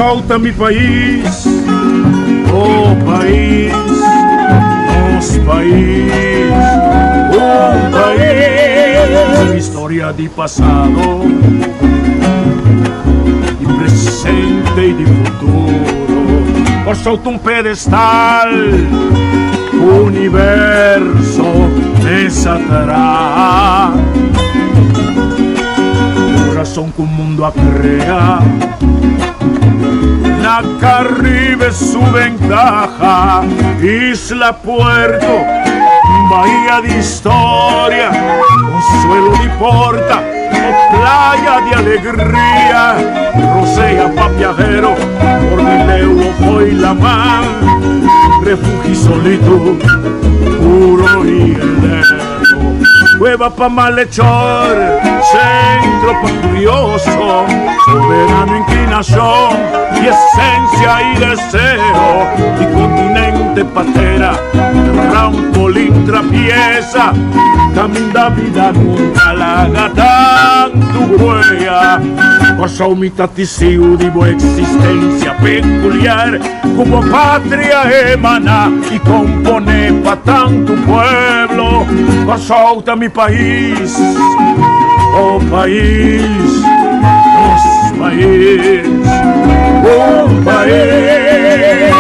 solta mi país, oh país, nos país, un país, historia di passato, di presente e di futuro, por sotto un pedestal, universo me satrà, corazón que un mundo crea, la Caribe su ventaja, Isla Puerto, bahía de historia, consuelo de porta, playa de alegría, rosea pa' viajero, por mi leudo voy la mar, refugio solito, puro y heleno, cueva pa' malhechor, centro pa' curioso, soberano inclinación y esencia y deseo, y continente patera, trampolín trapieza, camina vida nunca la haga tanto huella, pasó mi tatisiu divo existencia peculiar, como patria emana y compone pa' tanto pueblo, pasó mi país, oh país, nos país, un país.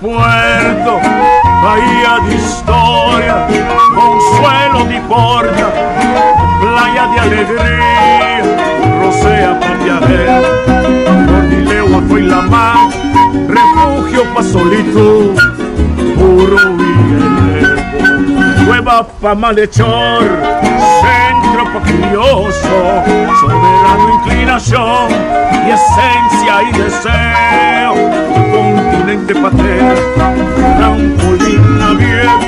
Puerto, bahía de historia, consuelo de porta, playa de alegría, rosea pa' viajero, Cordileo fue la mar, refugio pa' solito, puro y heleno, cueva pa' malhechor, centro pa' curioso, soberano inclinación y esencia y deseo, continente patera, trampolín abierto,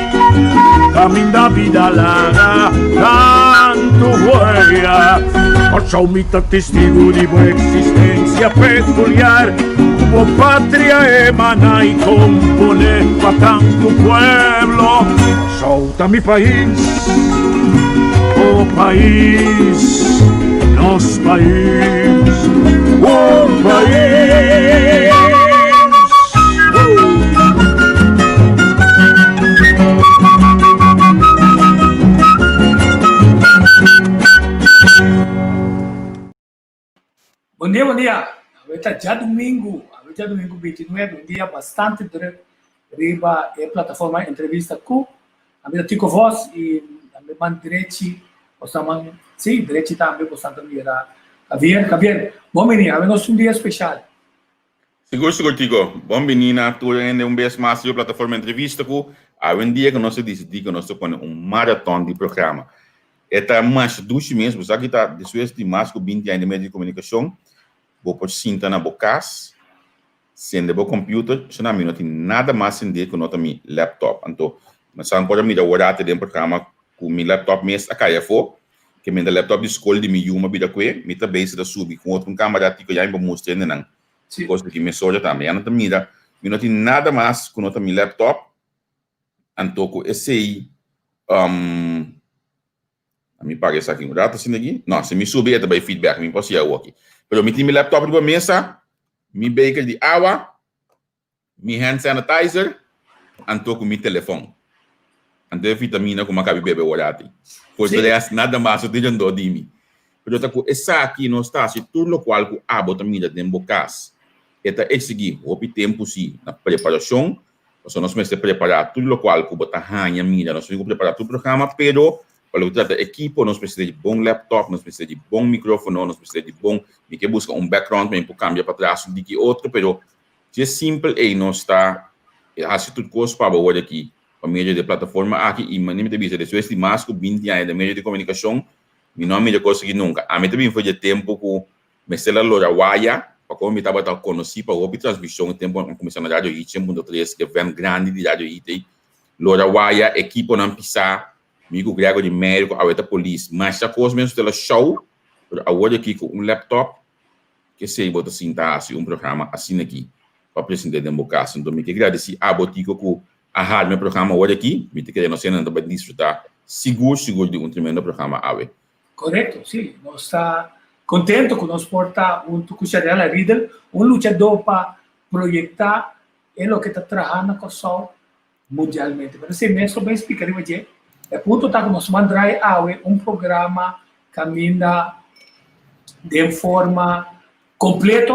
camina vida larga, tanto huella, por mitad testigo de buena existencia peculiar, como patria emana y compone pa' tanto pueblo, solta mi país, oh país, nos país, un país. Bom dia. Ahorita já domingo 29, dia bastante duro. Riba a plataforma entrevista com a minha Tico Voz e a minha mãe direita, sim, direita também, bastante mira. Javier, bom menino, a nós dia especial. Seguro, Tico. Bom menino, tu ainda vez mais a plataforma entrevista com a dia que nós decidimos que nós põe maratón de programa. Eta mais 2 meses, você aqui está depois de mais que 20 anos de meio de comunicação, vou por cinta na bocas, sendo o computer, se não tem nada mais em dia que não tem laptop. Então, mas não pode mirar o horário de programa com meu laptop mesmo a caia for, que meu laptop de escola de mim uma vida com ele, me também se da subir com outro câmera que já me mostra ainda não. Gosto que me soja também, não tem mira, me não tem nada mais que não tem laptop, então com esse aí, a mim parece aqui um rato assim aqui. Não, se me subir também feedback, me posso ir aqui. Pero me tenho meu laptop de mesa, me beker de água, me hand sanitizer, então com meu telefone. Então vitamina como acabei beber o rato. Pois nada mais eu tenho dó de mim. Pero tá com essa aqui não está se tudo o qual com a bota minha de bocas. Eta é seguir o tempo sim na preparação. Nós vamos preparar tudo o qual com bota ranha minha, nós vamos preparar tudo o programa, pero para o tratar equipo, nós precisamos de bom laptop, nós precisamos de bom microfone, nós precisamos de bom, me que busca background para cambiar para trás de que outro, pero se é simples aí nós está, assim tudo coisa para agora aqui, para meio de plataforma aqui e maneira de dizer, depois de mais que 20 anos de meio de comunicação, me não me conseguir nunca. A mim também foi de tempo com me celular wire, como me estava conheci para ouvir transmissão, tempo começando na rádio IT, mundo 3, que vem grande de rádio IT, Lora Waia, equipe não pisar, amigo Grego de médico, a outra polícia, mas já coisa mesmo pela show, agora aqui com laptop, que sei, bota assim, tá, programa assim aqui, para apresentar democracia, então me que agradecer a botico com a meu programa hoje aqui, me que não sendo para desfrutar, seguro de tremendo programa ave. Correto, sim, nós está contente que nos porta junto com Xarela Riedel, lutador para projetar o que está trabalhando com o sol mundialmente. Mas assim mesmo, bem explicar, é ponto tá que nós mandrai programa caminha de forma completa,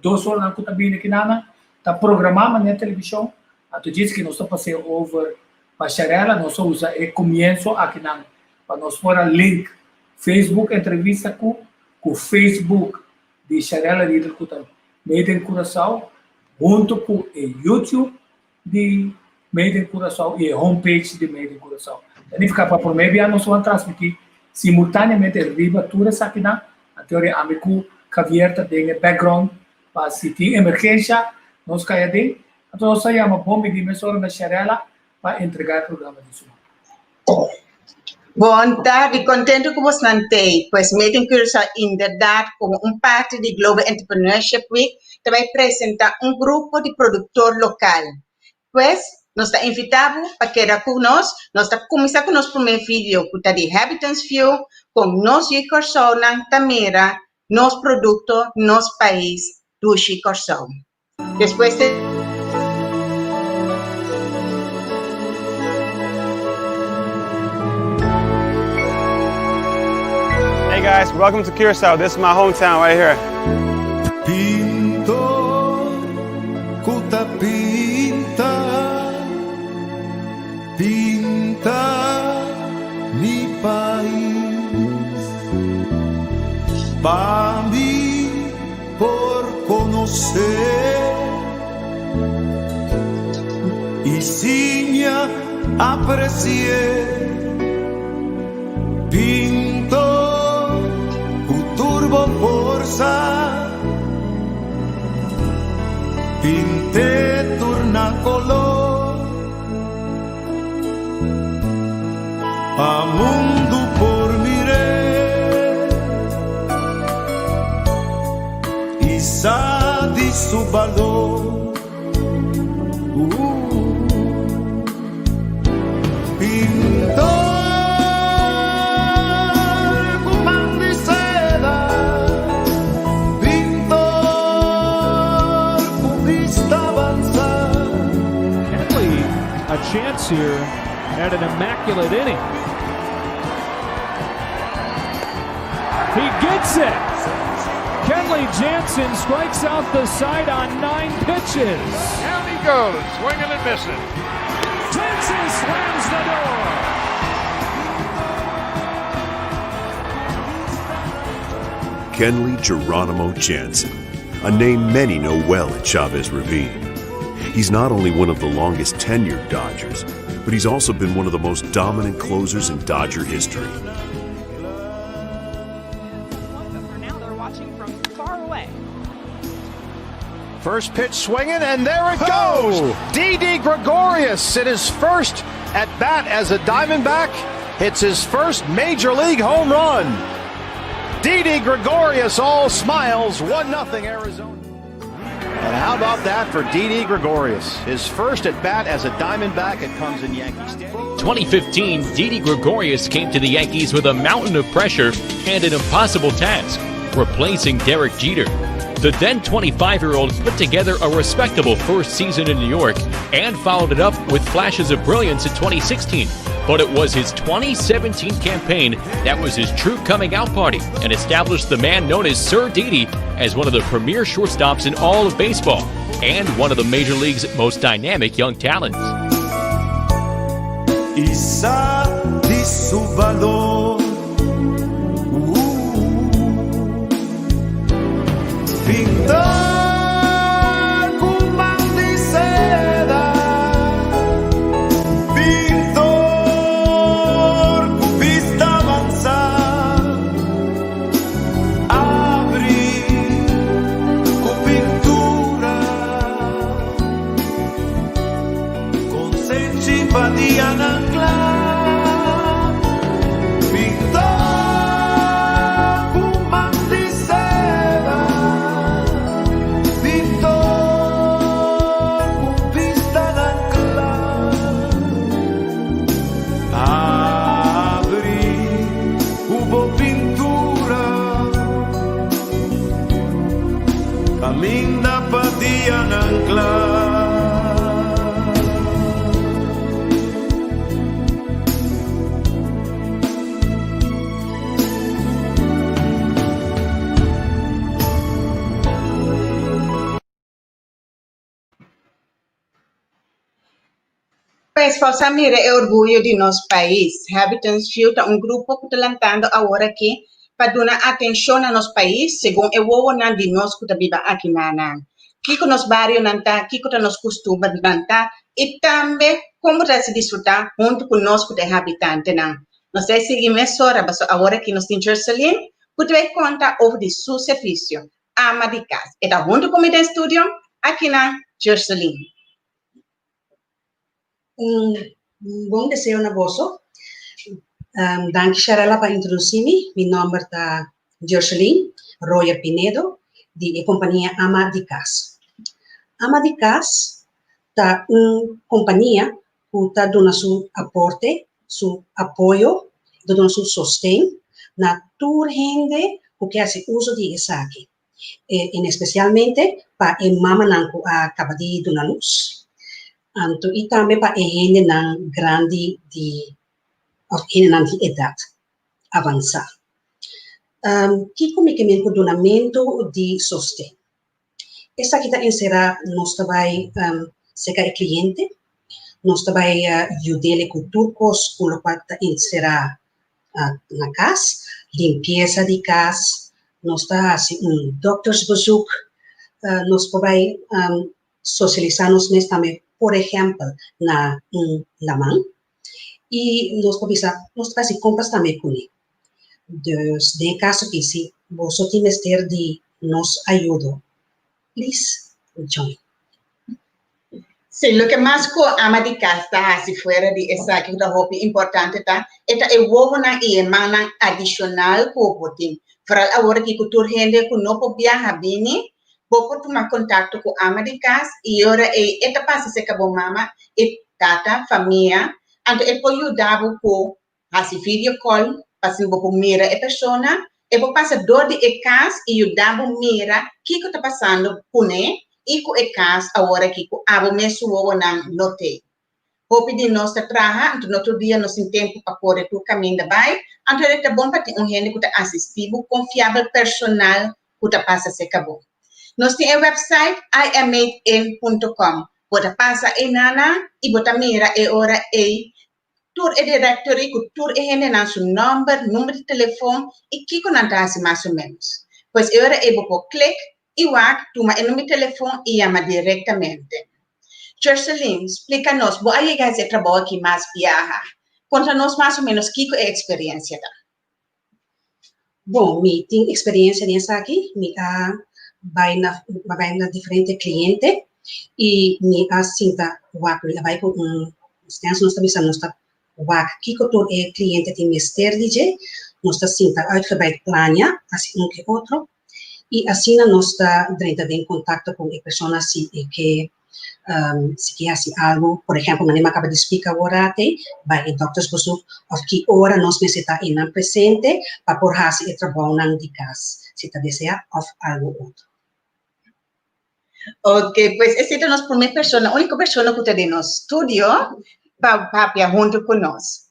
2 horas na conta bem aqui nada, está programado na televisão, a tu diz que nós está passando over para Xarela, nós usa o começo aqui na, para nós pôr link Facebook entrevista com Facebook de Xarela Riedel que está Made in Curaçao, junto com o YouTube de Made in Curaçao e a homepage de Made in Curaçao. Então, fica para por meio, nós vamos transmitir simultaneamente riba tudo isso aqui na teoria amigo Javierta tem background para se tem emergência, nós caia de, então nós saímos bom de emissora na Xarela para entregar o programa de suma. Bom, Davi, contento com você mantém, pois Made in Curaçao, inderdaad, como parte do Global Entrepreneurship Week, também apresenta grupo de produtor local. Pois, nós está invitado para quedar conosco, nós está começando com o nosso primeiro vídeo, que está de Habitants View, com nós de Curaçao na Tamira, nosso produto, nosso país, do Curaçao. Depois de... Hey guys, welcome to Curaçao. This is my hometown right here. Pinto, kuta pinta, pinta mi país. Para mí por conocer y sin apreciar. Pinto turbo forza, pinte turna color, a mundo por miré, y sa di su valor. Pinto chance here at an immaculate inning. He gets it. Kenley Jansen strikes out the side on 9 pitches. Down he goes, swinging and missing. Jansen slams the door. Kenley Geronimo Jansen, a name many know well at Chavez Ravine. He's not only one of the longest tenured Dodgers, but he's also been one of the most dominant closers in Dodger history. But for now, they're watching from far away. First pitch swinging, and there it goes. Didi Gregorius in his first at bat as a Diamondback hits his first major league home run. Didi Gregorius all smiles, 1-0 Arizona. And how about that for Didi Gregorius? His first at bat as a Diamondback, it comes in Yankee Stadium. 2015, Didi Gregorius came to the Yankees with a mountain of pressure and an impossible task, replacing Derek Jeter. The then 25-year-old put together a respectable first season in New York and followed it up with flashes of brilliance in 2016. But it was his 2017 campaign that was his true coming out party and established the man known as Sir Didi as one of the premier shortstops in all of baseball and one of the Major League's most dynamic young talents. Isa di su valor. Pintar con man de seda, pintor con vista avanzada, abrir padian ancla Victor Kumang di Seba Victor Kupista ancla Abri hubo pintura Caminda padian ancla Pues, Samira, é orgulho de nosso país. Habitats Field é grupo que está lançando agora aqui para dar atenção ao nosso país, segundo eu vou na de nós que está viva aqui na Kiko nos barrio nanta, Kiko está nos costumes nanta, e também como está se desfrutar junto com nós que é habitante na. Nós temos seguimento mas agora aqui nós temos Jerusalém, que vai contar over de seu serviço, ama de casa. E está junto com o estúdio aqui na Jerusalém. Bom deseo na vosso. Danke Sharala para introduzir-me. Meu nome é Jocelyn Royer Pinedo, de companhia Ama de Casa. Ama de Casa é uma companhia que está dando seu aporte, seu apoio, dando seu sustento na toda gente que faz uso de essa aqui. E especialmente para a mama que acaba de dar luz. E também para a gente grande de idade avançada. Que comecimento do donamento de sustento. Essa aqui está encerrada, nós vai secar o cliente, nós vai ajudar com turcos, com o qual está encerrada na casa, limpeza de casa, nós está assim doctor's bezoek, nós vai socializar-nos também, por exemplo, na mão, e nós fazemos compras também com ele. Dus, de caso que se você tem mestre de nos ajuda, please join. Sim, o que mais que ama de casa está se fora de essa que é hobby importante tá, é o ovo na emana adicional que o potem. Para agora que cultura rende que não pode viajar bem, pode tomar contato com ama de casa e ora eta passa se acabou mama e tata família, então ele pode ajudar com esse video call, para você mira a pessoa, e pode passar dor de casa e ajudar a mira que está passando com ele. E com o caso, agora que o abo mesmo não notei. Hope de nós trabalhar, então no outro dia nós temos tempo para correr o caminho da baia, então é bom para ter gente que está assistindo, confiável, personal, que está passando se acabou. Nós temos o website iam8n.com, pode passar em nana e botar mira e hora e tur e directory, que tur e gente não seu número de telefone e que não está assim mais ou menos. Pois hora e vou clicar e toma o número de telefone e chama diretamente. Jocelyn, explica-nos, vou chegar a esse trabalho aqui mais viaja. Conta-nos mais ou menos que é a experiência. Bom, eu tenho experiência nessa aqui, eu vai na diferente cliente e eu sinta vai com nós estamos que todo cliente tem mestre DJ, nós sinta uitgebreid planja, assim que outro. E assim nós está em contato com a pessoa que se quer algo, por exemplo, a acaba de explicar agora, vai em doctor's bezoek, ou que hora nós necessitamos ir presente para por fazer o trabalho de casa, se está deseja ou algo outro. Ok, pues essa é a nossa primeira pessoa, a única pessoa que está no estúdio para junto com nós.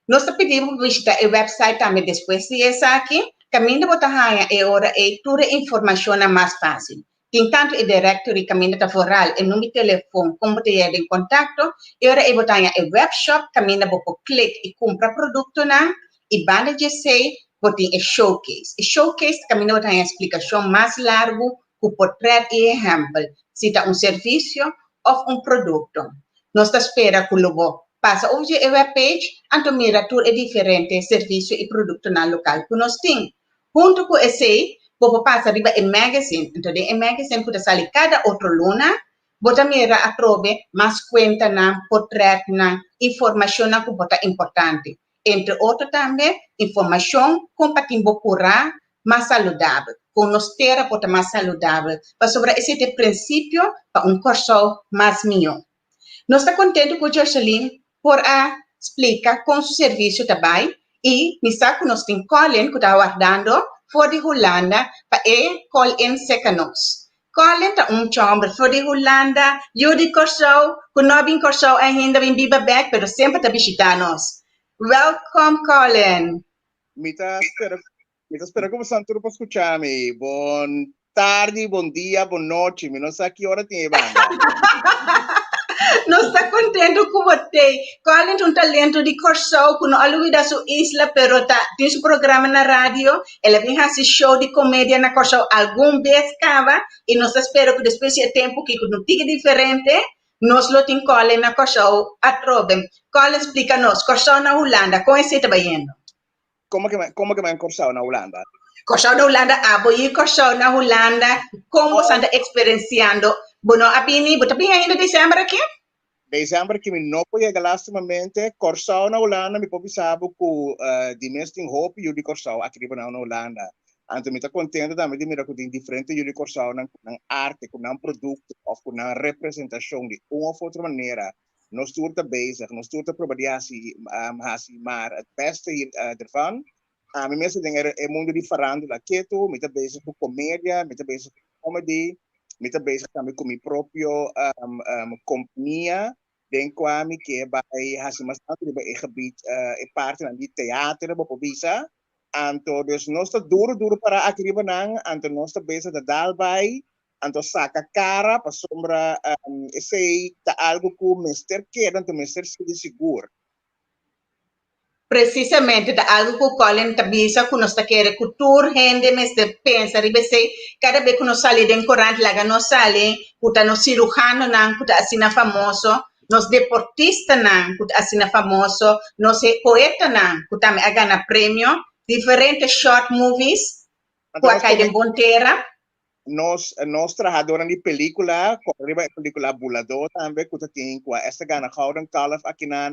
Nós pedimos visitar o website também depois de essa aqui. Caminho de botar é hora e toda a informação é mais fácil. Tem tanto o directory, caminho da foral, o número de telefone, como te é em contato, e hora e botar o webshop, caminho de botar clique e comprar produto na, e banda de sei, botar o showcase. O showcase, caminho de botar a explicação mais largo, com portrait e exemplo, se está serviço ou produto. Nós espera que o passa hoje a webpage, então mira tudo é diferente, serviço e produto na local que nós temos. Junto com esse, vou passar riba em magazine. Então, em magazine, que sai cada outro luna, bota mira aprobe mas cuenta na portrait na informação na que bota importante. Entre outros também, informação compatível curar mais saudável. Com nos terra bota mais saudável. Para sobre esse princípio, para curso mais melhor. Nós estamos contentes com o Jocelyn por explicar com o serviço também e está com nós tem Colin que está aguardando fora de Holanda para call in secanos. Colin está chambre fora de Holanda, eu de curso, com nós curso ainda em Biba Back, pero sempre está visitando-nos. Welcome, Colin. Mita espero como estão tudo para escutar-me. Bom tarde, bom dia, boa noite. Não sei a que hora tem, banda. Não está contente com você. Colin tem um talento de corso, que não aluga da sua isla, pero tem seu programa na rádio. Ela vem fazer show de comédia na corso algum vez, cava. E nós esperamos que depois de tempo que não fique diferente, nós lo tem Colin na corso a trobem. Colin explica-nos, corso na Holanda, como você está vendo? Como que vai corso na Holanda? Corso na Holanda, aboy corso na Holanda, como você está experienciando? Bueno, abini, but abini ainda dezembro aqui? Dezembro que me não pode chegar lastimamente, corso na Holanda, me pode saber que de nesting hope eu de corso aqui na Holanda. Então, me está contente também de mirar que tem diferente eu de corso na arte, com um produto, ou com uma representação de uma ou outra maneira. Nós estamos bezig, nós estamos trabalhando assim, mas o beste ervan, me mesmo tem mundo de farándula, que tu, me está bezig com comédia, me está bezig com comedy, me está bezig também com minha própria companhia, den kwam que vai assim mais tanto de gebied parte de teatro, para bisa. Então, nós estamos duro para aqui nang, então nós estamos bezig de dalbai. Então, saca cara para sombra esse algo que o mestre quer, então o mestre se seguro. Precisamente, algo que o Colin tabisa, que nós queremos cultura, gente, mestre pensa, ribese, cada vez que nós saímos de corante, lá nós saímos, que nós cirujano, que assim famoso, nós deportista, que assim famoso, nós poeta, que também ganha prêmio, diferentes short movies, que a de Bonteira. Nós trabajadores de película, correva película Bulador também, que tem com esta gana Golden Calf aqui na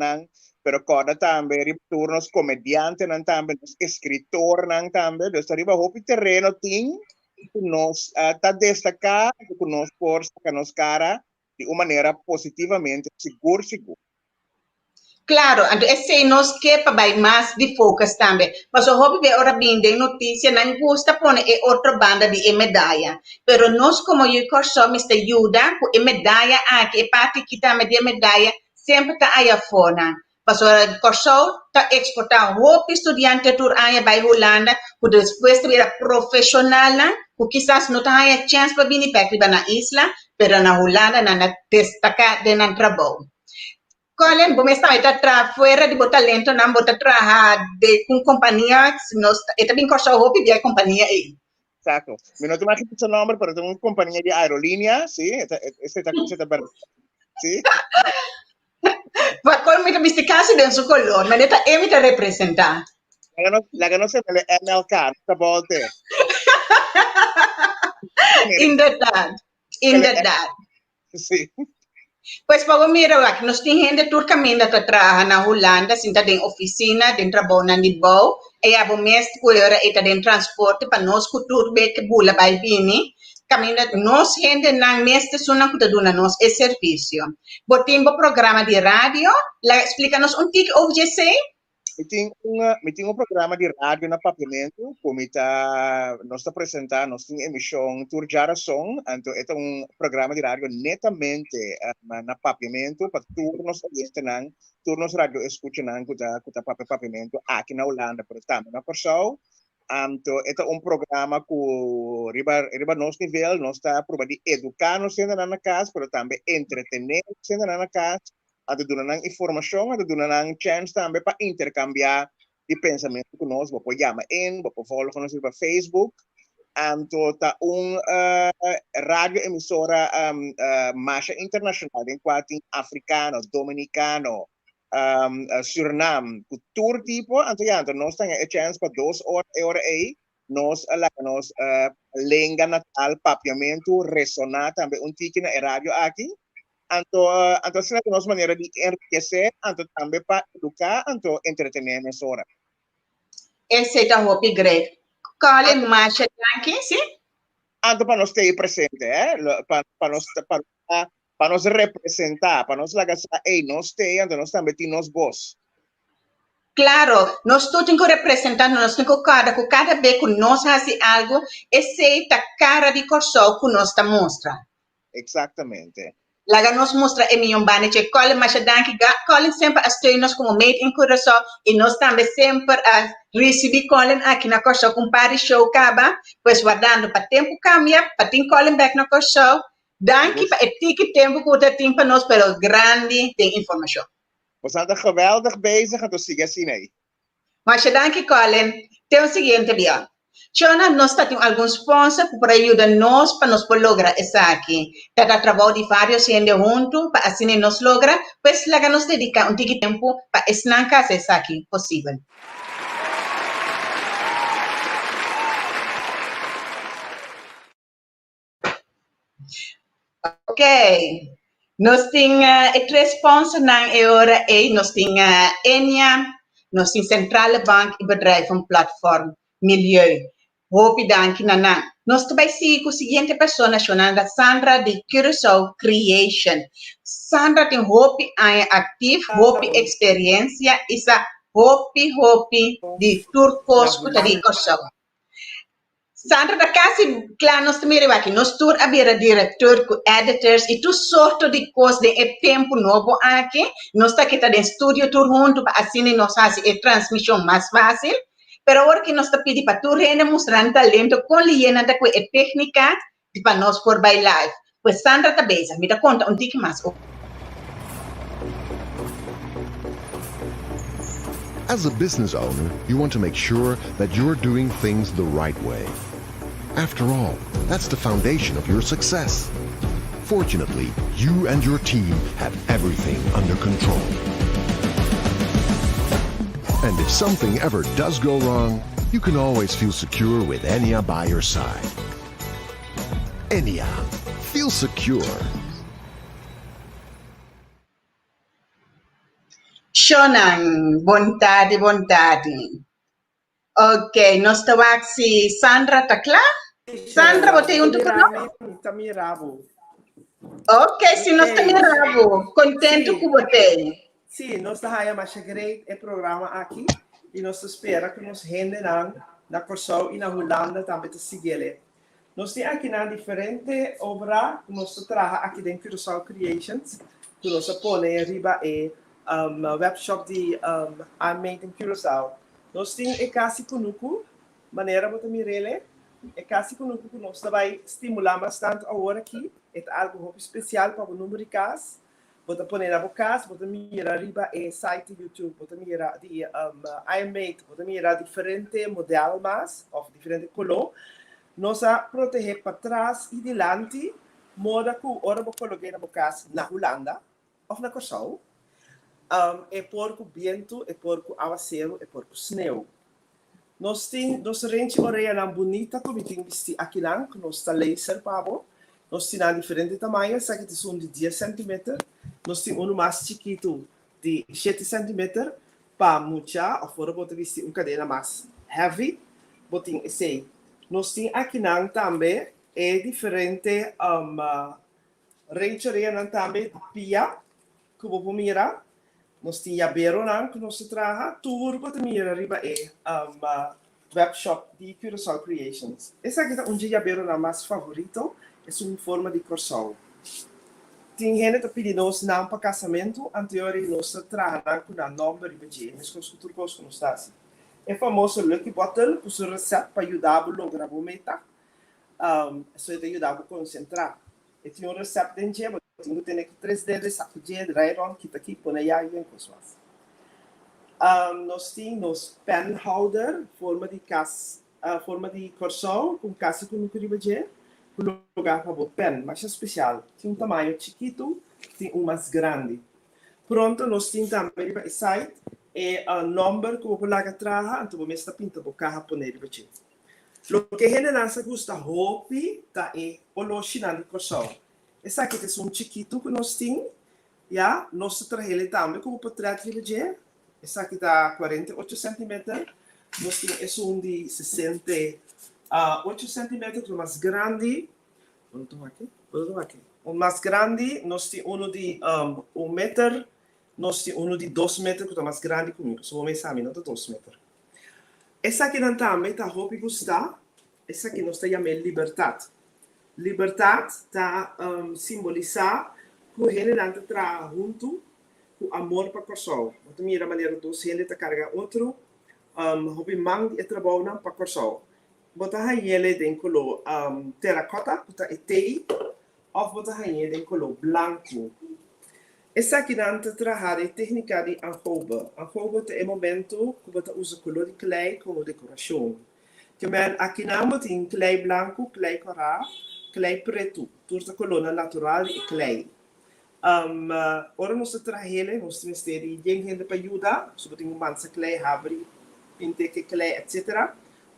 pero corda também turnos comediante nan também, escritor nan também, dus arriba hopi terreno tem nós tá destacar que nós força que nós cara de uma maneira positivamente seguro. Claro, então esse nos que para mais de focus também. Mas o hobby é ora bem de notícia, não gusta pôr outra banda de medalha. Pero nós como eu corso me está ajuda com medalha aqui, é parte que também de medalha sempre tá aí fora. Mas o corso tá exportar o estudante tur aí para Holanda, que depois de profissional, que quizás não tá aí chance para vir para na isla, pero na Holanda na destacar de na trabalho. Colin, vos está fuera de talento, não bota trabalhar de com companhia, nós também corso hope de companhia aí. Exacto. Me no te imaginas su nombre, pero tengo una compañía de aerolínea, sí, esta sí. Va con mi domesticación de su color, me neta evita representar. La que no se me MLK, esta bote. In verdad. Sí. Pues para mira, nós tem gente turcamente que trabalha na Holanda, sinta em oficina, de trabalho na Nibau, e a mês que era eta de transporte para nós cultura que bula vai vir, caminha nós gente na mês de suna que dona nós é serviço. Botimbo programa de rádio, lá explica-nos tic OGC. Me tem um programa de rádio na Papiamento, como nós está apresentando, nós tem emissão Turjara Song, então é um programa de rádio netamente na Papiamento, para turnos orientanang, turnos rádio escutanang kuta Papiamento aqui na Holanda, por exemplo, na Corsau. Então é um programa que riba nosso nível, nós está probando educar nos sendo na casa, mas também entretener sendo na casa. Ada donar informação, ada donar chance também para intercambiar de pensamento conosco. Vou chamar vou follow conosco no Facebook. Então, tá rádio emissora marcha internacional, em quatro africano, dominicano, Suriname, cultura tipo. Então, nós temos a chance para 2 horas aí. nos lenga natal papiamento resonar também tiki na rádio aqui. Então se nós maneira de enriquecer, então também para educar, então entretener nessa hora. Esse é o Hopi Great. Qual é mais aqui, sim? Então para nós ter presente, para nos representar, para nos lagar, nós ter, então nós também temos voz. Claro, nós todos temos que representar, nós temos que cada vez que nós fazemos algo, essa é a cara de Corsol que nós mostra. Exatamente. Laga nós mostra em minha banda que colhe mas danke colhe sempre as treinos como made in Corsol e nós também sempre receber colhe aqui na Corsol com pari show acaba, pois guardando para tempo caminha, para tem colhe back na Corsol, danke para etiquete tempo que o tempo para nós pelo grande tem informação. We zijn er geweldig bezig en dus zie je zien aí. Mas danke Colin, tem o seguinte Bia. Chona nós temos alguns sponsors para ajudar nós para nós lograr isso aqui. Tá trabalho de vários gente junto para assim nós logra, pois lá nós dedicar tempo para esnancar isso aqui possível. Ok. Nós temos três sponsors na hora e nós temos Enia, nós temos Centrale Bank e Bedrijven Platform Milieu. Hopi danke nana. Nós também seguimos a seguinte pessoa chamada Sandra de Curaçao Creation. Sandra tem Hopi ativo, Hopi experiência, isa Hopi de Turcos de Curaçao. Sandra da casa claro nós também aqui nós tour abrir diretor com editors e tudo sorto de coisas de tempo novo aqui nós está aqui no estúdio tour junto para assim nós fazer a transmissão mais fácil pero agora que nós está pedindo para tu rende mostrar talento com liena da com a técnica para nós por by live pois Sandra está bem me dá conta tique mais. As a business owner, you want to make sure that you're doing things the right way. After all, that's the foundation of your success. Fortunately, you and your team have everything under control. And if something ever does go wrong, you can always feel secure with Enia by your side. Enia, feel secure. Shonan, vontade. Ok, nós estamos aqui, Sandra, está claro? Sandra, você junto conosco? Tamirabo. Ok, se nós tamirabo, contento com você. Sim, nós estamos mais great o programa aqui e nós espera que nos rende na Corsol e na Holanda também te seguir. Nós temos aqui na diferente obra que nós trabalhamos aqui dentro do Corsol Creations, que nós põe riba webshop de I'm Made in Curaçao. Nós temos a casa conosco, maneira de mirele, a casa conosco que nós vai estimular bastante agora aqui, é algo especial para o número de casas. Bota pôr na casa, bota mirar riba e site YouTube, bota mirar de I'm Made, bota mirar diferente modelo mas, ou diferente color. Nós a proteger para trás e delante, moda que ora vou colocar na casa na Holanda ou na Corsol. É porco vento, é porco aguaceiro, é porco sneeuw. Nós temos rente orelha bonita, como tem visto aqui lá, que nós está laser pavo. Nós temos diferentes tamanhos, aqui tem de 10 cm. Nós temos um mais chiquito de 7 cm. Para mucha, ou fora pode vestir cadena mais heavy, botem esse. Nós temos aqui lá também é diferente rente orelha também pia, que vou mirar. Nós temos a Beronan, que nós trabalhamos, turbo também arriba webshop de Curaçao Creations. Essa aqui é um dia Beronan mais favorito, é uma forma de Corsol. Tem gente que pede nós não para casamento, anterior nós trabalhamos com a nome de BG, mas com os turcos que nós estamos. É famoso Lucky Bottle, com sua receita para ajudar a lograr a meta, isso é ajudar a concentrar. E tem uma receita de gente, tenho que ter 3 dedos, sacudir, dryron, que está aqui, põe aí em coisas. Nós temos pen holder, forma de Corsol, com casa com nuclear, com lugar para o pen, mais especial. Tem um tamanho chiquito, tem um mais grande. Pronto, nós temos também o site, e o número que eu vou lá trabalhar, então vou mostrar pinta, vou carregar por ele. Lo que general se gusta hopi ta e oloshina de corsão. Essa aqui é um chiquito que nós temos, já, nós trabalhamos também como portrait de ver. Essa aqui tá 48 centímetros, nós temos um de 68 centímetros, o mais grande. Vou tomar aqui. O mais grande, nós temos um de 1 metro, nós temos um de 2 metros, que é mais grande comigo. Só vou pensar, não é 2 metros. Essa aqui não também está roupa gostar. Essa aqui nós chamamos liberdade. Liberdade está simbolizar que o gente está junto com amor para o coração. Então, mira a maneira que o gente está carregando outro, roupa mang e trabalho para o coração. Botar ele em color terracota, botar etei, ou botar ele em color branco. Essa aqui não trabalha a técnica de anjoba. Anjoba é o momento que você usa color de clay como decoração. Que aqui não tem clay branco, clay coral, clay preto. Toda a coluna natural e clay. Ora nós trabalhamos, nós temos de gente para ajudar. Sobre tem mansa clay, abre, pinte que clay, etc.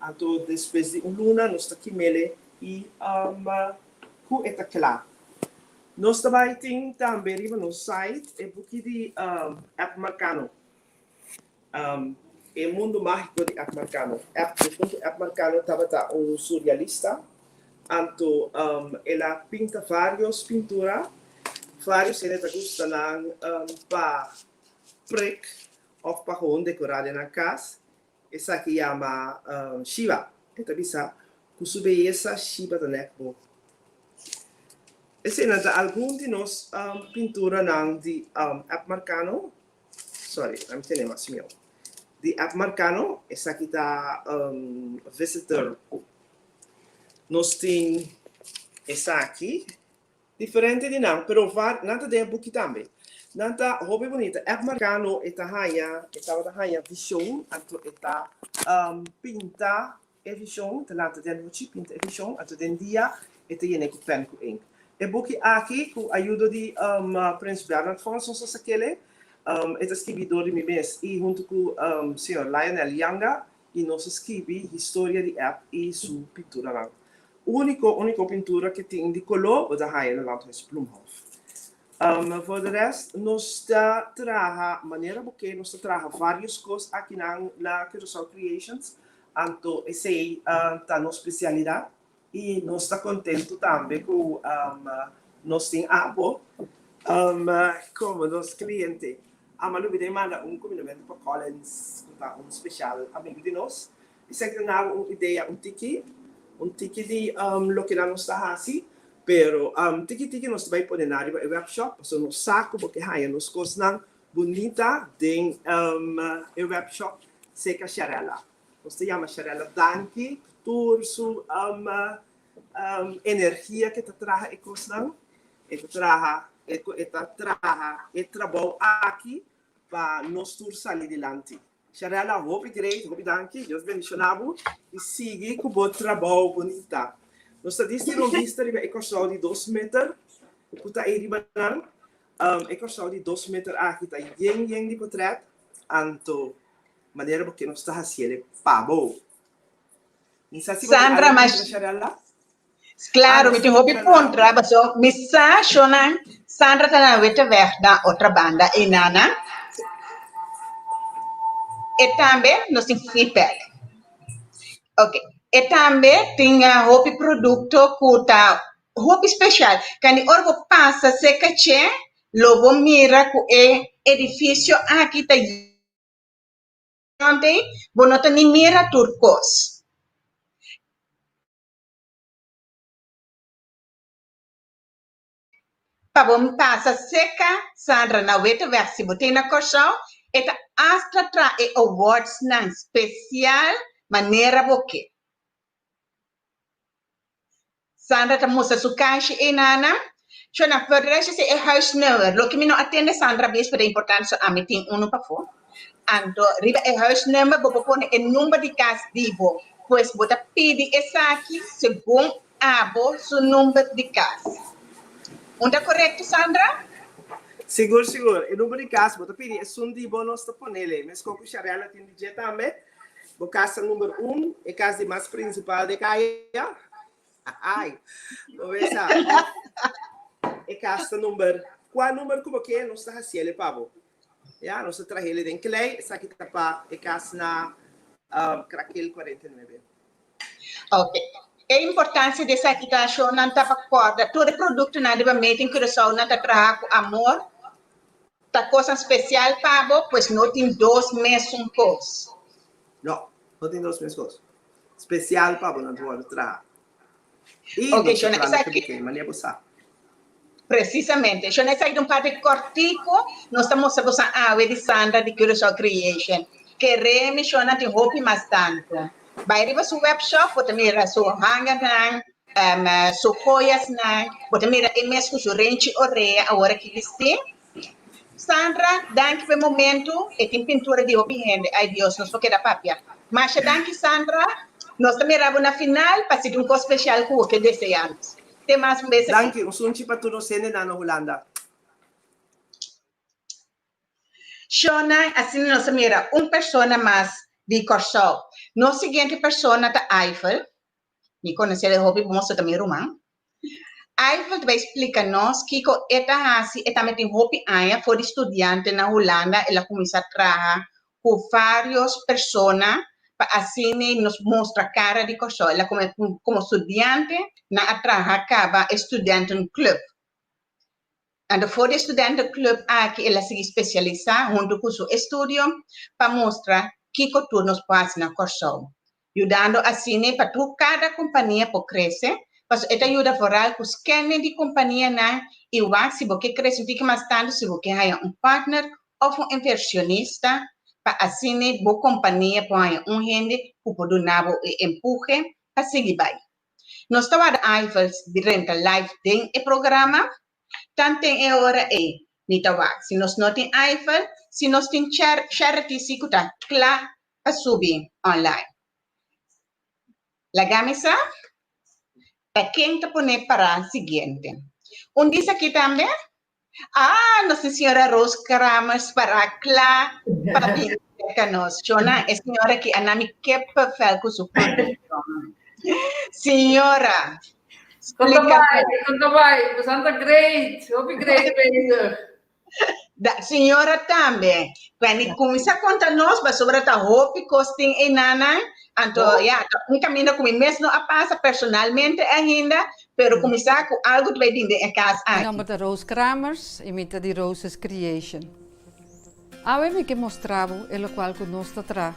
Então depois de luna nós aqui mele e com esta clay. Nós também também no site é porque de app Marcano. É o mundo mágico de app Marcano. App Marcano estava surrealista. Então, ela pinta várias pinturas. Vários ele gusta para prick ou para decorar na casa. Essa aqui chama Shiva. Esta bisa kusube essa Shiva da nekbo. Esse é algum de nós pintura de app Marcano. Sorry, não tenho mais meu. De app Marcano, essa aqui está visitor. Nós temos essa aqui. Diferente de não, pero nada de book também. Nada hobby bonita. App Marcano está hanya visão, então está pinta e visão, telante de noite pinta e visão, então de dia está yene com pen com ink. E book aqui com a ajuda de Prince Bernhard von Sosakele, é escritor de mês e junto com o senhor Lionel Yanga e nós escrevi história de app e sua pintura lá. Única pintura que tem de color o da Haien Landhuis Blumhof. Voor de rest, nós trabalhamos maneira porque nós trabalhamos várias coisas aqui na Curaçao Creations. Então, essa é a nossa especialidade e nós estamos contentes também com nós temos abo como nosso cliente. A Malu me manda combinamento para Collins, especial amigo de nós. Isso é que nós uma ideia, um tiki de lo que nós está assim, pero tiki nós vai poder na riba workshop, so no saco porque há nos coisas não bonita de workshop seca charela. Nós chama charela danke por sua energia que traz e coisas não, e trabalho aqui para nós sair adiante. Charela, hope great, hope danke, Deus bendicionado e siga com o bom trabalho bonito. Nós estamos vista de ecossal de 2 metros, puta aí riba ecossal de 2 metros aqui está bem de portrait, anto maneira porque nós está fazendo pabo. Sandra, mas claro, me tem hobby contra, mas mensagem Sandra está na outra banda e nana. E também nós temos feedback. Ok. E também tem hobby produto que tá hobby especial. Quando orgo passa seca che, logo mira que é edifício aqui tá onde bonota ni mira turcos. Para passa seca, Sandra na outra versão, botei na Curaçao. Eta astra trae awards nan special maneira boque. Sandra ta moça su caixa e nana. Chona federation se é huisnummer. Lo que me não atende Sandra bis para importância a mim tem para fora. Ando riba é huisnummer bo pone o número de casa vivo. Pois bota pedi essa aqui segundo abo su número de casa. Onda correto Sandra? Seguro. E número de caso, mas pedir é um de bônus para nele. Mas como charela tem de também, O casa número 1 é casa mais principal de Caia. Ai, vamos ver. É casa número. Qual número como que nós está fazendo, Pablo? Já, nós está trazendo em Clay, essa aqui tá para é casa na Craquel 49. Ok. A importância dessa equitação não está para corda. Todo produto na desenvolvimento em Curaçao não está trabalhando com amor. Tá coisa especial, Pablo, pois não tem 2 meses um coisa. Não tem 2 meses coisa. Especial, Pablo, não pode trabalhar. E ok, não se trata de maneira boa. Precisamente. Eu não sei de um parte cortico, nós estamos usando a água de Sandra de Curaçao Creation. Queremos, eu não tenho roupa bastante. Vai ir seu webshop, você mira seu hanger, seu joias, você mira e mesmo seu rente orelha, agora que eles têm. Sandra, danke pelo momento, e tem pintura de roupa rende. Ai Deus, nós vamos quedar papia. Mas danke, Sandra, nós também vamos na final, para ser um coisa especial com o que desejamos. Tem mais um beijo. Danke, um sunchi para tu no cene na Holanda. Shona, assim nós mira pessoa mais de Curaçao. No seguinte pessoa da Eiffel, me conhece de hobby, vamos também rumah. Eiffel vai explicar-nos que esta tem hobby aí for estudante na Holanda, ela começa a trabalhar com várias pessoas para assim nos mostra a cara de Curaçao. Ela como estudante na trabalhar acaba estudante no clube. E for estudante do clube aqui ela se especializa junto com seu estudo para mostrar que cultura nos passa na Curaçao. Ajudando assim para cada companhia para crescer. Mas esta ajuda foral com os scanner de companhia na igual se você cresce fica mais tanto se você há partner ou inversionista para assim boa companhia põe gente que pode dar empurre para seguir bem. Nós estamos a Eiffel durante live tem o programa tanto tem hora se nós não tem Eiffel se nós tem charity se que está claro a subir online. La camisa para quem está pondo para o seguinte. Diz aqui também, nossa senhora Rose Kramers para claro, para vir conosco. Jona, é senhora que anami que papel com sua produção. Senhora, Conta vai, Santa great, hope great baby. Da senhora também, quando começa a contar nós sobre a roupa que costing e nana, então, caminho com mesmo a passa personalmente ainda, pero começar com algo que vai dentro de casa. Meu nome é Rose Kramers, imita de Rose's Creation. Eu que mostrava o qual que nós está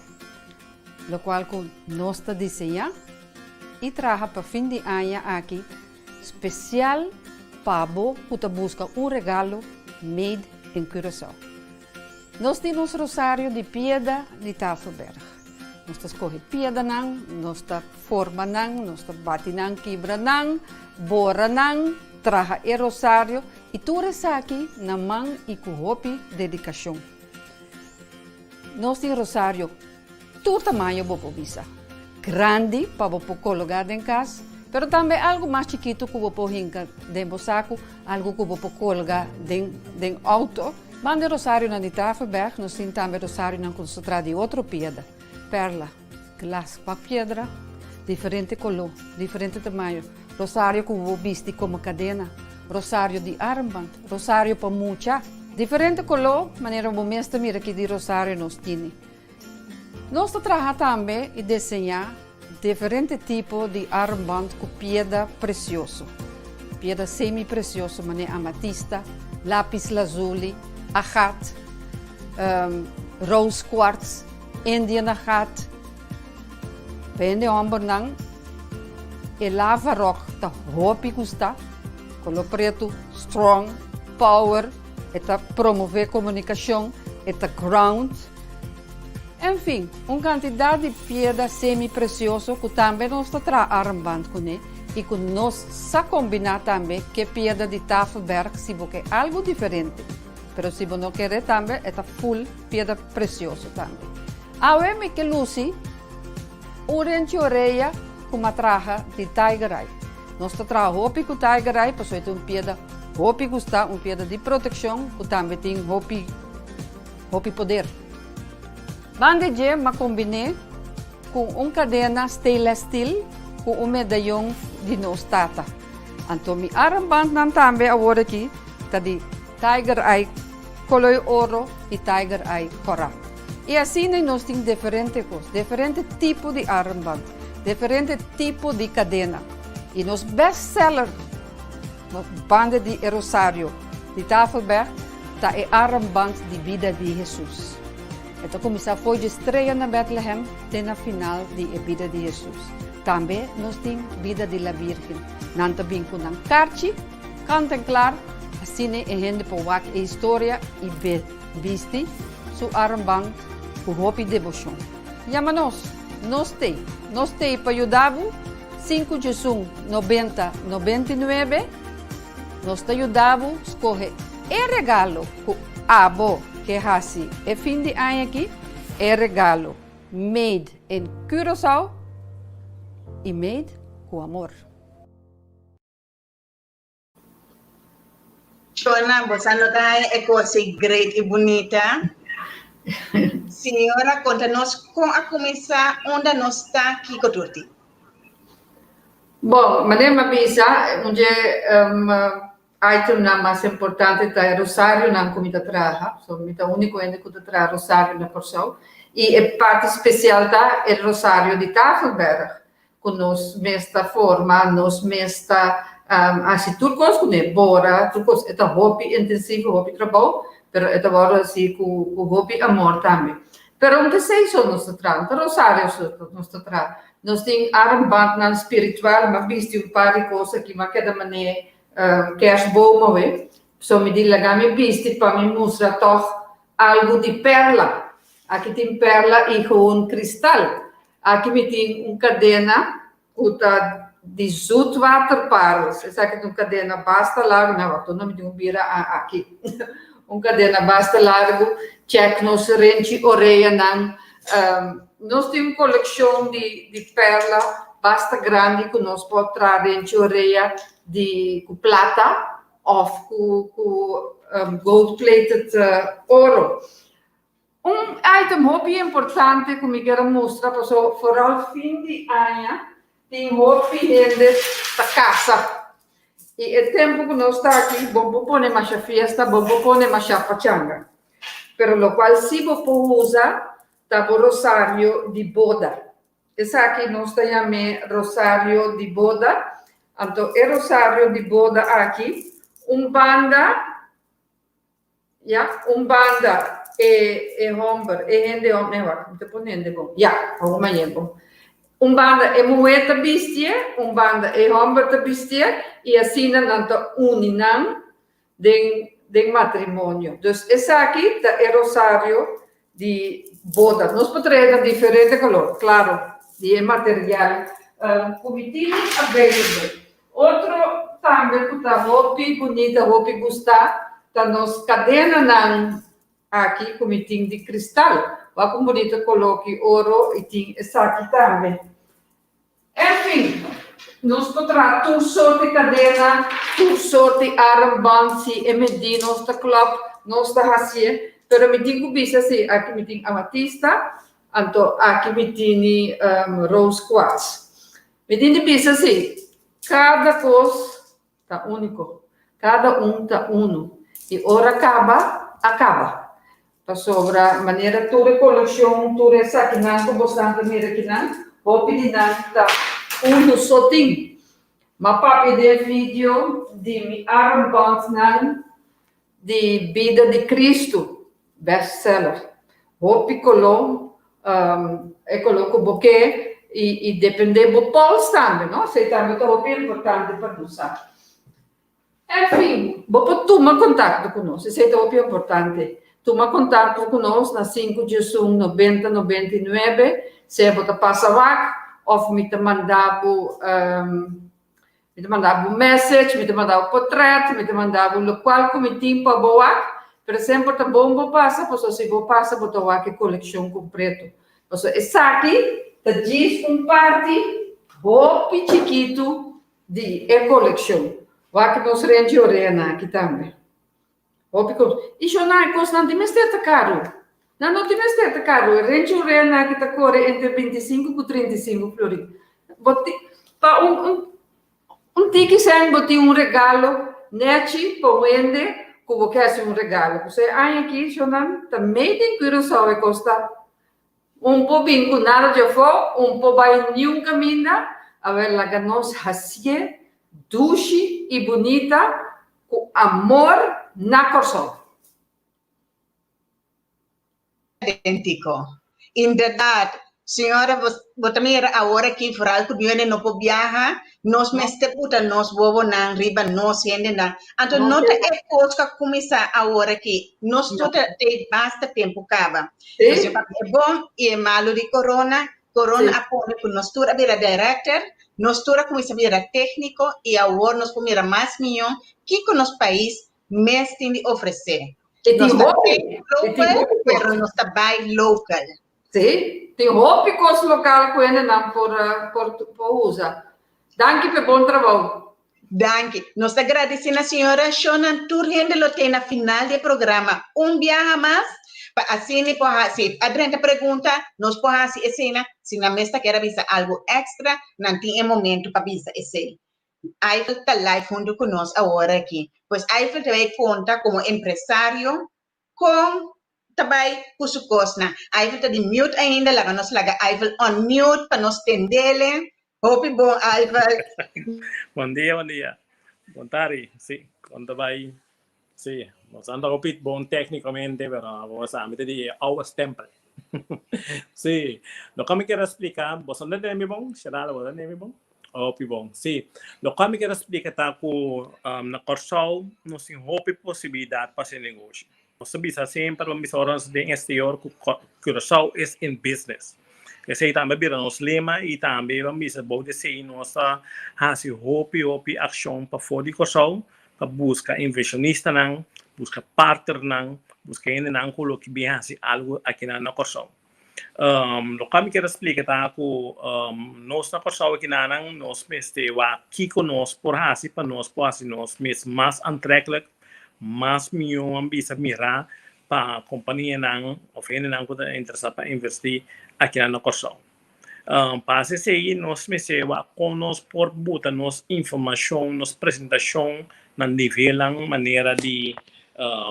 o qual que nós está desenhando e traga para fim de ano aqui especial para que busca regalo made em Curaçao. Nós temos rosário de pedra de Tafelberg. Nós escolhe pedra, nós forma, nós bate, quebra, bora, traga o rosário e tudo isso aqui na mão e com roupa dedicação. Nós temos rosário todo tamanho para visa. Grande para você colocar em casa, pero também algo mais chiquito que você pode hincar dentro do saco, algo que você pode colocar dentro do auto. Mande rosário na de Tafelberg, nós temos também rosário na concentrada de outra pedra. Perla, glass para pedra, diferente color, diferente tamanho. Rosário que você viste como cadena, rosário de armband, rosário para mucha, diferente color, maneira como mesmo mira que de rosário nós temos. Nós trabalhamos também e desenhar diferente tipo de armband com pedra precioso, pedra semi-precioso, maneira amatista, lápis lazuli, agat, rose quartz, Indian agat, pende omber nang, e lava rock, ta hopi gusta, color preto, strong, power, eta promover comunicação, eta ground. Enfim, quantidade de pedra semi-precioso que também nós traz armband com ele e que nós sa combinar também que pedra de Tafelberg se você algo diferente, pero se você não quer também é full pedra precioso também. Aweme que Lucy, orange orelha com uma traja de Tiger Eye. Nós traz roupa com Tiger Eye, para isso é pedra roupa gusta, pedra de proteção, que também tem roupa poder. Bande je ma combine com cadena stainless steel com medalhão de nostata. Então, mi armband nan tambe agora aqui, tá de Tiger Eye color ouro e Tiger Eye coral. E assim nós temos diferentes coisas, diferente tipo de armband, diferente tipo de cadena. E nos best-seller, no banda de Rosário, de Tafelberg, tá é armband de vida de Jesus. Então, começar foi de estreia na Bethlehem, até na final de vida de Jesus. Também nós temos vida de la Virgem. Nós também com um carte, contemplar, assim é gente para ver a história e viste sua armband com roupa de devoção. Chama-nos, nós temos para ajudar 5 de 90-99, nós te ajudamos a escolher o regalo com abo que é assim, é fim de ano aqui, é regalo made in Curaçao e made com amor. Joana, você não é coisa great e bonita. Senhora, conta-nos como a começar onde nós está aqui com tudo. Bom, maneira bisa, onde item na mais importante é Rosário na comida traja, so mita único ainda que tra Rosário na porção e a parte especial da é Rosário de Tafelberg, com nos mesta forma, nos mesta assim turcos com bora, turcos é hobby intensivo, hobby trabalho, pero é agora assim com hobby amor também. Pero onde sei só nos tra, Rosário nos tra. Nós temos armband na espiritual, mas viste um par de coisas que mas cada maneira kerstboom, we. So me diz lá me viste para me mostrar toch algo de perla. Aqui tem perla e com cristal. Aqui me tem cadena uta de zoetwaterparels. Essa aqui é uma cadena basta largo, não, eu não me digo bira aqui. Cadena basta largo, check nos rente orelha nan. Nós temos coleção de perla basta grande que nós podemos trazer rente orelha de plata ou com gold-plated ouro. Item hobby importante que eu quero mostrar, porque vooral fim de ano tem hobby rende da casa. E o tempo que nós está aqui, vamos pôr mais a festa, vamos pôr mais a pachanga. Pero lo qual se você usa tá o rosário de boda. Essa aqui nós chamamos rosário de boda. Então, o rosário de boda aqui, banda é homem, é gente homem, não te ponendo bom. Alguma é bom. Banda é moeda bestia, banda é homem bestia, e assim não uninam de matrimônio. Então, essa aqui é rosário de boda. Nós podemos de diferente color, claro, de material. Comitinho available. Outro também que está roupa bonita, roupa gostar, está nos cadena aqui comitinho de cristal. Olha como bonita coloque ouro e tem essa aqui também. Enfim, nós podemos tudo sorte de cadena, tudo sorte de armband, se é medido, nós está club, nós está assim. Pero me tem que assim, aqui me tem amatista, então aqui me tem rose quartz. Me tem que assim, cada coisa está único, cada está uno. E hora acaba. Para sobra maneira toda coleção, toda essa aqui não, como bastante maneira aqui não, hobby de não está uno só tem. Mas papi de vídeo de armband não, de vida de Cristo. Best-seller. Roupa colou, coloco buquê e depende do pols também, não? Se também é roupa importante para usar. Enfim, vou tomar contato conosco, se é roupa importante. Toma contato conosco na 5 de 90-99, se você passa lá, ou me mandava message, me mandava portrait, me mandava o local que me tinha para boa. Por exemplo, tá bom, passa, se você passa, botar aqui coleção completo. Essa aqui, tá diz parte, roupa chiquito de coleção. Aqui nós rende orena aqui também. E jornal constante, mas é caro. Não, não tem certeza, caro. Range na que está corre entre 25 e 35 flores. Para um tique sem botar regalo, nete, para vender, como quer um regalo. Você aí aqui, Jonan, também tem que ir só e custa po vinculado de fo, po vai nenhum caminho, a ver la ganos hasie, duche e bonita, com amor na coração. Idêntico. Em verdade, senhora, você também agora que for que viene não pode viajar, nós mestre puta nós vamos na riba nós ainda na. Então não é coisa que começar agora que nós toda tem basta tempo cava. Você é bom e é malo de corona apone que nós toda vira director, nós toda começa a virar técnico e agora nós começa mais milhão que com nosso país mestre tem de oferecer. Nós local, pero nós trabalho local. Sim, tem roupa que local que ainda não por usar. Danke por bom trabalho. Danke. Nós agradecemos a senhora Shonan Turhende lo tem na final do programa. Viaja mais, assim, se Adriana pergunta, nós podemos fazer cena, se na mesa quer avisar algo extra, não tem momento para avisar esse. Eiffel está live junto conosco agora aqui. Pois Eiffel também conta como empresário com também com sua costa. Eiffel está de mute ainda, lá nós laga Eiffel on mute para nós tendê-lo. Hope bom, Eiffel. Bom dia. Bom tarde, sim. Quando vai, sim. Nós andamos um pouco bom tecnicamente, mas nós estamos de hours tempo. Sim. Lo que me quero explicar, você não tem bom? Será você tem bom? Bom, sim. Lo que me quero explicar tá com na Corsol, nós temos uma possibilidade para esse negócio. Nós sabemos sempre que os horas de exterior que Corsol é in business. Esse também vira nosso lema e também vamos dizer nossa hope ação para fora de Corsol, para buscar investidores não, buscar partner buscar ainda não colocar bem algo aqui na Corsol. Lo que me quero explicar tá que nós na Corsol aqui nós mestre aqui conosco por para nós poder nós mesmo mais atraente, mais milhão ambisa mirar para a companhia não, ou ainda não que está interessada para investir aqui na Corsol. Para esse aí nós mestre com nós por botar nossa informação, nossa apresentação na nível maneira de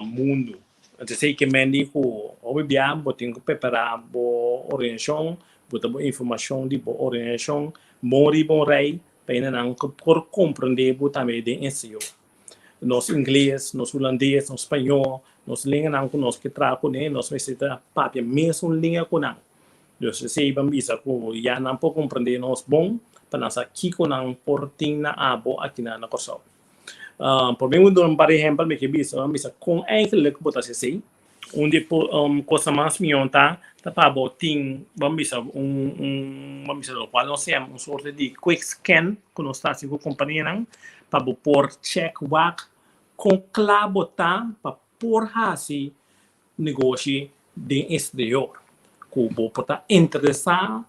mundo. Então, sei que mendigo, obviamente, botem que preparar boa orientação, botar boa informação de boa orientação, bom rei, para não por compreender também de ensino. Nosso inglês, nosso holandês, nosso espanhol, nossa língua não conosco que trago com ele, nós precisamos papel mesmo língua com ele. Então, sei vamos dizer que já não pode compreender nós bom, para nós aqui com ele por ter na abo aqui na Corsol. Por exemplo, por exemplo, me que bisa com eigenlijk botar assim, onde coisa mais melhor tá para botar vamos dizer vamos dizer qual nós temos sorte de quick scan que nós está com a companhia não para pôr check work com claro botar para pôr assim negócio de exterior que botar interessar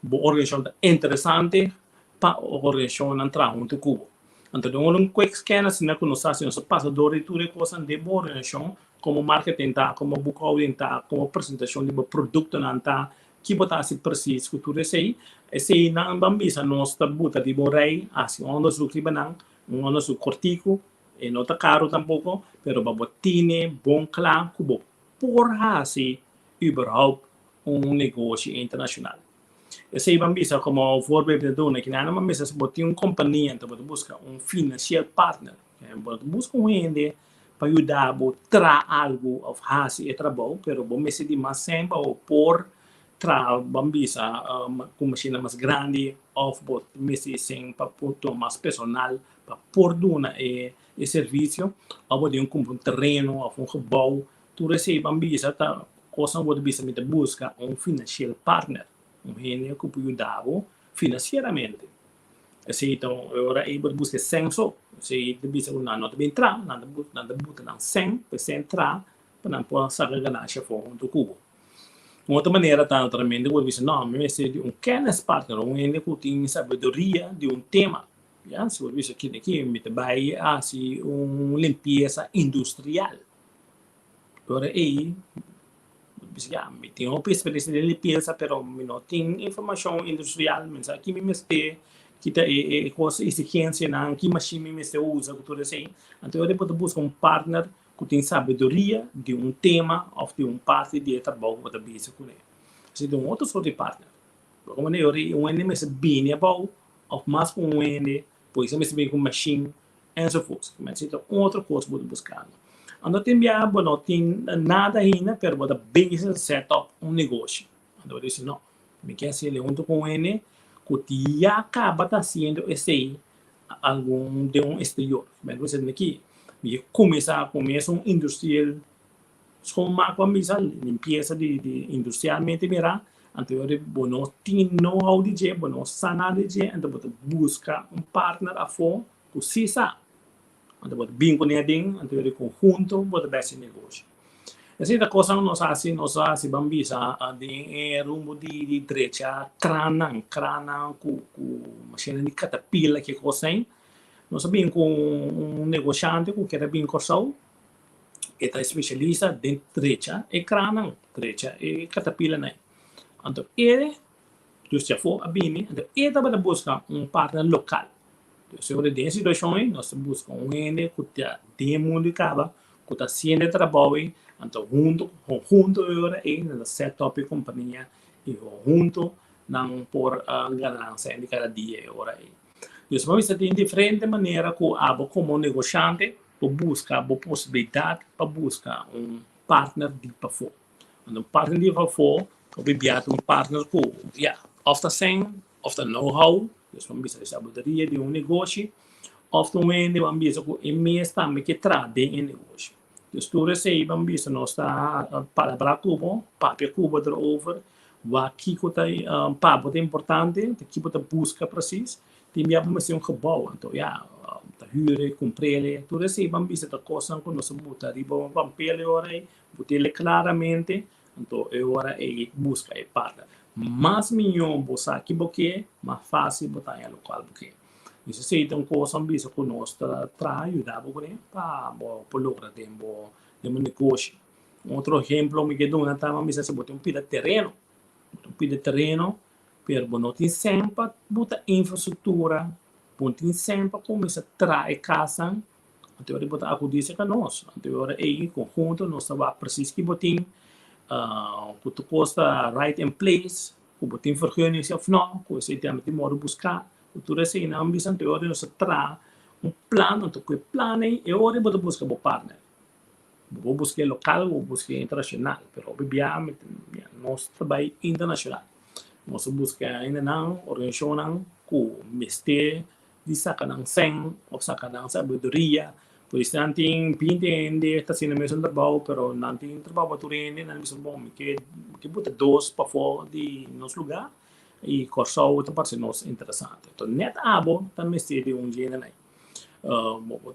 boa organização interessante para organização entrar junto com então, um quick scan assim que nós fazemos passador e tudo coisa de boa organização, como marketing tá, como bookholding tá, como apresentação de produto não tá, que botar assim preciso que tudo esse não vamos nós tá botar de bom rei, assim onde su cribanang, onde su cortico, e não tá caro tampouco, pero babotine bom claro que por assim überhaupt negócio internacional. Esse aí vamos ver como voorbeeld doen. Que nada mais é botar companhia, então busca financial partner, busca gente para ajudar a trazer algo of hasi e trabalho, pero vamos de mais sempre por vamos ver com máquina mais grande, of sem para ponto mais personal para por dona e serviço, ou de comprar terreno, ou gebouw, tudo isso aí vamos ver tá coisa vamos ver busca financial partner. Gente que pode ajudar financeiramente. Então, agora aí busca senso, se bisa não bem entrar, nada buta não 100% entrar, para não poder sacar ganância fora do cubo. Uma outra maneira também de você não, mas se de canis partner, gente que tem sabedoria de tema, já se você aqui me vai assim limpeza industrial. Agora aí ya, me tengo que especializar en limpieza, pero no tengo información industrial, me sabe que me esté, kita cosa exigencia na que machine me se usa, tudo assim. Então eu depois busco partner que tem sabedoria de tema ou de parte de trabalho que está busy com ele. Se tem outro sort de partner, como eu me se bem about ou mais com pois eu me se bem com machine, enzovoorts. Mas então outra coisa que eu buscar. Então tem não tem nada ainda, mas eu bem setup negócio. Então eu disse não, me quer ser junto com ele que já acaba fazendo esse algum de exterior. Mas você aqui, começa industrial, como começa limpeza de industrialmente mirar, então eu bono tem know-how de je, bono sana de je, então você busca partner a fora, que se sabe, então você bem com ele, então eu conjunto, você vai fazer negócio. Essa é a coisa que nós fazemos, bambisa, de rumbo de direita, crana, com machine de catapila que coisa aí. Nós sabemos com negociante que quer bem corsal, está especialista de direita e crana, direita e catapila né. Então ele, just já foi a bem, então ele está para buscar partner local. Sobre essa situação aí, nós buscamos que está demo de cava, que está sendo trabalho. Então, junto agora na setup companhia e junto não por ganância de cada dia agora aí. Então, vamos ter diferente maneira que abo como negociante para buscar a possibilidade para buscar partner de para fora. Então, partner de para fora, que bebia partner que ofta sem, ofta know-how, então vamos ter sabedoria de negócio, ofta vamos ver que mês também que traz em negócio. Dus toen zei bambisa nós está para cubo, papel cubo erover, waar kiko tai pabo é importante, de kiko ta busca precies, tem minha mas um gebouw, então ja, ta huren, comprele, toen zei bambisa ta coisa que nós buta riba um papel ora, botele claramente, então ora busca para. Mas melhor bosa que boque, mais fácil botar em local boque. Isso se então coisa ambisa que nós tra ajudar boque para lograr tempo de negócio. Outro exemplo me quedo na tama misa se botar pida terreno per bonotin sempre botar infraestrutura, bonotin sempre começa trai casa, então eu botar acudir com nós, então eu conjunto nós vai precies que botin que costa right in place, que botin vergunning of não, que você tem que modo buscar. Tudo isso na ambição de ordem nós tra plano, então que plano é hora de buscar o partner. Vou buscar local, vou buscar internacional, pero obviamente nós trabalhamos internacional. Nós buscamos ainda não organização que mestre de sacanagem sem ou sacanagem sabedoria. Por isso não tem pinta ainda está sendo mesmo trabalho, pero não tem trabalho para turene, não é bom que botar dois para fora de nosso lugar. E corsal está parecendo interessante. Então, net abo também se de gênero aí.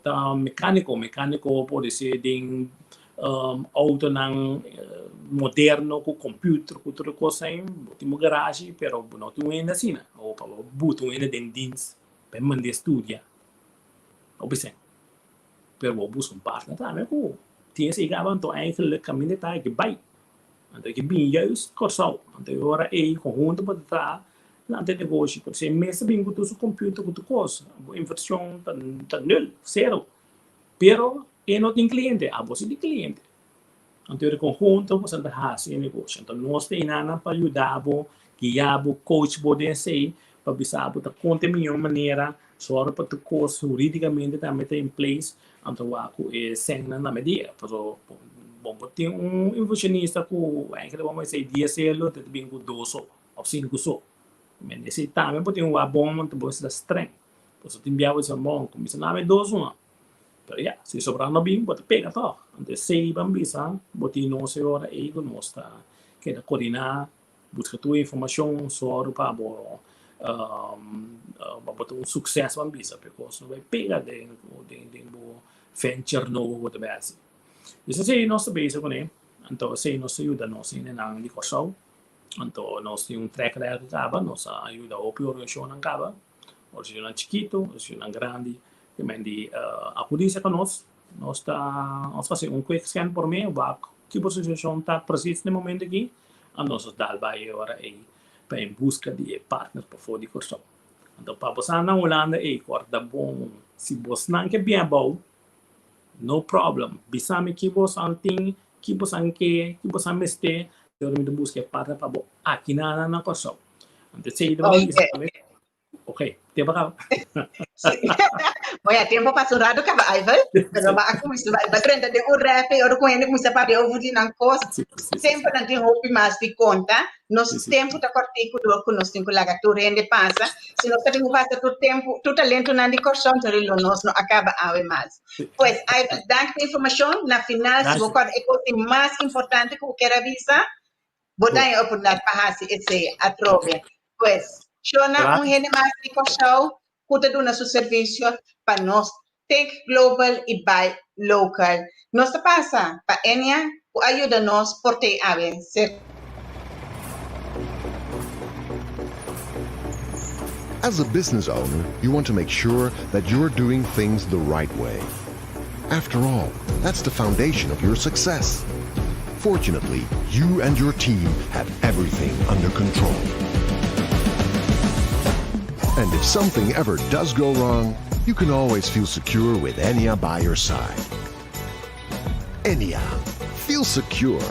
Tá mecânico pode ser de auto não moderno com computer, com outra coisa aí, tem uma garagem, pero não tem ainda assim, ou para botar ainda dentro para mandar estudar. Ou bem, pero vou buscar partner também com tem esse gaba então eigenlijk caminho tá que vai. Então, que bem juist corsal. Então, agora conjunto para trás, lá tem negócio. Porque se mesmo bem com o seu computer, com o coisa, a inversão está nul, zero. Pero, não tem cliente, você tem cliente. Então, o conjunto, você vai fazer negócio. Então, nós temos para ajudar, guiar, coach, poder ser, para pensar, para contar de melhor maneira, só para o coisa juridicamente também está em place. Então, é sem na medida. Bom, tem inversionista que ainda vamos dizer 10 euros, tem com 2 ou 5 só. Mas esse também pode ter bom, mas pode ser estranho. Por isso tem biavo de bom, como se não é 2 uma. Mas se sobrar no bem, pode pegar só. Então se bambisa, pode não ser hora aí que nós está que coordenar, buscar tua informação só para botar sucesso bambisa, porque não vai pegar de venture novo que vai assim. Isso é nosso base com ele. Então, se nós ajuda nós em de corsal, então nós temos track record acaba, nós ajuda a organização acaba, organização chiquito, organização grande, também de acudir com nós está fazendo quick scan por mim, vai que a situação está precisa no momento aqui, a nós dá vai agora para em busca de partners para fora de Corsão. Então, para você na Holanda, corda bom, se você não quer bem bom, no problem. Bisame que você tem, que você meste, eu me busca partner para bom. Aqui na Corsão. Então, se ok, tempo acaba. Olha, tempo passurado que vai, pero ba ako mismo ba prenda de un rap or kung hindi mo sa pati o din ang cost. Tempo na din hopi mas di conta, nos tempo ta particulo con nos tin kulaga tu rende pasa, se nos tem pasa tu tempo, tu talento na di corson to rilo nos no acaba ave mas. Pues hay dank información na final se vou é coisa mais importante que eu quero avisar. Botai oportunidade para hasi esse atrove. Pues Shona, gente más rico show, cuta de su servicio para nos take global y buy local. No se pasa, para Enya, ayúdanos por te ave. As a business owner, you want to make sure that you're doing things the right way. After all, that's the foundation of your success. Fortunately, you and your team have everything under control. And if something ever does go wrong, you can always feel secure with Enya by your side. Enya, feel secure.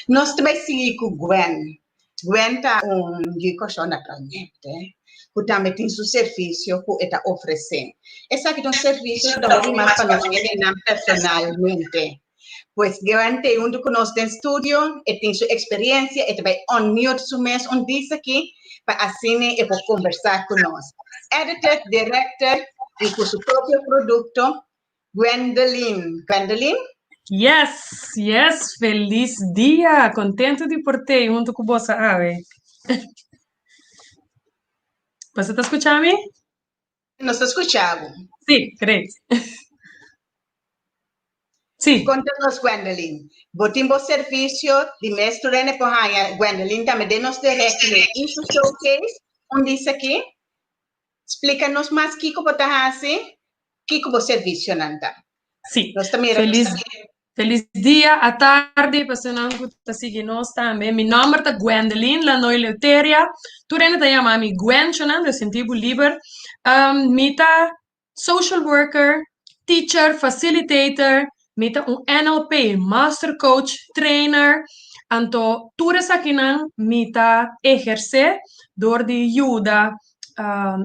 Nós também seguimos com Gwen. Gwen está discussão naturalmente. Que também tem seu serviço que está oferecendo. Esse aqui é um serviço que mais para nós treinar personalmente. Pues Gwen tem que nós tem estúdio, e tem sua experiência, e também on-mute seu mês, diz aqui, para assim ele pode conversar com nós. Editor, director, e com seu próprio produto, Gwendolyn. Gwendolyn? Yes, feliz dia, contento de por ter junto com você, Ave. Você está escutando? Nós estamos escutando. Sim, great. Sim. Conta-nos, Gwendolyn. Botimos serviço de mestre por aí. Gwendolyn também dê-nos direto isso showcase, onde diz aqui. Explica-nos mais o que você está fazendo, o que você serviço nanda. Sim. Feliz dia, à tarde, para não está seguindo nós também. Meu nome é Gwendolyn, lá no Eleuteria. Tu ainda te chama me Gwen, eu senti livre. Mita social worker, teacher, facilitator, mita NLP, master coach, trainer. Anto, tu aqui não mita exercer, door de ajuda.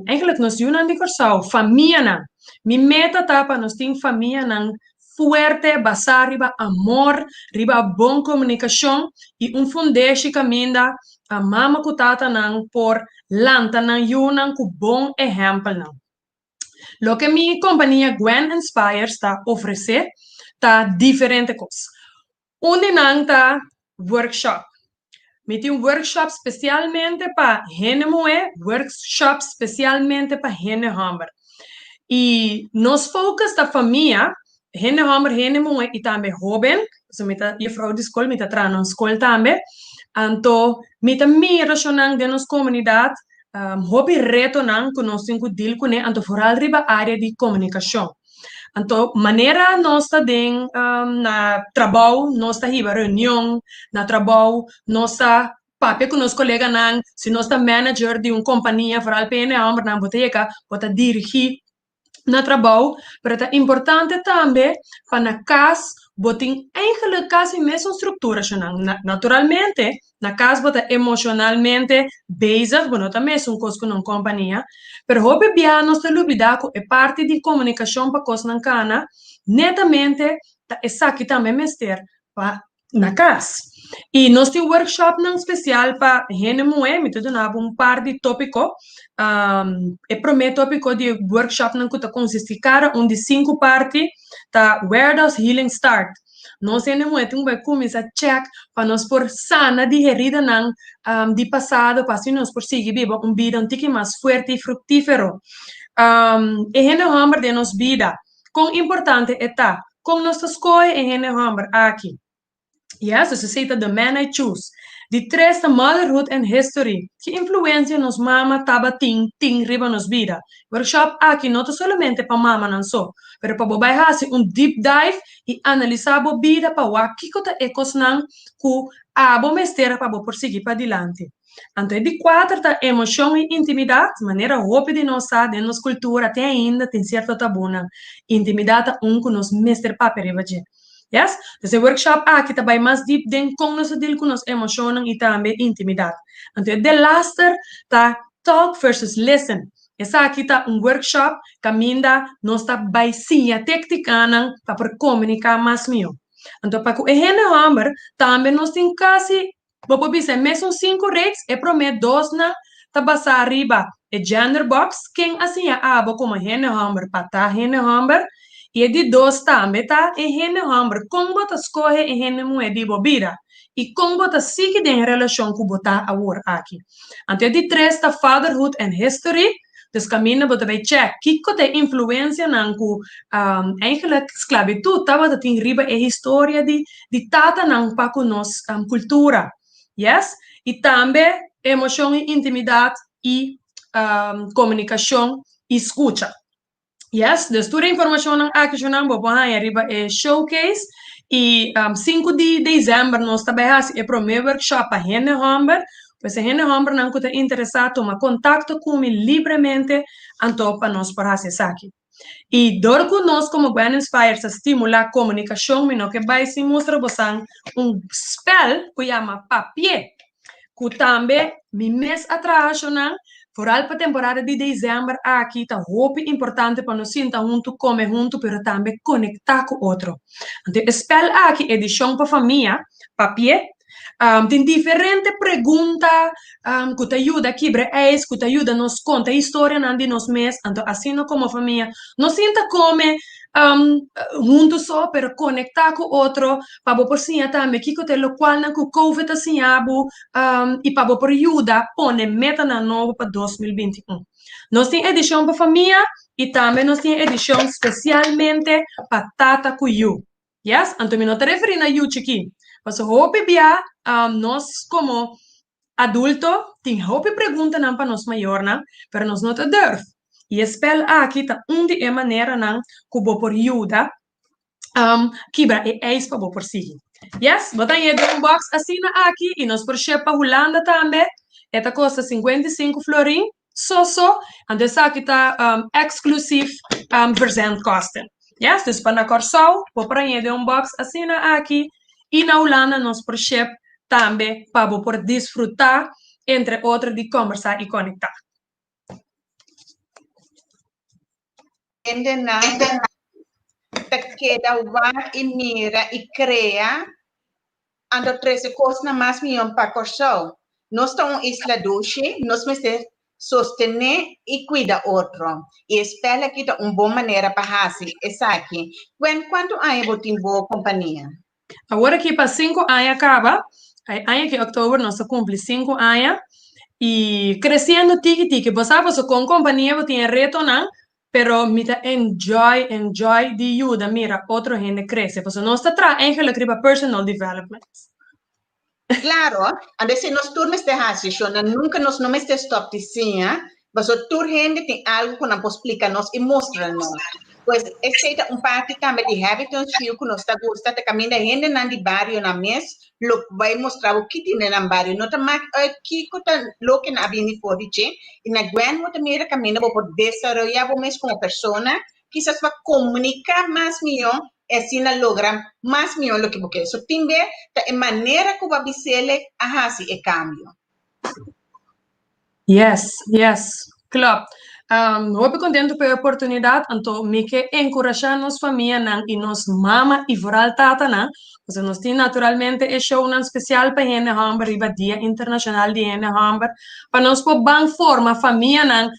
Eigenlijk nos ajuda de corsau, família. Mi meta tapa nos tem família não fuerte, basar riba amor, riba bom comunicação e fundeste caminda a mama kutata nang por lanta nang yunang ku bom exemplo nang. Lo que mi companhia Gwen Inspire está oferecer tá diferente coisas. Onde nang tá workshop. Mi tem workshop especialmente para gente moe, workshop especialmente para gente hammer. E nos focus da família gente hammer, gente moe e também jovem, so mita juffrou de escola, mita trana na escola também. Anto mita mira sonang de nos comunidade, hobby reto nang conosco com deal com anto foral riba área de comunicação. Anto maneira nossa den na trabalho, nossa riba reunião, na trabalho, nossa papi com nos colega nang, se nossa manager de companhia foral pene hammer nang boteca, bota dirigir na trabalho, mas é importante também para na casa, botem eigenlijk quase a mesma estrutura, naturalmente, na casa bota emocionalmente bezig, bueno, também é coisa com uma companhia, mas hobby bia nossa lubidaco é parte de comunicação para coisa na cana, netamente, essa aqui também mester para na casa. E nós temos workshop não especial para gente moe, me dando par de tópico. E primeiro tópico de workshop não que consiste cara onde 5 partes tá where does healing start. Nós gente moe tem que começar a check para nós por sana de herida não de passado para se nós por seguir viva vida um tique mais forte e frutífero. E gente hammer de nos vida. Com importante é tá com nossas coisas e gente hammer aqui. Yes, so se cita The Man I Choose. De 3 de Motherhood and History, que influencia nos mama taba ting riba nos vida. Workshop aqui não solamente para mama não só, pero para bobai hasi deep dive e analisar a vida para o que kota ecos nan ku abo mestera para bo prosseguir para adiante. Então, de 4 da emoção e intimidade, maneira roupa de nossa, de nossa cultura, até ainda tem certo tabuna. Intimidade que nos mestre para revadir. Yes? Então, o workshop aqui também mais deep dentro com nós deal com nos emociones e também intimidade. Então, de laster tá talk versus listen. Essa aqui tá workshop que ainda nós tá baisinha técnica para comunicar mais melhor. Então, para que o Hammer também nós tem quase vou dizer, mesmo 5 rates, e prometo 2 na tabasa arriba e gender box, quem assim a abo como Hammer, pata Hammer, e de 2 também tá e Hammer, como bota escorre e Hammer de bobira, e como bota sigue em relação com botar a war aqui. Então, de 3 tá fatherhood and history, dus caminho bota vai check, que tem influência na ku eigenlijk esclavitud, tá bota tem riba e história de tata na pa com nos cultura. Yes? E também emoção e intimidade e comunicação e escuta. Yes? Dus toda a informação aqui já não vou pôr arriba é showcase e 5 de dezembro nós também fazemos o primeiro workshop a Hammer. Pois a Hammer não está interessado tomar contato comigo livremente então para nós para fazer isso aqui. E dor que nós como Gwen Inspire se estimular a comunicação, mas que vai se mostrar você spell que chama papier, que também mês atrás, foral para a temporada de dezembro, aqui está roupa importante para nós sentar junto, comer junto, mas também conectar com outro. Então, spell aqui edição para família, papier. Tem diferentes perguntas que te ajuda a quebrar que te ajuda a nos contar a história de nos mês. Então, assim como família, nos sinta como juntos só, pero conectar com outro, para por si também, que te lo qual na que COVID assim e para por ajuda, pone meta na novo para 2021. Nós temos edição para família e também nós temos edição especialmente para tata com you. Yes? Então, eu não te referindo a you aqui. Mas hope bia nós como adulto tem hope pergunta não para nós maior não, pero nós não te durf. E espel aqui tá de maneira não que vou por ajuda quebra e eis para por seguir. Yes, botar aí de box assina aqui e nós por chepa Holanda também. Esta custa 55 florin. Só. Então essa aqui tá exclusive present costen. Yes, dus para Corsau, vou por aí de box assina aqui. E na Holanda, nós por chef também para por desfrutar, entre outros, de conversar e conectar. Te queda war e mira e crea ando 13 coisas mais milhão para Corsau. Nós estamos isla doce, nós precisamos sostener e cuidar outro. E espera que é uma boa maneira para fazer isso aqui. Quanto aí você tem boa companhia? Agora que para 5 anos acaba, ano que outubro nós cumpre 5 anos e crescendo tiki você com companhia você tem retornar, pero me enjoy de ajuda, mira, outro gente cresce, você nós está atrás eigenlijk para personal development. Claro, ande se nós turmes de hasisho, nunca nós não me stop de sim, mas o tur gente tem algo que não pode explicar nós e mostrar nós. Pues esse é parte também de habitats que nós está gostando de caminhar gente na de barrio na mês, lo vai mostrar o que tem na barrio, não tá mais aqui que tá lo que na bini pode ter e na Gwen mo também caminha por desarrollar o mês como pessoa, quizás vai comunicar mais melhor assim na logra mais melhor lo que porque so timbe tá maneira que vai ser a assim é cambio. Yes, claro. Muito contente pela oportunidade, então me que encorajar nos família e nos mama e voral tata na, porque nós temos naturalmente um show especial para Hene Hamber, e Dia Internacional de Hene Hamber, para nós por bang forma família na,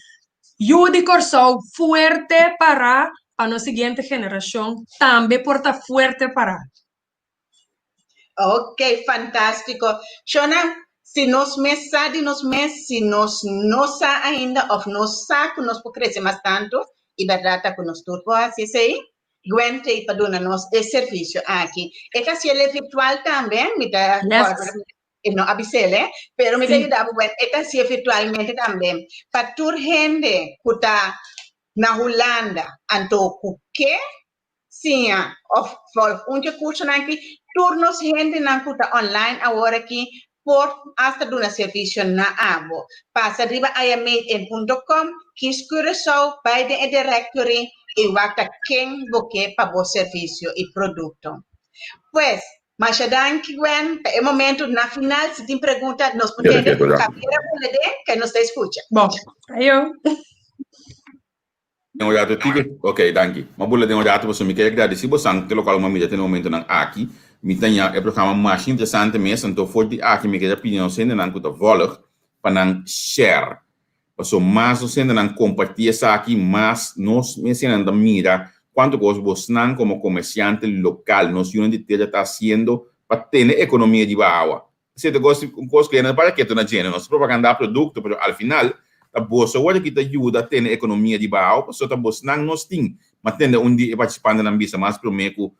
de Corsau fuerte para a nossa seguinte geração também porta fuerte para. Ok, fantástico. Shona, se nós se nós não sa ainda ou nós sa que nós podemos crescer mais tanto e verdade que nós tudo assim sei Gwen te para dar nós esse serviço aqui. Esta se é virtual também, me dá no avisele, pero me ayuda bueno, esta sí virtualmente también. Para tu gente que está na Holanda, anto que sim, of curso aqui, turnos gente na kuta online agora aqui por hasta do serviço na abo. Passa arriba iamate.com, que escura só by the directory e wata quem você para o serviço e produto. Pues, mas danke Gwen, é momento na final se tem pergunta nos podemos que nos escuta. Bom, eu Tengo dato ticket, ok, danke. Ma bulla tengo dato posso mi che gradi si bosan te local ma mi date no momento nan aqui. Mi tanya e programa mais interessante mesmo, então for di aqui mi che da opinião sendo nan kuta volg para nan share. Passo mais o sendo nan compartilhar essa aqui, mas nós me sendo da mira quanto coisa vos nan como comerciante local, nós unidade de está haciendo para ter economia de baua. Se te gosta um coisa que não para que tu na gente, nós propaganda produto, pero al final a bolsa olha que te ajuda a ter economia de baixo, só a bolsa não nos tem, mas tendo dia participando na bisa, mas prometo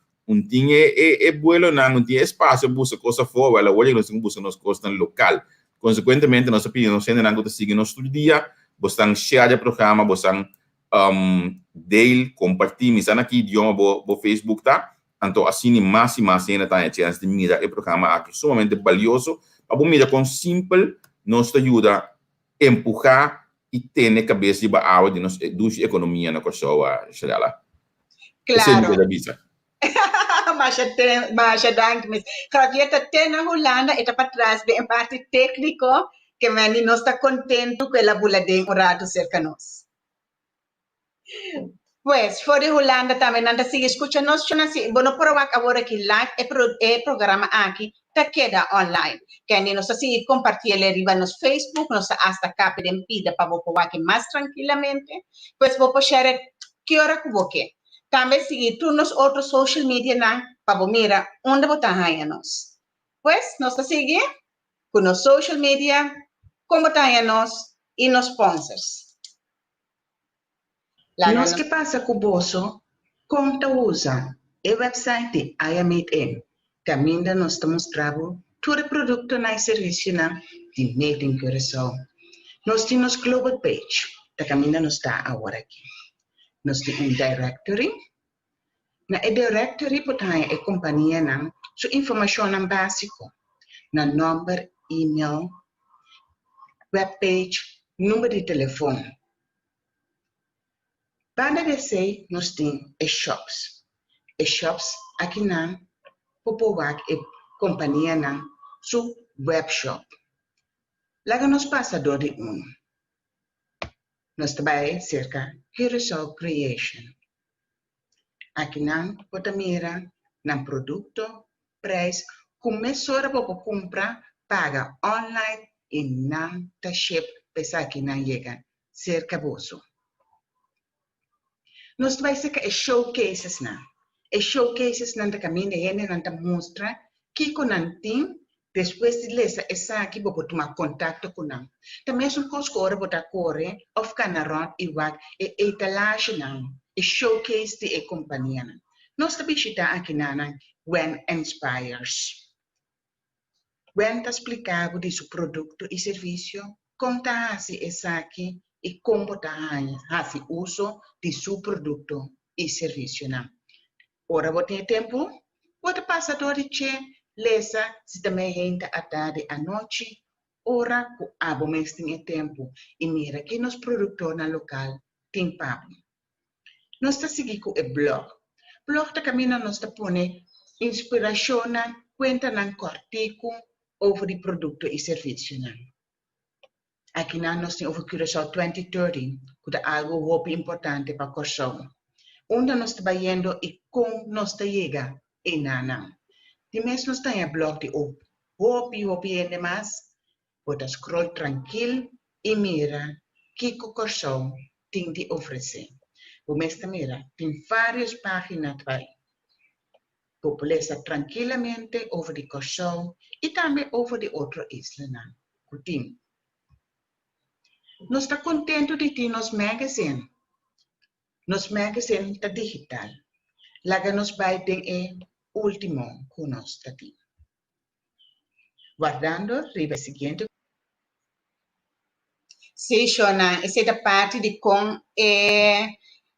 tem bueno não tem espaço busca coisa fora, ela olha que nós busca nos costas local, consequentemente nós opinião sendo não que seguir nosso dia, você share o programa, você dele, compartilhar, misana aqui idioma bo Facebook tá, então assim mais e mais ainda tá a chance de mirar o programa aqui sumamente valioso, a bom mira com simples nos ajuda empurrar e ter na cabeça de baú de nossa economia na pessoa, Shalala. Claro. Mas danke, mas Javier está na Holanda, está para trás de em parte técnico que mani não está contento com a buladem um rato cerca nós. Pues, fora de Holanda também nada sigue escutando nós, bueno provar agora que live é programa aqui tá queda online. Que nem nós assim compartilhar arriba nos Facebook, nós hasta cá pedem pida para vou provar que mais tranquilamente. Pues vou share que hora que vou que. Também seguir todos nos outros social media na para vou mira onde vou tá nós. Pues nós sigue com nos social media, como tá nós e nos sponsors. Nós que passa com o bolso, conta usa o website IAMATE, que ainda nós estamos mostrando todo o produto e serviço de Made in Curaçao. Nós temos global page, que ainda nós está agora aqui. Nós temos directory. Na directory potaya a companhia na sua informação básica, na número, e-mail, webpage, número de telefone. Banda de sei, nós temos shops. Shops aqui na popowak e companhia na su webshop. Lá nós passa do de nós trabalhamos cerca Curaçao Creation. Aqui na potamira na produto, preço, começou a comprar, paga online e não tá ship pesa aqui na chega cerca bolso. Nós vai ser que showcases na. Showcases na caminho de gente na mostra que com tem depois de ler essa aqui vou tomar contato com não. Também são coisas que ora botar corre of canarot e wag e etalagem não. Showcase de companhia. Nós também está aqui na When Inspires. When está explicado de seu produto e serviço, conta se essa aqui e como fazer uso de seu produto e serviço. Ora, vou ter tempo, vou passar todo dia, lesa, se também gente à tarde à noite, ora, com abo mês tem tempo, e mira que nos produtores na local tem papo. Nós está seguindo com o blog. Blog está caminhando, nós está pondo inspiração, conta na cortico, over de produto e serviço. Aqui nós temos o Curaçao 2030, que é algo muito importante para Curaçao. Onde nós estamos indo e como nós chegamos em Nanam. De mesmo nós temos blog de hopi e demais, pode scroll tranquilo e mira que o Curaçao tem de oferecer. O mesmo mira, tem várias páginas aí. Populeza tranquilamente over de Curaçao e também over de outras islas. Nós estamos contentes de ter nos magazine. Nos magazine está digital. Lá nos vai ter o último que nós está aqui. guardando riba siguiente. Sim, Shona, essa é a parte de como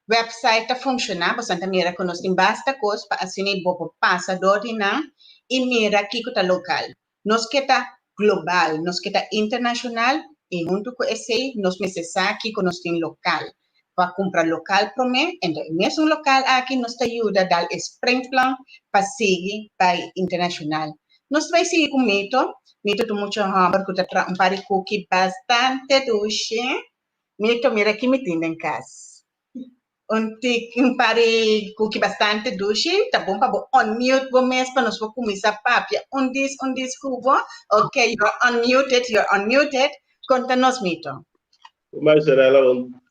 website funciona, você mira que nós temos basta coisa para assinar o passador e mira aqui que está local. Nós que está global, nós que está internacional, e junto com esse, nós precisamos aqui que nós temos local. Para comprar local para mim, então, mesmo local aqui nos ajuda a dar spring plan para seguir para internacional. Nós vamos seguir com mito tem muito hamburger, que está um par de cookie bastante doce. Mito, mira aqui me tem em casa. Um par de cookie bastante doce, tá bom para unmute o mês para nós começar papia. This, cubo. Okay, you're unmuted. Conta-nos, Mito. Mas era ela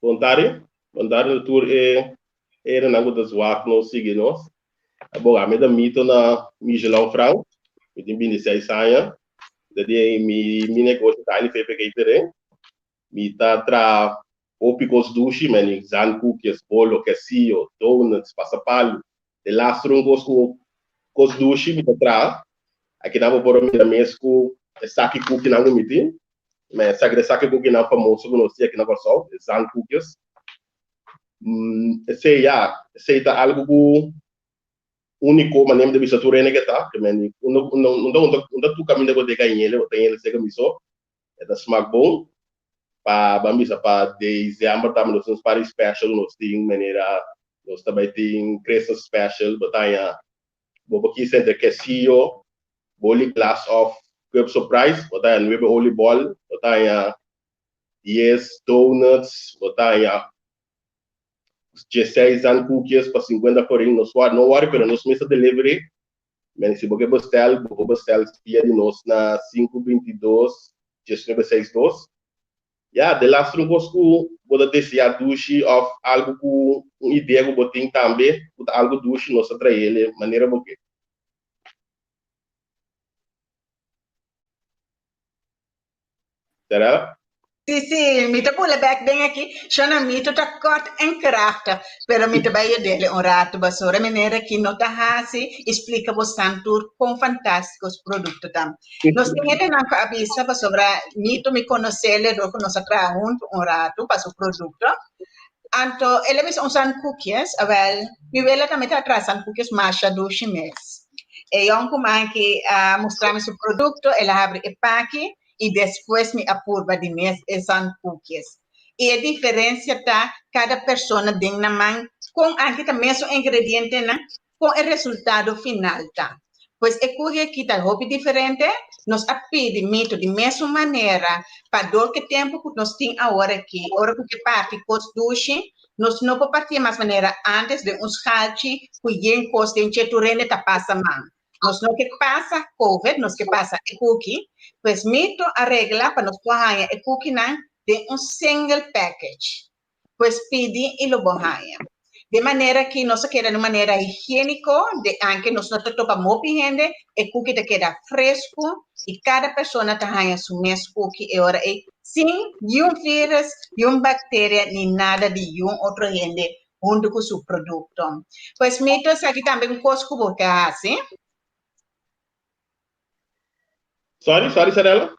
vontade no tour era na das wak no signos. Bom, a meda Mito na Michelin Franc, me tem 26 anos. Jadi mi negócio tá ali feito que terem. Mi tá tra opicos dushi, mani zan cookies, bolo, quesillo, donuts, pasapalo. De lastro cos dushi mi tá tra. Aqui na por mi mesco saki cookie na miti. Mas saki cookie na famoso que nós temos aqui na Corsol, zan cookies. Sei tá algo único maneira de vista turene que tá, que meni não tu caminho de ganhar ele, ou tem ele chega miso, é da smack bom, para misa para dezembro também nós para special nós tem maneira nós também tem Christmas special, batalha, bobo aqui sente quesillo, boli glass of cup surprise, batalha nueve holy ball, batalha yes donuts, batalha 16 anos cookies para 50 corinhos, não worry, pero nós mesa delivery, mas se você bestel dia de nós na 522 1962. De lá se não gosto de desejar duche of algo com ideia que você tem também, algo duche nós atrai ele, maneira porque. Será? Sim, Mito pula back bem aqui, Shona Mito tá corta em crafta, pero Mito vai dele rato, basura, maneira que não tá assim, explica bastante com fantásticos produtos tam. Nós temos na cabeça sobre Mito me conhecer, do que nós trabalhamos rato para o produto. Então, ele me usa cookies, well, me vela também tá trazendo cookies masha do chinês. E eu como aqui mostramos o produto, ele abre o pack e depois me apurva de mês esses cookies. E a diferença está, cada pessoa tem na mão, com aqui o mesmo ingrediente, né? Com o resultado final, tá? Pois o cookie aqui está um diferente, nós pedimos de mesma maneira, para do que tempo que nós temos agora aqui, hora que parte com os duche, nós não podemos partir mais maneira antes de uns halchi, que em costa em cheturene está passando. Nós não que passa COVID, nós que passa o cookie, pois Mito arregla para nós borrar o cookie de single package. Pois pedi e lo borraia. De maneira que nós queremos de maneira higiênica, de anche nós não topamos mopi gente, o cookie te queda fresco e cada pessoa está ganhando seu mesmo cookie e ora sem nenhum vírus, nenhuma bactéria, nem nada de nenhum outro gente junto com seu produto. Pois Mito aqui também um coisa que botar assim. Sorry, Sarela?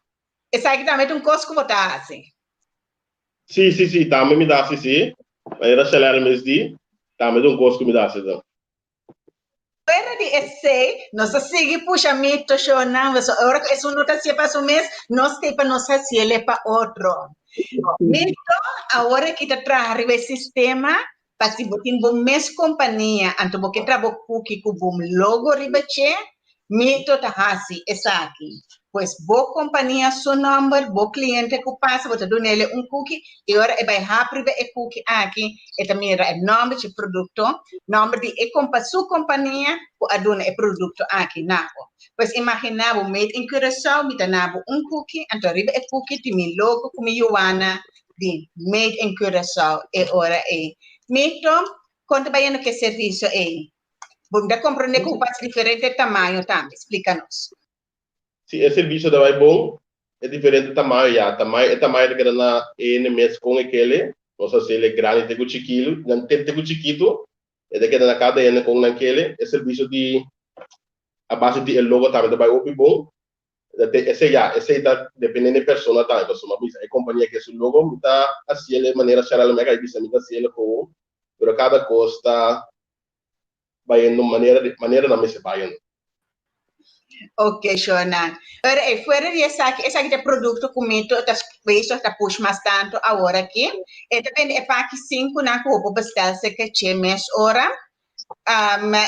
Essa aqui também um coisa que botar assim. Sim, também me dá sim. Mas era Sarela mesmo de, também um coisa que me dá assim. Para de esse, nós seguimos puxa Mito, Shona, mas agora que isso não está se para o mês, nós temos para nós se ele para outro. Mito, agora que está trazendo esse sistema, para se botar em mesma companhia, então porque trabalha cookie com bom logo ribache, Mito está assim, essa aqui. Pois boa companhia, seu número, boa cliente que passa, você dá nele cookie, e agora vai rápido o cookie aqui, e também o nome do produto, nome de sua companhia, que aduna o produto aqui, nabo. Pois imaginava, made in Curaçao, me dá cookie, então riba o cookie, tem logo como Joana, de made in Curaçao, e agora Mito, conta bem no que serviço é. Vamos compreender que passa diferente tamanho também, explica-nos. Sim, esse serviço da vai bom, é diferente tamanho, tamanho que na mês com aquele, não sei se ele é grande, tem chiquito, não tem chiquito, é daqui na cada ano com aquele, é serviço de, a base de logo também vai bom, ese está depende de persona também, persona bisa a companhia que su logo está assim de maneira geral mega bisa mita assim com pero cada costa vai indo maneira na mesa vai indo. Ok, Shona. Pero fuera de esa que te producto comito, tas peso esta push más tanto ahora aquí. También é para que 5 na roupa bestel-se que che mes hora.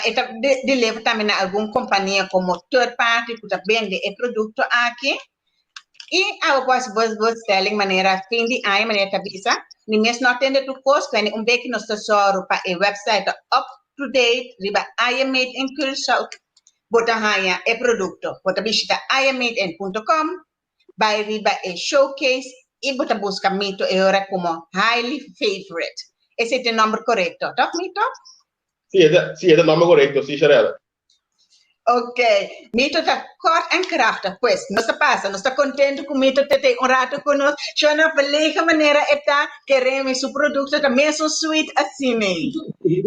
Esta deliver também a alguma companhia como third party que tá vende o produto aqui. E a selling maneira fim de ano, maneira tabisa. Ni mes não tem de tu costo, nem vez que nós tesoro para a website up to date, riba I am made in Curaçao. Bota haya e produto. Bota visita iammadein.com, vai riba e showcase e bota busca Mito e ora como highly favorite. Ese es el nombre correcto, ¿no, Mito? Sí, es el nombre correcto, sí, Sharela. Ok, Mito está kort en krachtig, pues, no se pasa, no está contento con Mito, te un rato con nos, yo no feliz manera está, queremos su producto también son sweet así mismo. Sí.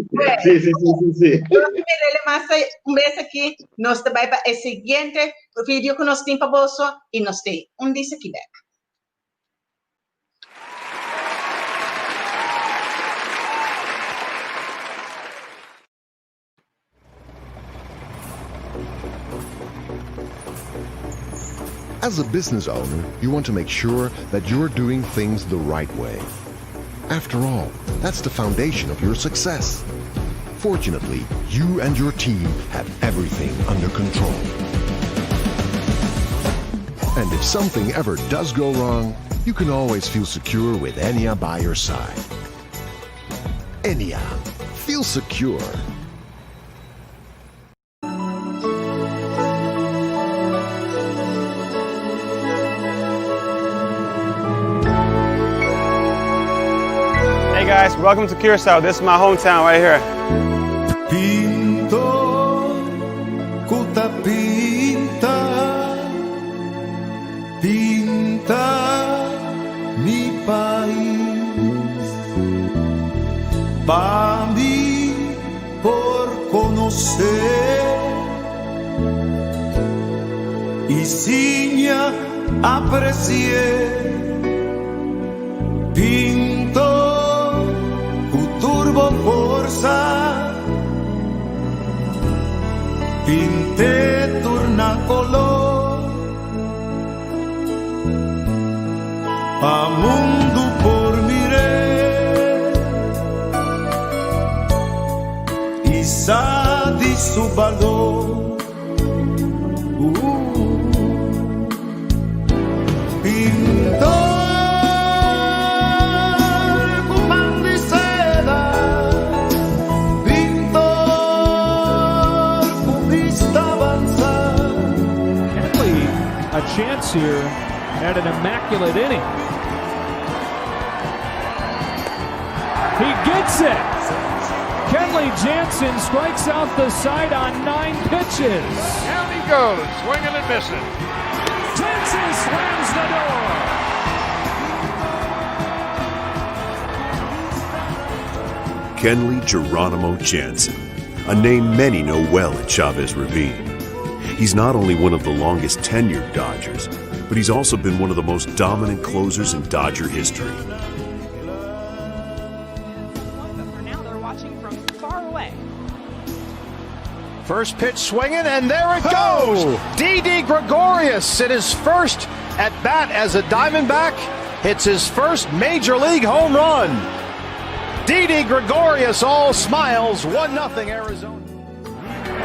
Un mes aquí, nos va para el siguiente video que nos tiene para bolso y nos tiene un dice aquí back. As a business owner, you want to make sure that you're doing things the right way. After all, that's the foundation of your success. Fortunately, you and your team have everything under control. And if something ever does go wrong, you can always feel secure with Enya by your side. Enya, feel secure. Hey guys, welcome to Curaçao. This is my hometown right here. Pintor, kuta pinta, pinta mi país. Pa mí por conocer y sin apreciar. Pintor turbo forza, pinte turna color, a mundo por mirar, e sa di su valor, pintor. A chance here at an immaculate inning. He gets it. Kenley Jansen strikes out the side on 9 pitches. Down he goes, swinging and missing. Jansen slams the door. Kenley Geronimo Jansen, a name many know well at Chavez Ravine. He's not only one of the longest tenured Dodgers, but he's also been one of the most dominant closers in Dodger history. But for now, they're watching from far away. First pitch swinging, and there it goes! Didi Gregorius in his first at bat as a Diamondback hits his first Major League home run. Didi Gregorius all smiles, 1-0 Arizona.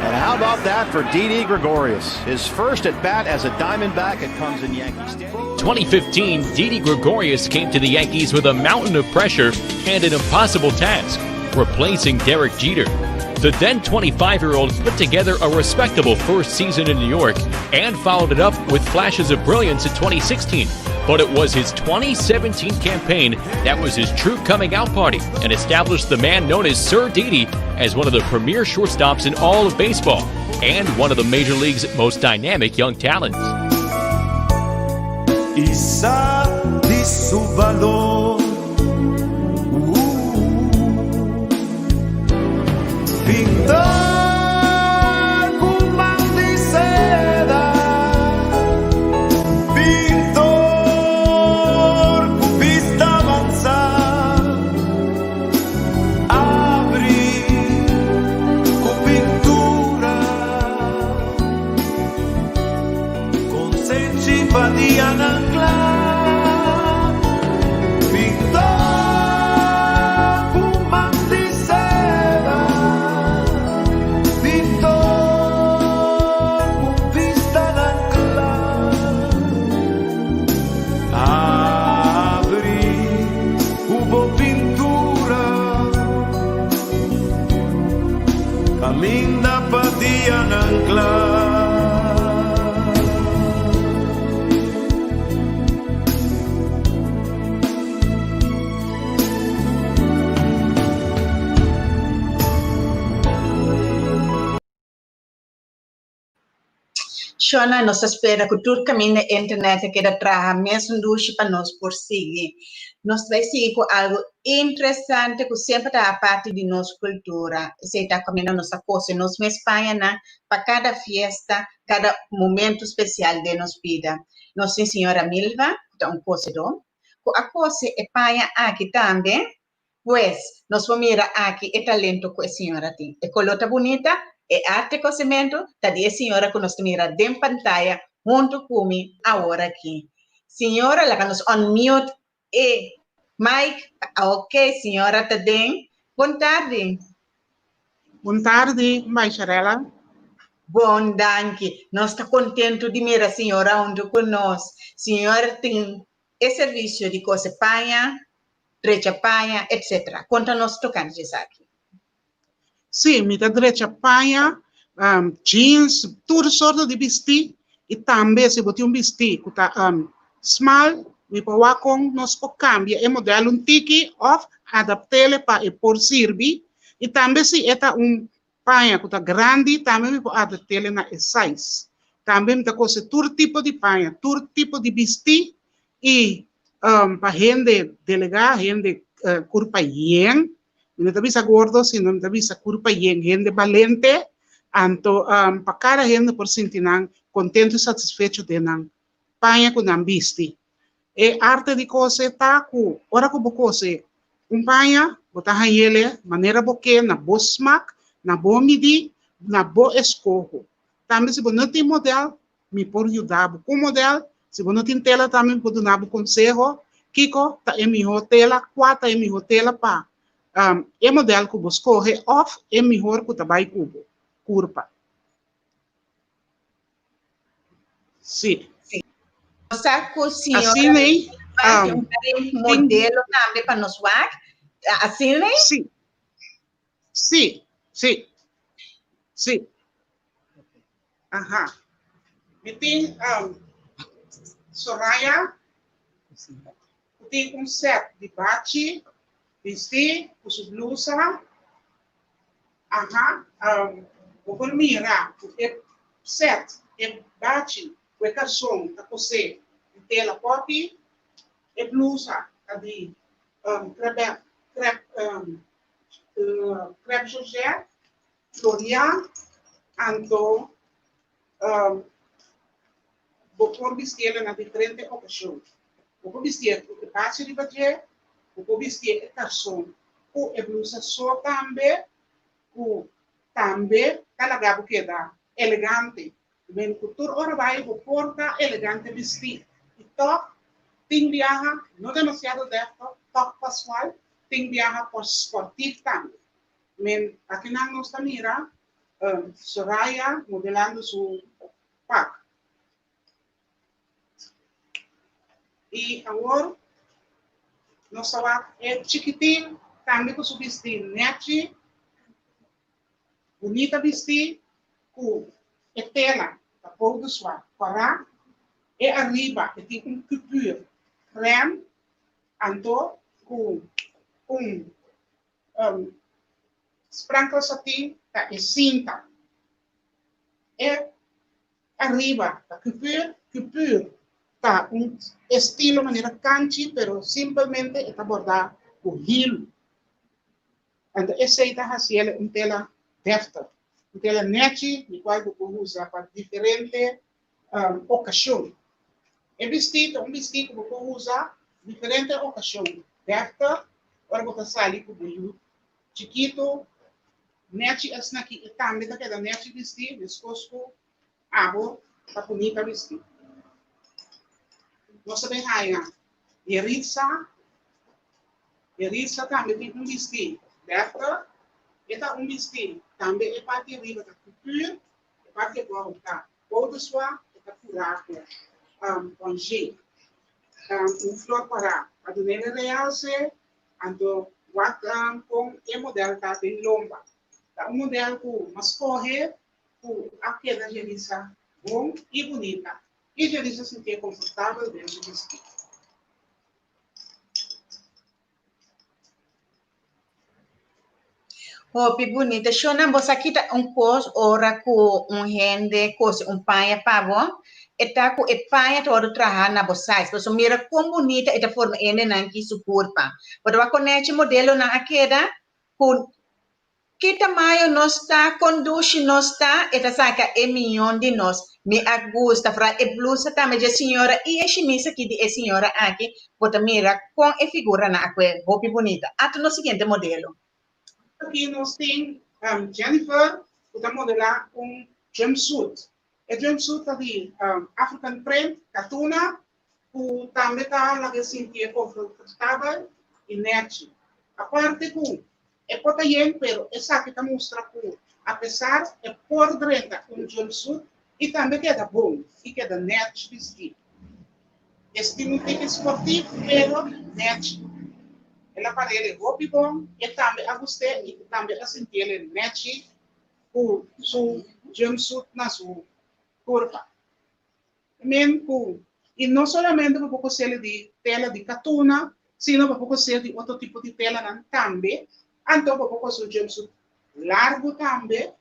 And how about that for Didi Gregorius? His first at bat as a Diamondback. It comes in Yankee Stadium. 2015, Didi Gregorius came to the Yankees with a mountain of pressure and an impossible task, replacing Derek Jeter. The then 25-year-old put together a respectable first season in New York and followed it up with flashes of brilliance in 2016. But it was his 2017 campaign that was his true coming out party and established the man known as Sir Didi as one of the premier shortstops in all of baseball and one of the Major League's most dynamic young talents. Isa di su valor. Pintar con man de seda, Shona nos espera que todo caminho na internet que da traga mesmo duche para nós por seguir. Nós vai seguir com algo interessante que sempre está a parte de nossa cultura. Você está comendo nossa coisa, nós na Espanha, né? Para cada festa, cada momento especial de nossa vida. Nós tem senhora Milva, que é um cozinheiro. A coisa é Espanha aqui também. Pues, nós vamos mirar aqui o talento que a senhora tem. É colota bonita, é arte e conhecimento, tá de a senhora que nós mira em pantalla, junto comigo, agora aqui. Senhora, lá que nós unmute e Mike, ok, senhora, tá bem? Boa tarde. Boa tarde, Baixarela. Bom, danke. Nós estamos contentos de mirar a senhora junto conosco. Senhora tem esse serviço de coisa Espanha, Derecha Panha, etc. Conta-nos tocando isso aqui. Sim, me dá Derecha Panha, jeans, toda sorte de vestir. E também, se você um vestir que está small, me pode com nós por cambiar o modelo um tiki ou adaptar para por servir. E também, se é panha que está grande, também me pode adaptar na size. Também me dá coisa todo tipo de panha, todo tipo de vestir e para gente delegada, gente curpa yen, não te visa gordo, sino te visa curpa yen, gente valente, anto para cada gente por sentir contento e satisfeito de nan panha com nan viste. E arte de coisa tá com, ora com coisa, panha, botar ele, maneira boque, na bo smack, na bo midi, na bo escorro. Também se você não tem modelo, me pode ajudar com modelo. Se você não tem tela, também pode dar um conselho. Kiko, tá em minha tela, quatro em minha tela para o modelo que você escolhe, ou é melhor que vai cubo, curva. Sim. Sim. Saco, senhora, assim, né? Um modelo também para nós ver. Assim, né? Sim. Sim. Sim. Sim. Aham. E tem Soraya, tem set de bate, vestir, com sua blusa. Vou mirar, o set, é bate, o calção, tá você, tela pop, e blusa, tá de crepe Georgette, Florian, anto, vou vestir na diferente ocasião. Vou vestir o base de bater, vou vestir o calção, o blusa só também, o também, talaga que dá elegante. Bem, cultura ora vai, vou porta elegante vestir. E top, tem viaja, não demasiado dentro, top casual, tem viaja por esportivo também. Men, aqui na nossa mira, Soraya modelando seu pack. E agora, nós é chiquitinho, também com o vestido net, bonita vestir, com tela, para pôr do suave, para e arriba, tem couture, creme, anto, com sprinkle satin, e cinta. E arriba, a couture, tá estilo maneira canchi, pero simplesmente está bordado com hilo. Então, essa aí está fazendo tela defta, tela net, de qual você usa para diferentes ocasiões. É vestido que você usa diferentes ocasiões. Defta, agora você sai com o chiquito, net, assim aqui, e também daquela net vestir, viscoso, água, para bonita vestir. Nós também temos Yeritza também tem vestido, certo? Está vestido, também é parte de arriba da couture, é parte de volta, ou de sua, é curado, com jeito. Flor para a doneira realce, ando, com o modelo está bem lomba. Modelo com mas corre, com aquela Yeritza bom e bonita. E já se sentir confortável dentro do vestido. Hopi bonita, Shona, vos aqui tá cos ora com rende, cos paia pavo, eta com paia todo trabalhar na vocês, mas mira como bonita esta forma ene nanki su corpa. Mas vai conhecer modelo na aqueda com que tamanho nós está, conduz nós está, eta saca milhão de nós. Me agusta, fra e blusa também de senhora e a chimisa aqui de senhora aqui, bota mira com a figura na aqua, hopi bonita. Ato no seguinte modelo. Aqui nós temos Jennifer, que está modelar jumpsuit. O jumpsuit ali, African print, katuna, que também está lá que se sentia confortável e net. A parte que é pota yen, pero essa que está mostrando que, apesar de por dentro jumpsuit, e também queda bom, e queda net vestido. Este não tem esportivo, pero net. Ela parece roupa bom, e também a gostei, e também a sentir ele net, com seu jumpsuit na sua corpo. E não somente para você de tela de katuna, sino para você de outro tipo de tela também. Então, para você jumpsuit largo também,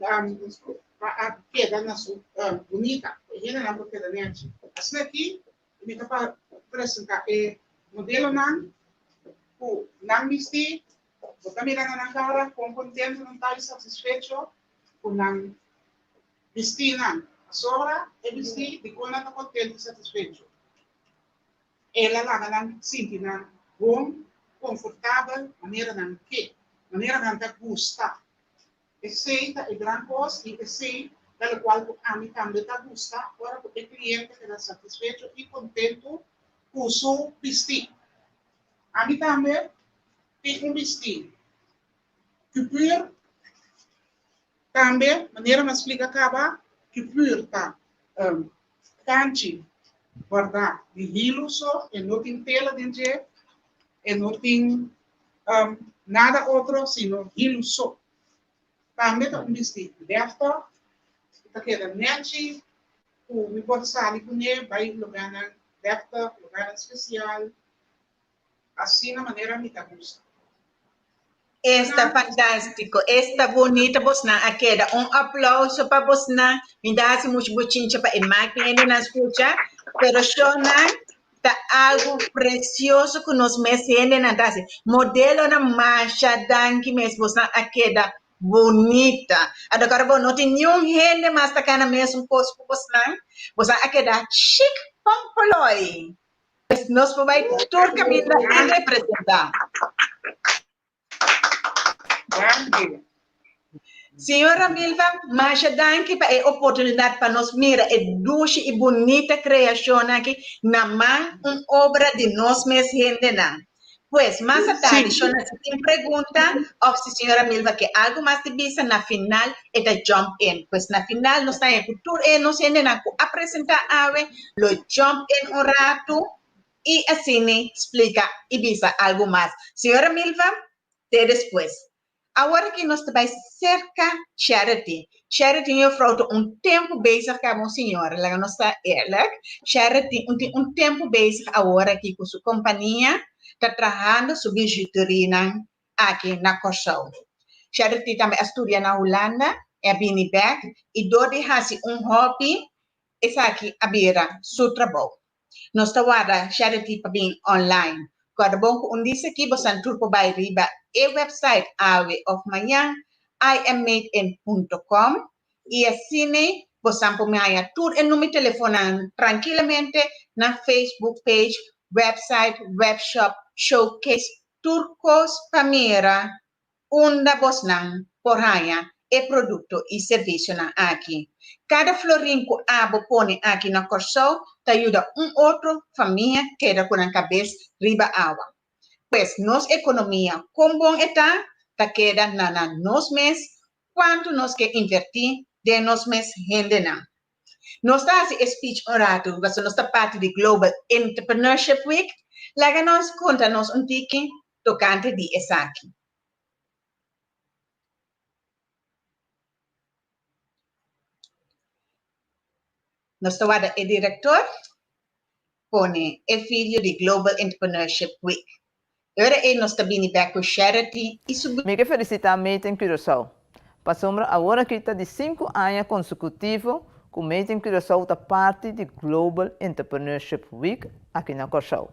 a queda na sua bonita. E ele não queda net. Assim aqui, eu vou apresentar o modelo o não vestir, você mira na cara com contente, não está satisfeito, com não vestir não. A sobra é vestir, de quando está contente e satisfeito. Ela lá não sente não bom, confortável, maneira não que, maneira não está gusta. Esse é grande coisa e esse pelo qual a mim também está gusta, agora o cliente está satisfeito e contente com o seu vestir. A mim também tem vestido. Couture, também, maneira mais explica acaba, couture tá, canti, guardar de hilo só, e não tem tela dentro, e não tem nada outro, senão hilo só. Também tá vestido desta, tá queda net, o me pode sair com ele, vai lugar desta, lugar especial. Assim, na maneira me tá gostando. Está fantástico, está bonita, Bosna. Aqueda, aplauso para Bosna. Me dá muito bochincha para a máquina na escucha, pero Shona, está algo precioso que nos mecene na dase. Modelo na marcha, danke mes Bosna, aqueda bonita. Agora, bom, não tem nenhum gente mais tá na mesma coisa para Bosna. Bosna, aqueda chic, pompoloi. Nós vamos todo caminho e representar. Senhora Milva, mas danke para a oportunidade para nós mirar a doce e bonita criação aqui na mão, obra de nós mesmos. Pois, mais tarde, se tem pergunta, ou se a senhora Milva quer algo mais de vista, na final é da jump in. Pois, na final, nós temos a cultura e nós temos a apresentar o jump in um rato. Y así explica y visa algo más. Señora Milva, de después. Ahora que nos está cerca Charity. Charity yo fraude tempo bezig com a senhora. Ela não está eerlijk. Charity tem tempo bezig agora aqui com sua companhia. Está trabalhando sua bijuteria aqui na Corsão. Charity também estuda na Holanda. É bem back. E dode hasi hobby. Essa aqui a beira seu trabalho. Nós tawara Charity para bem online. Quando bom que diz aqui você turpo by riba e website ave of manhã immadein.com e assim você pode me tur e número telefone tranquilamente na Facebook page, website, webshop, showcase turcos pamira unda bosnang porhaya e produto e serviço na aqui. Cada florim que abo põe aqui na Corsão, te ajuda outro família que queda com a cabeça riba água. Pois, nossa economia, como bom está, te queda na nos mês, quanto nós que invertir de nos mês rende na. Nós está esse speech orado, mas nós está parte de Global Entrepreneurship Week, lá nós conta-nos tiki tocante de essa aqui. Nosso diretor pone o filho de Global Entrepreneurship Week. Ora nós também back com charity. Me que felicitar Made in Curaçao. Passamos agora que está de 5 anos consecutivos com Made in Curaçao da parte de Global Entrepreneurship Week aqui na Curaçao.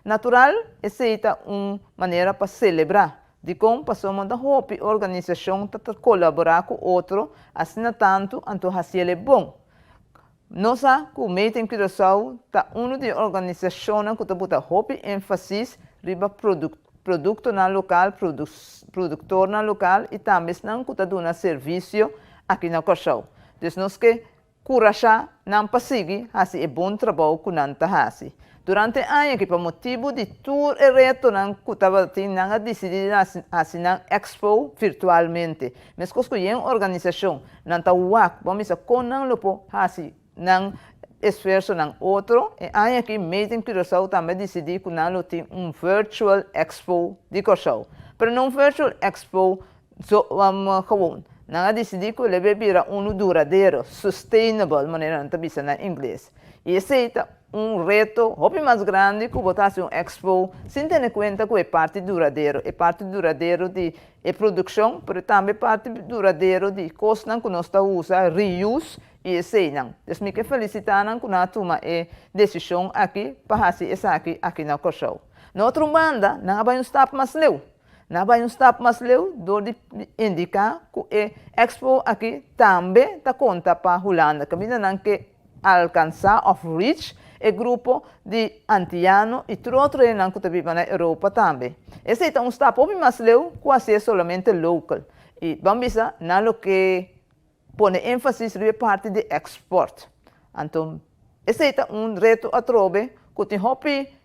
Natural, essa é uma maneira para celebrar de como passamos da organização para colaborar com outro, assim tanto, então assim é bom. Nós, com Made in Curaçao, está uma das organizações que está botando ênfase riba produto na local, produtor na local e também não que está dando serviço aqui na Curaçao. Então, nós que curachar não conseguir fazer um bom trabalho que não está fazendo. Durante o ano, por motivo de tour e reto, não decidido assinar expo virtualmente. Mas que uma organização não está vamos com não lopo fazer não esforço não outro. E aí aqui Made in Curaçao também decidiu que não tem virtual expo de Curaçao. Pero não virtual expo gewoon. Não decidiu que ele vira duradouro, sustainable, maneira não está na inglês. E esse é reto mais grande que botar um expo sem ter em conta que é parte duradouro. É parte duradouro de produção, mas também parte duradouro de coisa que nós estamos usando, reuse. E esse não. Então, me que felicitar que nós tomamos a decisão aqui para fazer isso aqui na Curaçao. Na outra banda, não vai stop mais leu. Não vai stop mais leu, de indicar que a expo aqui também está conta para a Holanda. Que não que alcançar of reach o grupo de antianos e outros que vivem na Europa também. Esse é um stop mais leu que é somente local. E vamos ver na que põe ênfase na parte de export. Então, esse é reto a trobe que tem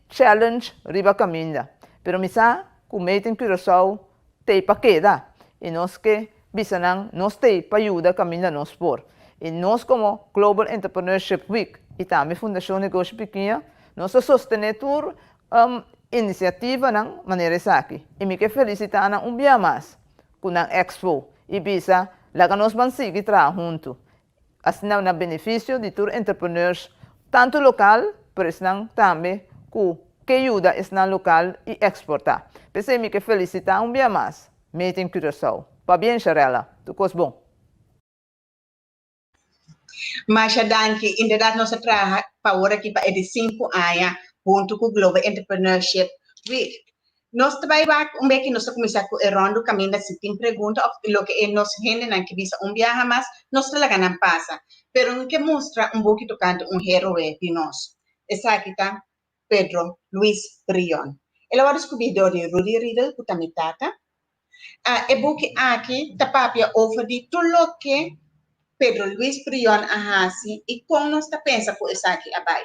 challenge riba caminha. Pero misa que Made in Curaçao tem para quedar. E nós que bisanang nós tem para ajudar caminha nós por. E nós como Global Entrepreneurship Week e também Fundação Negócio Pequeno, nós sostenemos iniciativa na maneira aqui. E me que felicitar dia mais com a expo e bisa lá que nós vamos seguir junto. Assim, na benefício de todos os entrepreneurs, tanto local, mas também que ajuda a local e exportar. Pensei que felicitar dia mais, Made in Curaçao. Para bem, Sharela, tu coisa bom. Mas, danke, inderdaad, nós trabalhamos para agora aqui para 5 anos, junto com o Global Entrepreneurship Week. Nós trabalhamos que nós começamos com o rondo caminho da tem pergunta o que nós gente não que visa viaje mais nós trabalhamos não passa pero que mostra pouquinho tocando herói de nós essa aqui tá Pedro Luis Brion ele vai descobrir de Rudy Riddle que também tata e pouquinho aqui tá papia over de tudo que Pedro Luis Brion ahasi e como nós tá pensa com essa aqui abai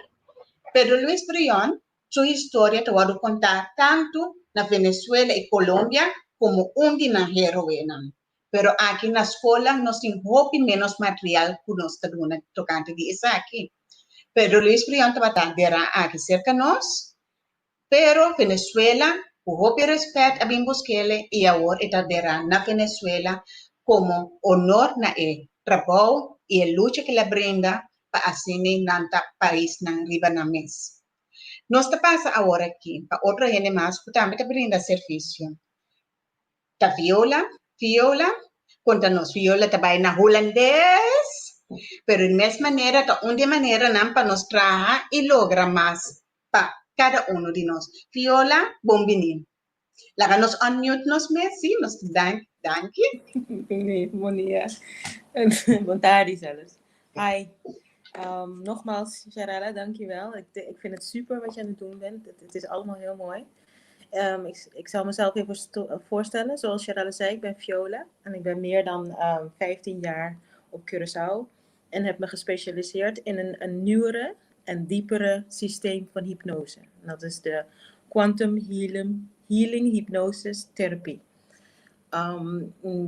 Pedro Luis Brion sua história te vou contar tanto na Venezuela e Colômbia como de na heroína. Pero aqui na escola nós temos menos material que nós estamos tocando de isso aqui. Pedro Luis Brion trabalha aqui cerca de nós, pero Venezuela, o respeito a bem busquele e agora está na Venezuela como honor na trabalho e a luta que ela brinda para assim nanta país na riba na mesa. Nós passa agora aqui para outra gente mais que também brinda serviço. Ta Viola, conta-nos, Viola trabalha na holandês, pero de mesma maneira, de maneira não para nós trabalhar e logra mais para cada de nós. Viola, bom menino. Lá nos unmute nos Messi, nos danke. Bom dia. Boa tarde zelfs. Hi. Nogmaals, Sharala, dankjewel. Ik vind het super wat je aan het doen bent. Het is allemaal heel mooi. Ik zal mezelf even voorstellen. Zoals Sharala zei, ik ben Viola. En ik ben meer dan 15 jaar op Curaçao. En heb me gespecialiseerd in een nieuwere en diepere systeem van hypnose. En dat is de Quantum Healing Hypnosis Therapie.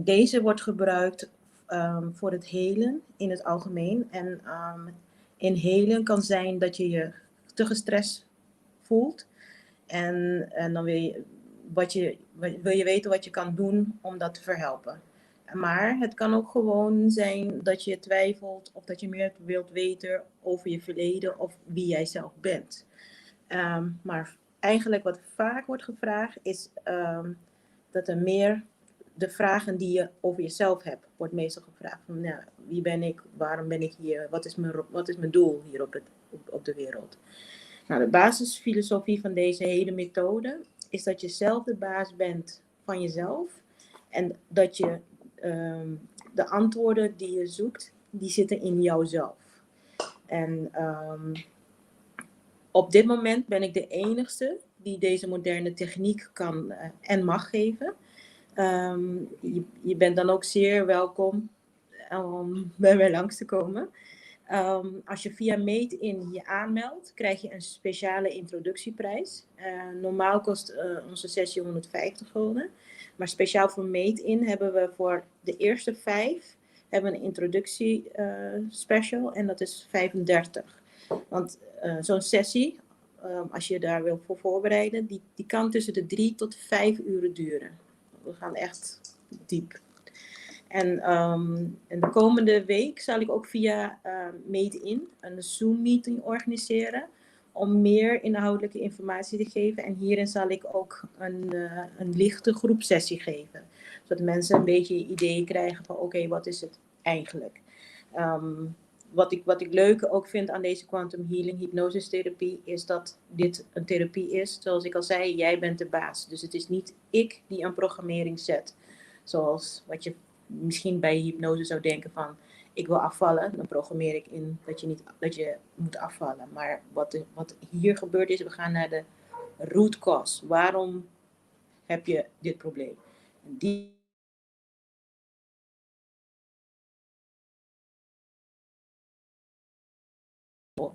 Deze wordt gebruikt voor het helen in het algemeen. En in helen kan zijn dat je je te gestrest voelt. En dan wil je weten wat je kan doen om dat te verhelpen. Maar het kan ook gewoon zijn dat je twijfelt of dat je meer wilt weten over je verleden of wie jij zelf bent. Maar eigenlijk wat vaak wordt gevraagd is dat er meer de vragen die je over jezelf hebt, wordt meestal gevraagd. Van, nou, wie ben ik? Waarom ben ik hier? Wat is mijn doel hier op de wereld? Nou, de basisfilosofie van deze hele methode is dat je zelf de baas bent van jezelf. En dat je de antwoorden die je zoekt, die zitten in jouzelf. En op dit moment ben ik de enigste die deze moderne techniek kan en mag geven. Je bent dan ook zeer welkom om bij mij langs te komen. Als je via Made-in je aanmeldt, krijg je een speciale introductieprijs. Normaal kost onze sessie 150 gulden. Maar speciaal voor Made-in hebben we voor de eerste 5 hebben een introductie special en dat is 35. Want zo'n sessie, als je daar wil voor voorbereiden, die kan tussen de 3 tot 5 uur duren. We gaan echt diep. En de komende week zal ik ook via Made-in een Zoom-meeting organiseren om meer inhoudelijke informatie te geven. En hierin zal ik ook een lichte groepsessie geven. Zodat mensen een beetje idee krijgen van oké, wat is het eigenlijk? Wat ik leuk ook vind aan deze quantum healing hypnosistherapie is dat dit een therapie is. Zoals ik al zei, jij bent de baas. Dus het is niet ik die een programmering zet. Zoals wat je misschien bij hypnose zou denken van ik wil afvallen. Dan programmeer ik in dat je moet afvallen. Maar wat hier gebeurt is, we gaan naar de root cause. Waarom heb je dit probleem? En die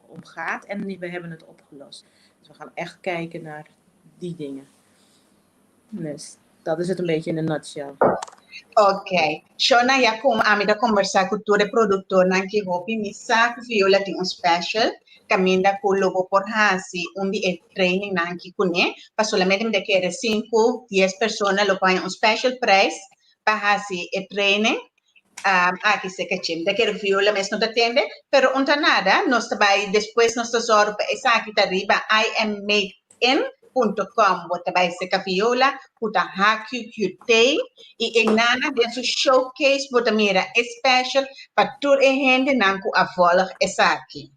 omgaat en we hebben het opgelost. Dus we gaan echt kijken naar die dingen. Dus dat is het een beetje in een nutshell. Ok. Shona ya kom amida conversar com todo produtor nanki hopi misa viola tem special caminda com logo por hasi undi training nanki kune pa solamente me quere 5-10 personas lo pagan special price pa hasi training aqui se cachim da quero viola mas não atende pero unta nada nós trabalha depois nós zorpa essa aqui tá riba iammadein.com bota by se viola puta HQQT e enana dentro showcase bota mira special para tour e gente nanku afvolg essa aqui.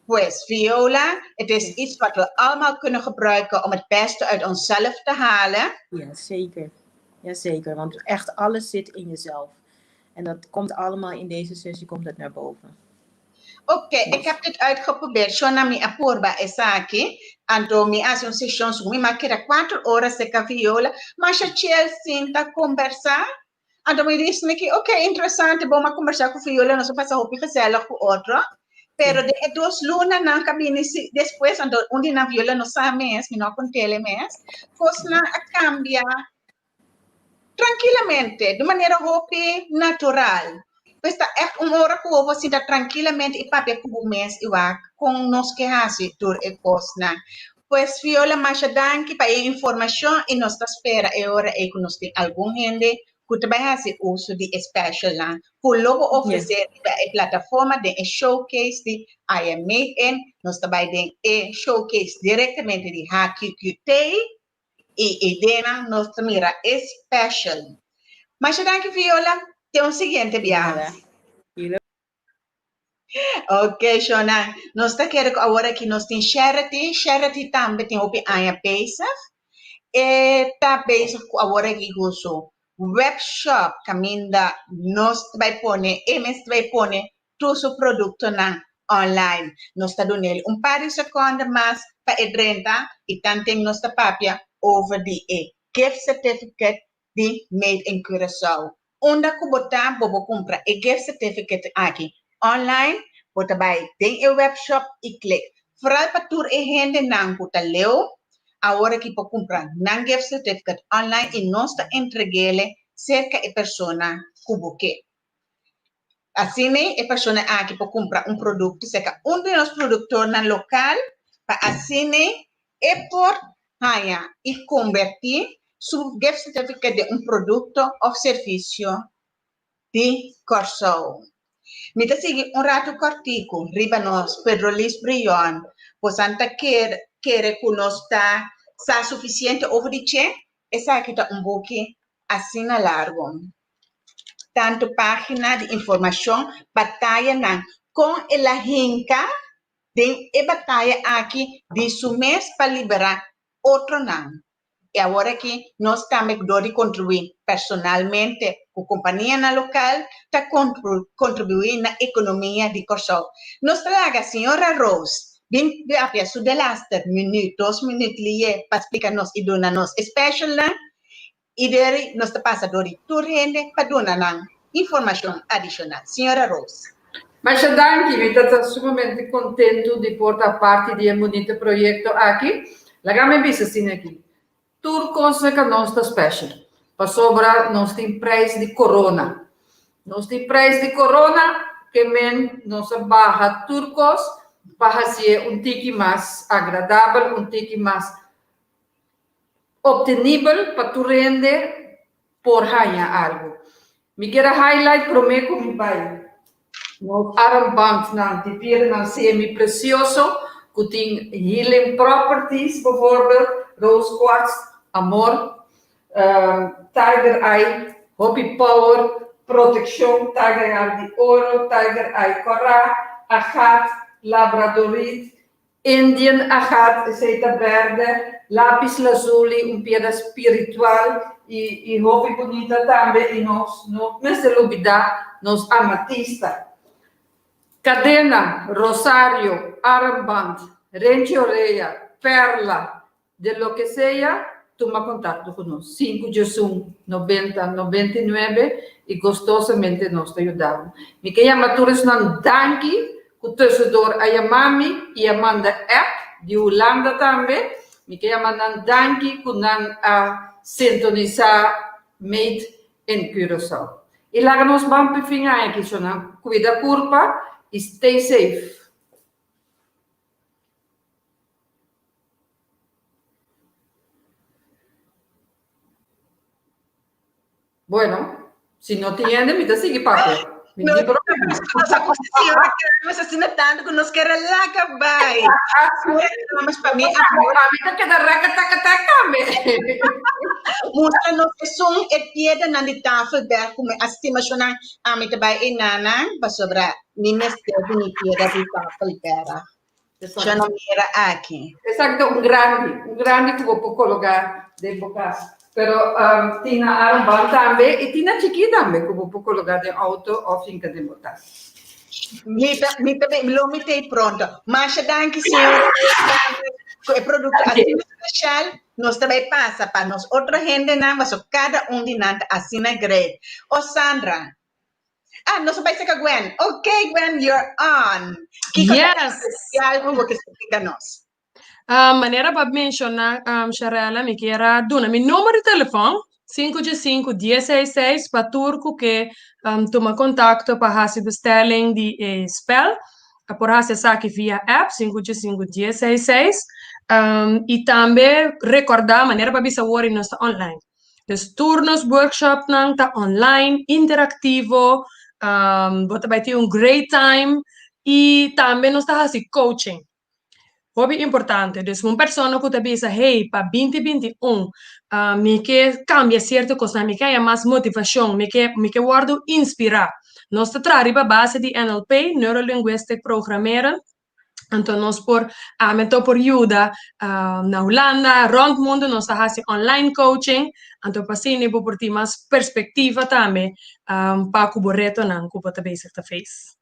Pues viola, het is iets wat we allemaal kunnen gebruiken om het beste uit onszelf te halen. Ja, zeker. Ja, zeker. Want echt alles zit in jezelf. En dat komt allemaal in deze sessie komt het naar boven. Oké, ik heb dit uitgeprobeerd. Shona mi apurba esaki. Anto mi hace un session su mi makira 4 horas de viola. Mas a sinta conversar. Anto mi dice que ok, interessante, vamos conversar com viola, nós vamos passar roupa gezellig com outro. Pero de 2 lunas na cabine después, anto onde na viola não sabe mes, mi não contele mes. Fosna a cambia tranquilamente, de maneira roupa natural. Questa è un'ora che você está tranquilamente e papel com o mês e vai com nós que hasi tur e posna. Pues viola mais danke para a informação e nós espera e ora e que nós tem algum gente que também hasi uso de special lá. Por logo oferecer a plataforma de showcase de I Am Made-in, nós também tem showcase diretamente de HQQT e dena nós mira special. Mais danke viola. Tem um seguinte viagem. Ok, Shona. Nós está querendo agora que nós tem charity. Charity também tem o PIA Basic. E está basic agora que uso webshop. Caminda nós vai pôr, MS vai pôr todo o produto na online. Nós está dando par de segundos mais para renta e também nós está papia over the gift certificate de Made in Curaçao. Onda ko bota bobo compra e gift certificate aqui online bota by den e webshop e click vooral para tour e gente nang bota leo agora que po compra nang gift certificate online e nós está entregele cerca e persona kubuke assim e persona aqui po compra produto cerca de nos produtor na local para assim e por haya e convertir su gift certificate de produto o servicio de Curaçao. Mita sigue rato cortico, riba nos Pedro Luis Brion, pues anta quiere que nos está suficiente over the check, esa kita un buque así na largo. Tanto página de información, batalla na con la hinca de batalla aquí de su mes para liberar otro nan. Y ahora que nos también dori contribuir personalmente con compañía na local, ta contribuir na economía de Corsol. Nos traga señora Rose, bien a su de las 2 minutos liye para explicarnos y donarnos especial na y de nos pasa dori turende para donar información adicional. Señora Rose. Mas danke, eu estou sumamente contente de portar parte de um bonito projeto aqui. Lagame bisa assim aqui. Turcos é que nós está special. Para sobra, nós tem preço de corona. Nós tem preço de corona que men nós barra turcos para fazer tique mais agradável, tique mais obtenível para tu render por ganhar algo. Me quero highlight para mim como pai. Nos armband na tipieren na semi-precioso, que tem healing properties, bijvoorbeeld, rose quartz, amor, tiger eye, hopi power, protection, tiger eye de ouro, tiger eye coral, agat, labradorite, Indian agat, aceita verde, lápis lazuli, piedra espiritual, e hopi bonita também, e nós, não se olvidar, nos amatista. Cadena, rosario, armband, renche orelha, perla, de lo que sea, toma contacto con nosotros. 591-90-99 y gustosamente nos te ayudamos. Me que llama todos nan danki, que tussendoor a mami y Amanda app de Holanda también. Me que llama nan danki, que nan a sintonizar made in Curaçao. Y la nos vamos a finir aquí, cuida curva. Stay safe. Bueno, si no tiene, me sigue papo. No, mas assim não tanto que nos quer lá cabai. Mas para mim, a mim que da raca taca mostra nos que são pieda na de tafel ber como a estimação a mim também enana para sobrar ni mestre ni pieda de tafel ber. Já não era aqui. Exacto, grande que vou colocar de boca. Pero tinha armband também e tinha chiquita também que vou colocar de auto ou finca de botar. Lo mitei pronto. Mas danke senhor. O produto assim especial nós também passa para nós outra gente não, mas cada de nós assina grade. Oh Sandra. Nós vai ser com Gwen. Okay, Gwen, you're on. Yes. Algo que explica nós. Maneira para mencionar, Sharela, me queira dar meu número de telefone, 565-166, para turco que toma contato para fazer bestelling de spell, por fazer saque via app, 565-166, e também recordar, maneira para bisa worry nós está online. Os turnos, workshop não está online, interativo, você vai ter great time, e também nós está fazendo coaching. Hobby importante, dus uma pessoa que pensa, hey, para 2021, me que cambia certa coisa, me que há mais motivação, me que guardo inspirar. Nós trabalhamos a base de NLP, Neurolinguistic Programmeren, então nós por ajuda na Holanda, rond mundo, nós fazemos online coaching, então para assim, eu vou ter mais perspectiva também, para que o reto não, que você fez.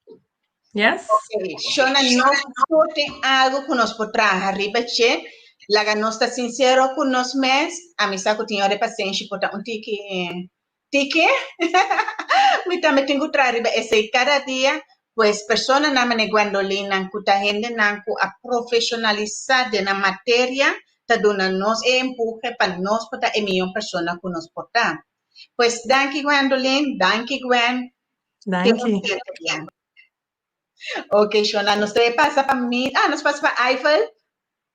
Yes. Okay. Shona, no tem algo que nós podemos arriba che, laga nós está sincero com nós mesmos, a mim sabe que tinha de paciência para tique, me também tenho que trazer esse cada dia, pois persona na mane Gwendolina, que tá gente não a profissionalizar na matéria, tá dando nós empurre para nós para a melhor persona que nós podemos. Pois danke Gwendolyn, danke Gwen. Danke. Ok, Shona, nos passa para mim. Nos passa para Eiffel.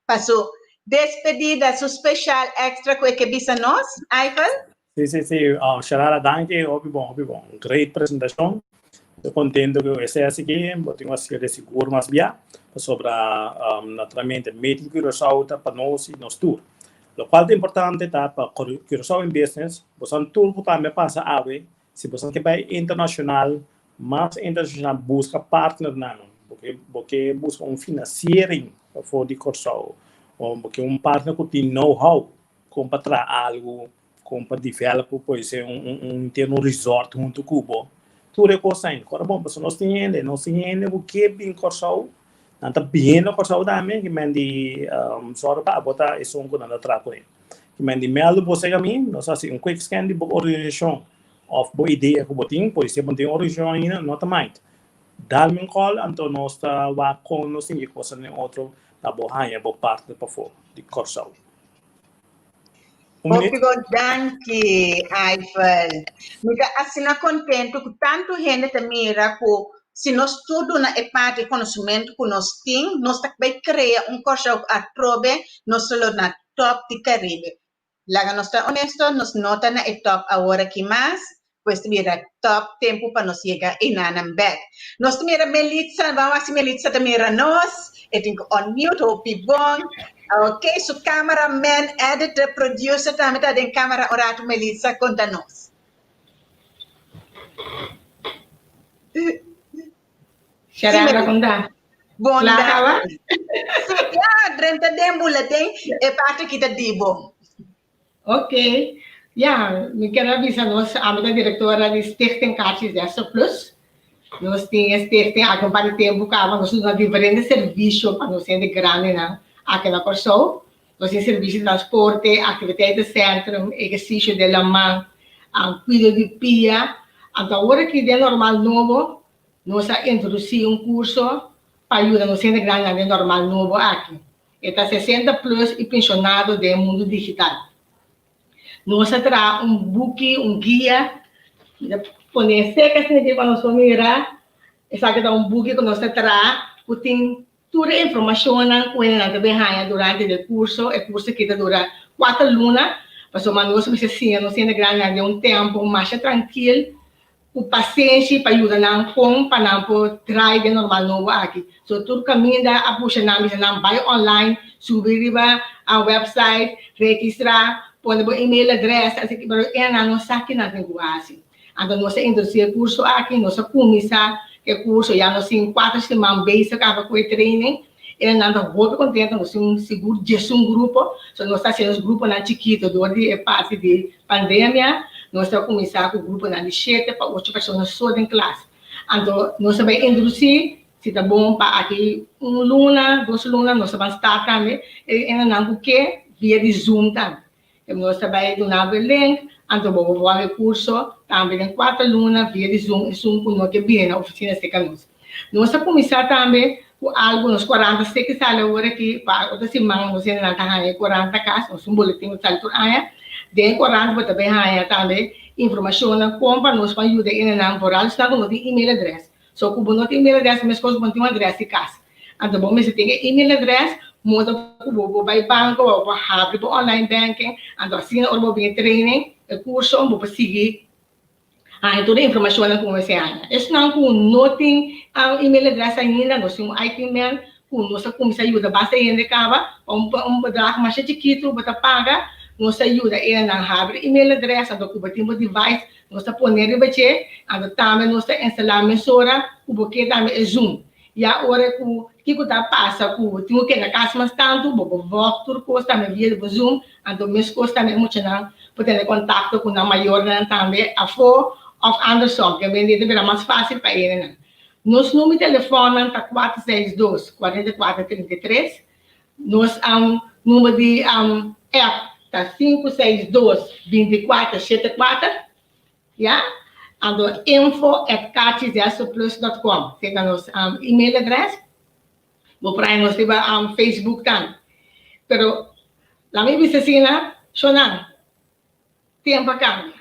Passou despedida, su special extra que bisa nós, Eiffel? Sì. Sharara, danke, hobby bom. Great presentation. Estou contente que esse é aqui, eu tenho que seguro mais bem sobre naturalmente meeting Curaçao para nós e nós tour. O qual é importante tá para Curaçao em business, você tudo também passa a ver se você quer ir internacional, mas internacional busca partner não, porque busca financiering para de Curaçao, ou porque partner que tem know-how, como para trazer algo, como para develop, pode ser ter resort junto com Cuba. Tudo é coisa aí. Agora, bom, se nós temos o que é bem Curaçao, não está bem no Curaçao também, que mande só para botar isso que não está com ele. Que mande mail você a mim, nós fazemos quick scan de organização, of boa ideia que botem, pois se botem organização ainda, não está mais. Dá-me call, então nós está lá com nós tem que coisa nem outro, tá boa aí, boa parte para fora de Curaçao. Danke, Eiffel. Miga assina contento com tanto gente que mira com se nós tudo na parte de conhecimento que nós temos, nós também criar curso a trobe, nós só na top de Caribe. Lá nós está honesto, nós nota na top agora que mais, pues mira top tempo para nós chegar em Anambek. Nós mira Melitza, vamos assim Melitza mira nós, eu tenho on mute ou pibon. Ok, so cameraman, editor, producer, também tá em câmera orato Melissa, conta-nos. Charala kunda. Bom, Lakawa? Ya, drenta dembula tem, e parte kita dibo. Ok. Ja, me quero avisar nós, a minha diretora de Stichting Kaartjes Dessa Plus. Nós temos Stichting, a companhia tempo, que nós temos diferentes serviços para nós de grande, né? Aqui na Curaçao, nós temos serviços de transporte, atividadescentrum, exercício de la mão, cuido de pia. Então, agora que é normal novo, nós introduzimos curso para ajudar nós a grande normal novo aqui. Está 60 plus e pensionado do mundo digital. Nós trazemos book, guia, põe secas que quando nós vamos mirar, essa que dá book que nós trazemos, que tem toda a informação que nós também durante o curso que dura 4 lunas, mas nós precisamos de grande tempo mais tranquilo, com paciência para ajudar com para não trazer de normal novo aqui. So tudo caminho da puxa na vai online, subir a website, registrar, pôr o e-mail address, assim que não sabe nada de assim. Então nós introduzimos o curso aqui, nós começamos que curso já nós temos 4 semanas basic para o training. Ele não está muito contente, nós temos seguro de grupo, so nós estamos fazendo grupo na chiquito, durante a parte de pandemia, nós estamos começando com o grupo na 7 para 8 pessoas só em classe. Então nós vamos introduzir, se está bom para aqui 1 luna, 2 lunas, nós vamos estar também, e não que via de Zoom também. Nós vamos doar o link, então vamos fazer o curso, também em 4 lunas, via de Zoom com nós que vem na oficina de nós. Nós vamos começar também com algo, nos 40 que sale agora aqui, para outra semana, nós vamos ter 40 casos, nós vamos boletim de salto aia, de 40 vamos também também informação como para nós ajudar em a moral, está com o e-mail address. So, como não tem e-mail address, mas coisas não tem um address de casa. Então, vamos ter e-mail address, muda para o banco, ou para abrir para online banking, então assim, nós vamos ter training, o curso, vamos seguir. Toda a informação como você acha. Isso não tem e-mail address ainda, nós temos IT-man, nós começamos a ajudar bastante ainda, drag mais chiquito, para pagar, nós ajuda ele a abrir e-mail address, então com o device, nós ponemos então também nós instalamos a emissora, porque também é Zoom. E agora que está passa, tem que na casa mais tanto, vou voltar coisa também via Zoom, então minhas coisas também muito não, para ter contato com a maior também a for of Anderson, que vem de mais fácil para ele. Nosso número de telefone está 462-4433. Nosso número de app está 562-2474. Yeah? And info@kaartjesdessaplus.com. Tem nosso e-mail address. Vou para nós Facebook também. Pero, la minha vicina, Shonan, tempo cambia.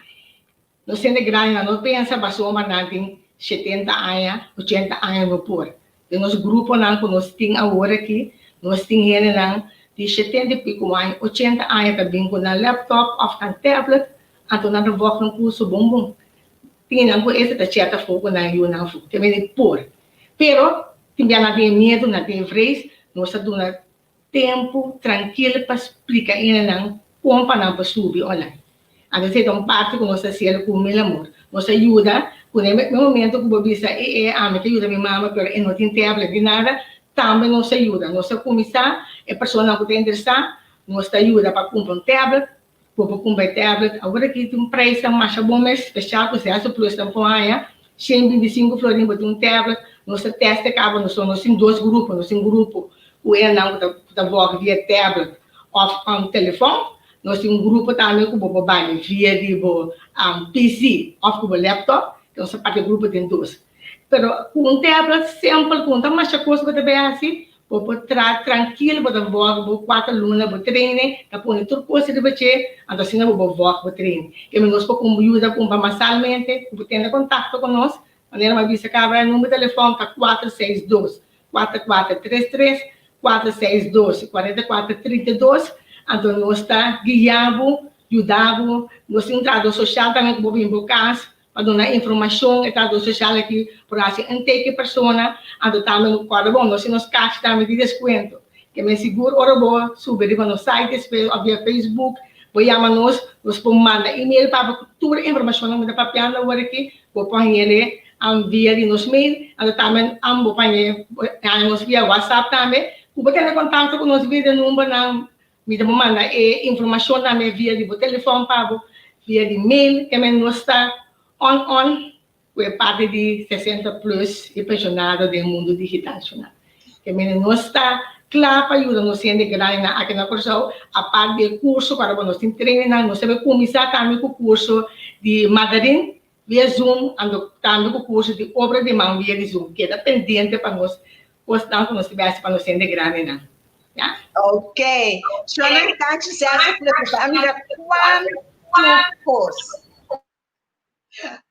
Nós temos grande, nós pensamos para somar natin 70 anos, 80 anos no por. Nós grupo não nós temos agora aqui, nós temos ele não de 70 e pico anos, 80 anos também com a laptop ou com tablet, então nós vamos no curso bom. tingnan ko ito, tacheta po ko na yun ang po. Kami por. Pero, timbiyan natin medo, natin vrees, no sa doon tempo, tranquilo, para explicar ng kung paano pasubi online. Ang kasi itong parte ko sa cielo kung may amor, no sa ayuda, kung may momento ko babisa, ame ka ayuda mi mama, pero não tem tablet de nada, também não se ajuda. Não se começar, persona que tem interesse, não se ajuda para comprar um tablet, para comprar tablet. Agora aqui tem preço mais bom, mas especial, que se acha plus tempo aí, 125 florinhos para um tablet, não se testa, acaba, não são dois grupos, não são grupo, o não da voz via tablet, ou telefone, nós temos grupo também que o babá via de PC, ou com laptop, então essa parte do grupo tem dois. Pero com tablet sempre com tá mais coisa que também assim, pode tra tranquilo, pode voar, pode 4 lunas, pode treinar, tá põe tudo coisa de bater, então assim não pode voar, pode treinar. Que nós pode com ajuda com masalmente, pode ter contato com nós, maneira mais vista acaba número de telefone tá 462 4433 462 4432. Então nós está guiando, ajudando, nós temos trabalho social também que vamos invocar para dar informação e trabalho social aqui para assim entender pessoa, então também no quadro bom, nós temos caixa também de desconto, que me seguro ora boa, subir para no site, via Facebook, vou chamar nós podemos mandar e-mail para toda a informação não me para piano agora aqui, vou pôr ele via de nos mail, então também vou pôr nós via WhatsApp também, vou ter contato com nós via número na me manda informação também via de telefone para via de mail que me nós está on que é parte de 60 plus e pensionado do mundo digital que me nós está claro para ajudar nós a integrar na aqui na curso a parte do curso para nós treinar nós sabe começar também com o curso de Mandarim via Zoom ando também com o curso de obra de mão via de Zoom que é pendente para nós constante nós tivesse para nós integrar na. Yeah. Okay. Shonan Kachi says course.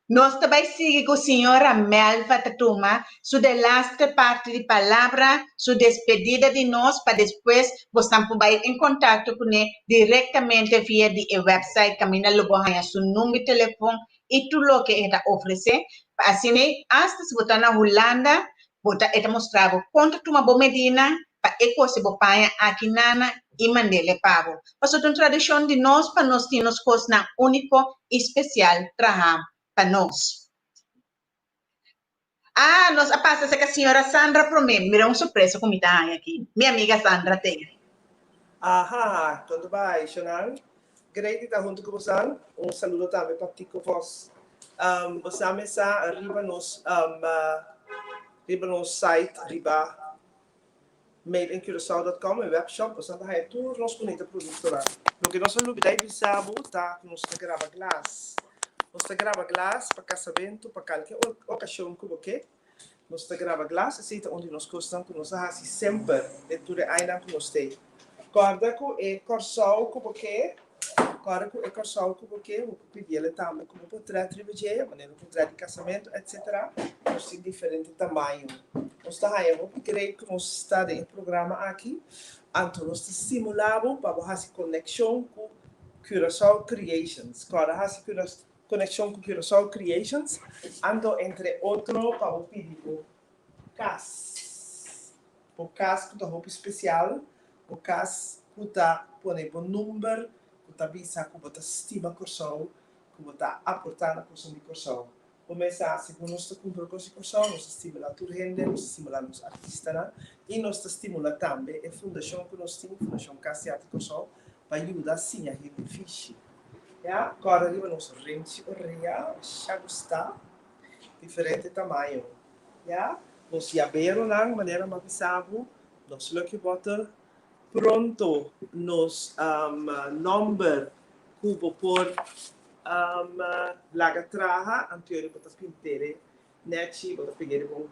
Nós também seguimos com a senhora Melva Tatuma, sobre a last parte de palavra, sobre despedida de nós, para depois você vai em contato com ele diretamente via de website, Camina Lobohanha, seu número de telefone e tudo o que ele oferece. Assim, antes de botar na Holanda, ele mostrava quanto tu uma boa medina, para se bopanha aqui nana e mandele pavo. Mas a tradição de nós para nós temos coisa único e especial para nós. Nós passa com a senhora Sandra para mim. Mira uma surpresa como está aqui. Minha amiga Sandra tem. Tudo bem, Shonan? Great estar junto com você. Saludo também para ti com vós. Você está arriba nos site, arriba madeincuraçao.com, e webshop, você está aí tudo nos bonito produto lá. O que nós vamos ver visavo tá que nós grava glass. Nós grava glass para casamento, para qualquer ocasião que você nós grava glass, assim onde nós gostamos que nós assim sempre dentro ainda que nós tem. Corda com e corsal que você corda com e corsal que você o pedir ele também como portrait de maneira portrait de casamento, etc. Nós tem diferente tamanho. Nós está aí, eu creio que nós está em programa aqui, então nós simulamos para fazer conexão com Curaçao Creations. Agora fazer conexão com Curaçao Creations, então entre outro para o pedir o CAS que é roupa especial, o CAS que está põe o número, que está visa que está estima Curaçao, que está aportar na questão de Curaçao. Começar segundo nós cumprir com esse curso, nós estimula a gente, nós estimula os artistas e nós estimula também a fundação que nós temos, Fundação Casiate Curso, para ajudar sim a benefício. Agora arriba nós rente o real, já está diferente tamanho. Nós já viram na maneira mais visível, nós lo que bota pronto nos número cubo por laga traha anterior bota pintere neti bota peguei com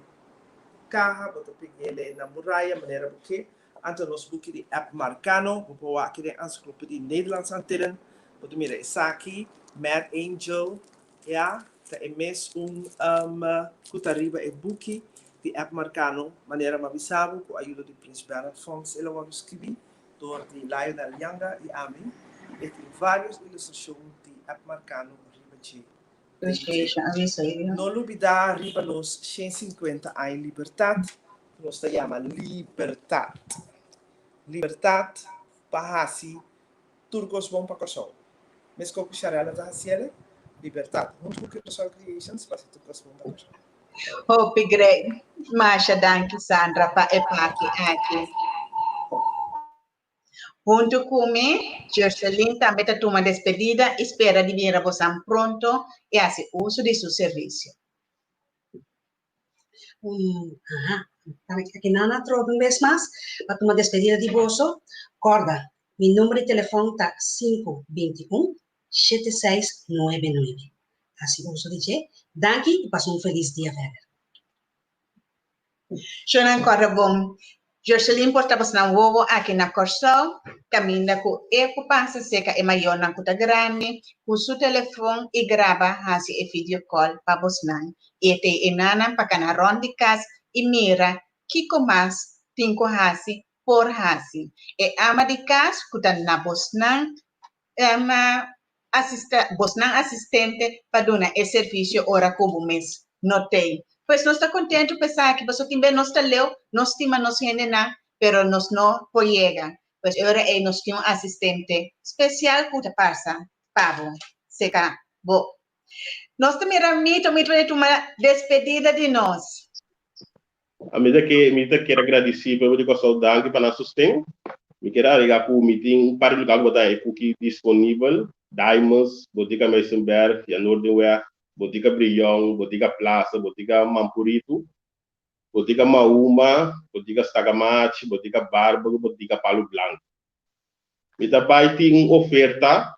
carro bota peguei na muralha maneira porque então nós buque de app Marcano vou aqui de enciclopédia Nederlands anteren bota mira essa aqui Mad Angel tá é mesmo cutariba e buque de app Marcano maneira mais visível com a ajuda do Príncipe Bernhard Fonds ele vai escrever door de Lionel Yanga e Ami e tem várias ilustrações app Marcano riba No olvidar arriba los 150 hay libertad. Nos se llama libertad. Libertad, bahasi, turcos bom para corsão. Mas com Xarela da Haciele, libertad. Muito que pessoal creations para turcos bom para corsão. Hope great. Masha, danke Sandra pa epaki aqui. Junto comigo, Jocelyn também está uma despedida. Espera de vir a você pronto e fazer uso de seu serviço. Aqui Nana trouxe uma vez mais para uma despedida de bolso. Corda, meu número de telefone está 521-7699. Assim uso de G. Danke e passe feliz dia, velho. Shonan corre bom. Jocelyn porta bastante ovo aqui na Corsol, caminha com eco passa seca e maior na cuta grande, com seu telefone e grava hasi e video call para bosnan. E te enana para canaron de casa e mira kiko mas tinko hasi por hasi. E ama de casa kuta na bosnan bosnan assistente para dar o serviço ora como mês. Notei. Pues no está contento pensar que você também não está leu, não estima nos gente na, pero nos não llega. Pues ahora nos tem assistente especial que passa, Pablo, seca, bo. Nós também ramito de uma despedida de nós. A medida que quero agradecer pelo que saudade para nós sustento, me quero ligar para o meeting para lugar botar aqui disponível, Diamonds, Botica Meisenberg, e a Nordenwear, Botica Brilhão, Botica Plaza, Botica Mampurito, Botica Mauma, Botica Stagamate, Botica Bárbaro, Botica Palo Blanco. E também tem uma oferta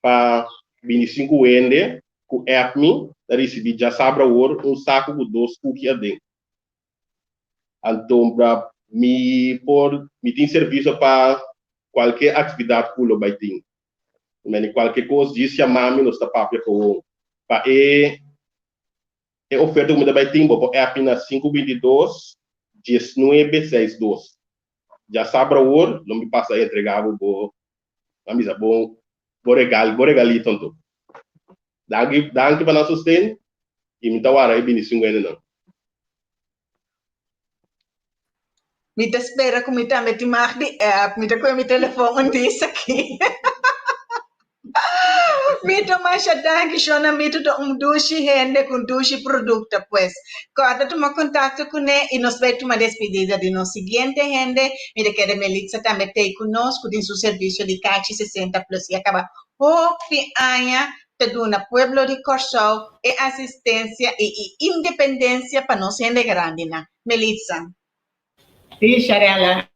para 25 ende, com EPMI, recebi já sabra ouro, saco com 2 cookies dentro. Então, para me tem serviço para qualquer atividade que eu vai ter. Mas qualquer coisa, diz chamar-me, nós está papel com para oferta que vai ter, é apenas 522-1962. Já sabra o ouro, não me passa a entregar o camisa bom, regalito tanto. Danke para nós sustentar e me dá o ar aí, bem, não. Me espera que me também te marque app, me dá com o meu telefone disso aqui. Mito masha danke shona mito to dushi hende com dushi produto pues. Quando tu me contacto com ele e nos vai uma despedida de no seguinte hende, me de querer Melissa também tem conosco em seu serviço de Cachi 60 plus e acaba hopi anha te duna pueblo de Corsol e assistência e independência para nós hende grande na. Melissa. Sim, Xarela.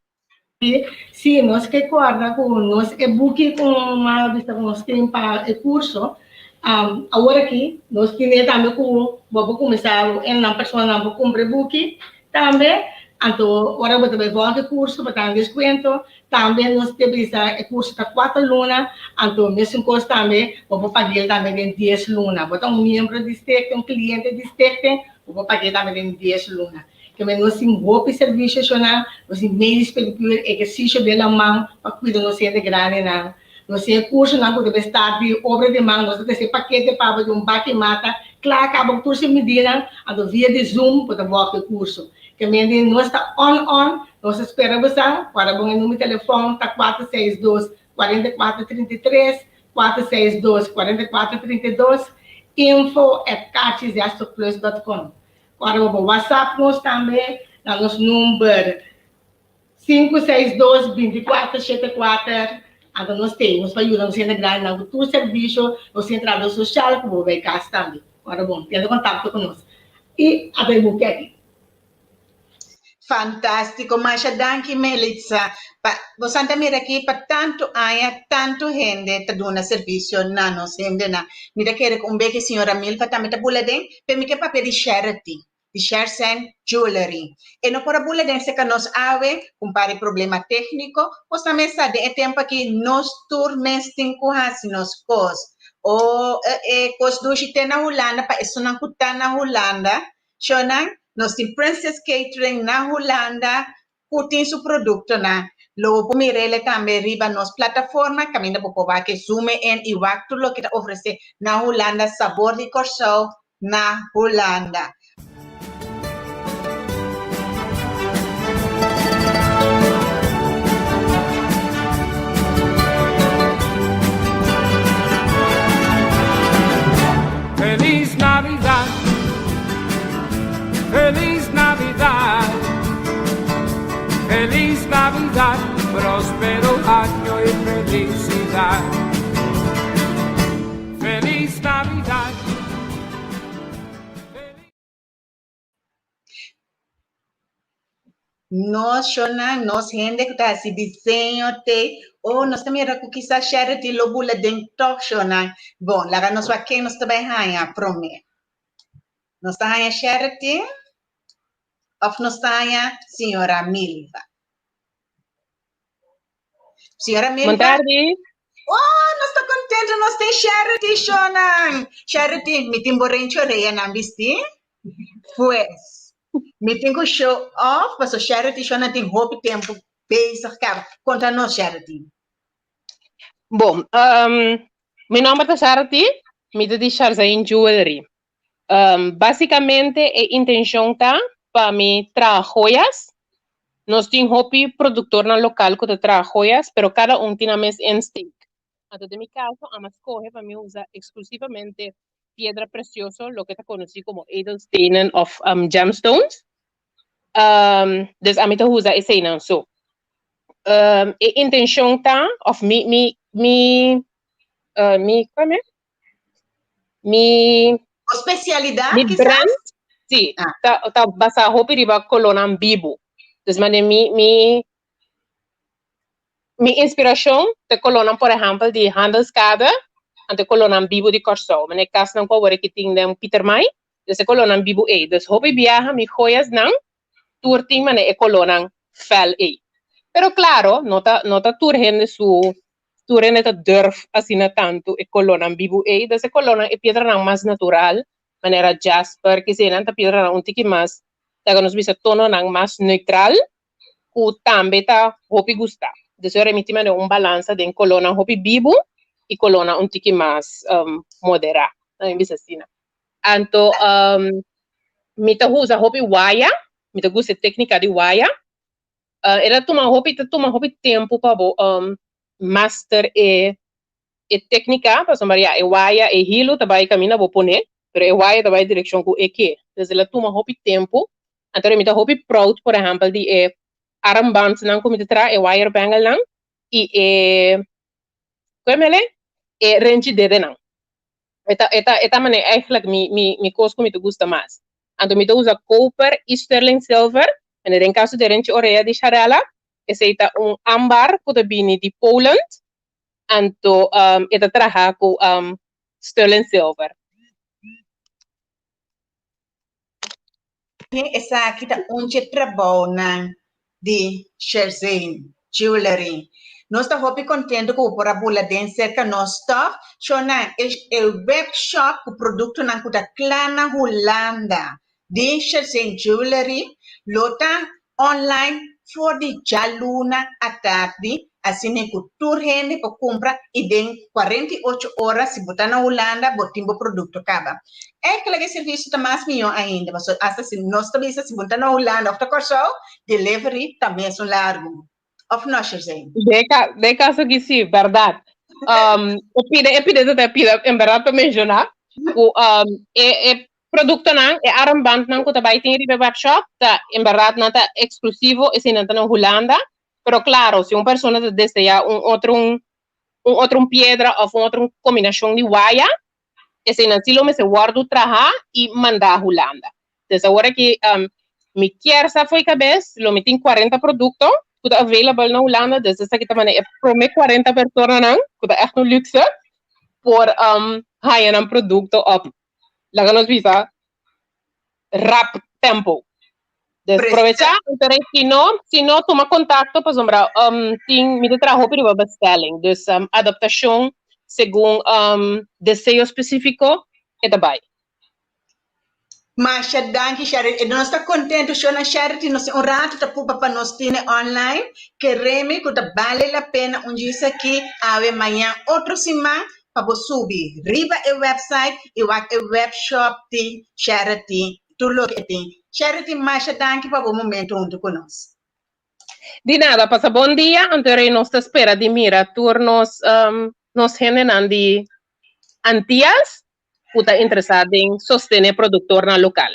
Sim, nós que guarda com nós é buque com uma vista com nós tem para o curso. Agora aqui nós temos também com vamos começar em uma pessoa não vou comprar buque também. Então agora vou também voltar o curso para dar desconto. Também nós temos o curso da 4 lunas. Então mesmo coisa também vou pagar também em 10 lunas. Vou dar membro de stake, cliente de stake, vou pagar também em 10 lunas. Que nós temos roupa e serviço, nós temos meios para exercício de mão para cuidar de nós de grande. Nós temos curso, nós podemos estar de obra de mão, nós temos paquete para um baque mata, claro, acaba com tudo medida, então via de Zoom, para voltar o curso. Que nós está on, nós esperamos para o número de telefone, está 462-4433, 462-4432, info@cachisastoplus.com. Para o WhatsApp, nós também, nosso número 562-2474, então nós temos, para ajudar você a grande, no todo serviço, no central social, como vai cá também. Para bom, tendo contato conosco. E até o buque aqui. Fantástico, Masha, danke Melissa. Você também aqui para tanto gente te dando serviço na nossa gente na. Mira que um bem que a senhora Milva também te bulletin, para mim que papel de charity. De Shersen Jewelry. E não por a bulletin se que nos ave, compare problema técnico, pois também sabe é tempo que nós turmes tem coisas nos cos. O cos do chite na Holanda, para isso não custa na Holanda, chona, nós tem Princess Catering na Holanda, putin su produto na. Luego por mirarle también arriba nos plataforma, camina por va que zoome en y va todo lo que te ofrece na Holanda, sabor de Curaçao na Holanda. Feliz Navidad, feliz Navidad, feliz Navidad, próspero año y felicidad. Feliz Navidad. Nós, Shona, nós gente que tá esse desenho, nós também quizás charity lobula dentro, Shona. Bom, lá nós aqui nós também ganha prome. Nós tá ganha charity, of nós tá ganha senhora Milva. Senhora Milva. Boa tarde. Oh, nós tá contente, nós tem charity, Shona. Charity, me tem borrencho reia na bisti. Pues. Me tenho show off, mas o charity show não tem roupa tempo bezig cara. Conta nós charity. Bom, meu nome é Charity, me dedico em jewelry. Basicamente, a intenção tá para mim trazer joias. Nós temos hobby produtor no local que traga joias, pero cada tem a mesma instinto. Então, no meu caso, a escolhe para mim usar exclusivamente piedra preciosa, lo que está conocido como edelsteinen of gemstones. Dus a mim te usa esse não so. A intenção tá of me especialidade quizás? Brand, sim, tá basado roupa riba colonam bibo. Dus mi inspiração te colonam, por exemplo, de Handelskade, ante colonam bibo de Curaçao. Mas no caso não pode que tem Peter May, dus colonam bibo e. Dus roupa viaja mi joias não, turting mane e colonam fel e. Pero claro, nota turgen su turgen ta durf asina tanto e colonam bibo e, dus colonam e piedra não mais natural, manera jasper, que se nanta piedra não tiki mais, daga nos bisa tono não mais neutral, ku tambe ta hopi gusta. Dus remiti mane balança de colonam hopi bibo e colona um tiki mais moderado, não bisa asina. Anto mi ta usa hopi waya, mi ta gusta técnica de waya. Era toma hopi tempo para master e técnica, para somaria e waya e hilo também camina vou poner, pero e waya também direção com e que. Então ela toma hopi tempo. Então mi ta hopi proud, por exemplo, de armbands não como te tra e wire bangle não e como ele e range de não. Eta maneira eigenlijk mi coisa que me gusta mais. Então me usa copper e sterling silver. En in caso de range oreia de Charela, esse é ambar que vem de Poland. Então eta traja com sterling silver. Essa aqui tá onde trabalha de Sherzane Jewelry. Nós estamos muito contentes com o Porabula de cerca nós está chona é o workshop com produto na kuda Klana Holanda de Sherzane Jewelry lota online for de jaluna à tarde assim que tour rende para comprar e em 48 horas se botar na Holanda botimbo produto acaba. É que serviço está mais melhor ainda, mas assim nós também se botar na Holanda, of Curaçao, delivery também é largo. Of não, Sherzane. De caso que sim, verdade. Pide, em verdade para mencionar, o produto não, é armband não que também tem em webshop, tá em verdade não tá exclusivo, esse não tá na Holanda, pero claro, se uma pessoa deseja outro piedra ou outra combinação de wire, esse não se me se guarda trabalhar e mandar a Holanda. Então agora que me quer essa foi cabeça, lo me tem 40 produtos que available na Holanda, dus essa aqui também é para 40 pessoas não, que é echt um luxe por ganhar um produto op lá nos visa rap tempo. Aprovechar, então se não toma contato para sombra tem me trabalho para bestelling, dus adaptação segundo desejo específico é também. Masha, danke, Charity. Nós está contente, Shona Charity, nós um rato tá pupa para nós ter online, que reme que tá vale a pena um dia aqui, amanhã outro semana para você subir. Riba o website e o webshop de Charity, tudo que tem. Charity, Masha, danke para o momento junto conosco. De nada, passa bom dia. Anterior nós te espera de mira turnos nos generan de antias, puta interessado em sostener produtor na local.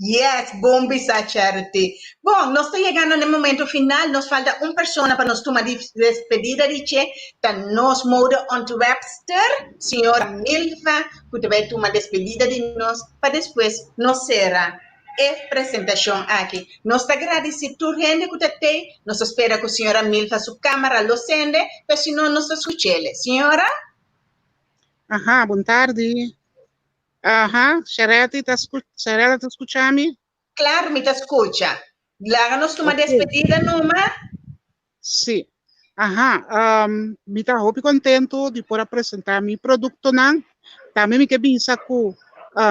Yes, bom bisa Charity. Bom, nós estamos chegando no momento final, nos falta uma pessoa para nós tomar despedida de che, tá nós moda onto Webster, senhora Milva, que vai tomar despedida de nós, para depois nós será a apresentação aqui. Nós agradecemos tudo gente que tem, nós espera que a senhora Milva sua câmera lo sende, mas se não nós escuchele. Senhora? Ajá, boa tarde. Ajá, Charity, ¿te escuchas? Claro, me te escucha. Láganos tu despedida, Numa. Sí. Ajá, me está muy contento de poder presentar mi producto. También me que pensar que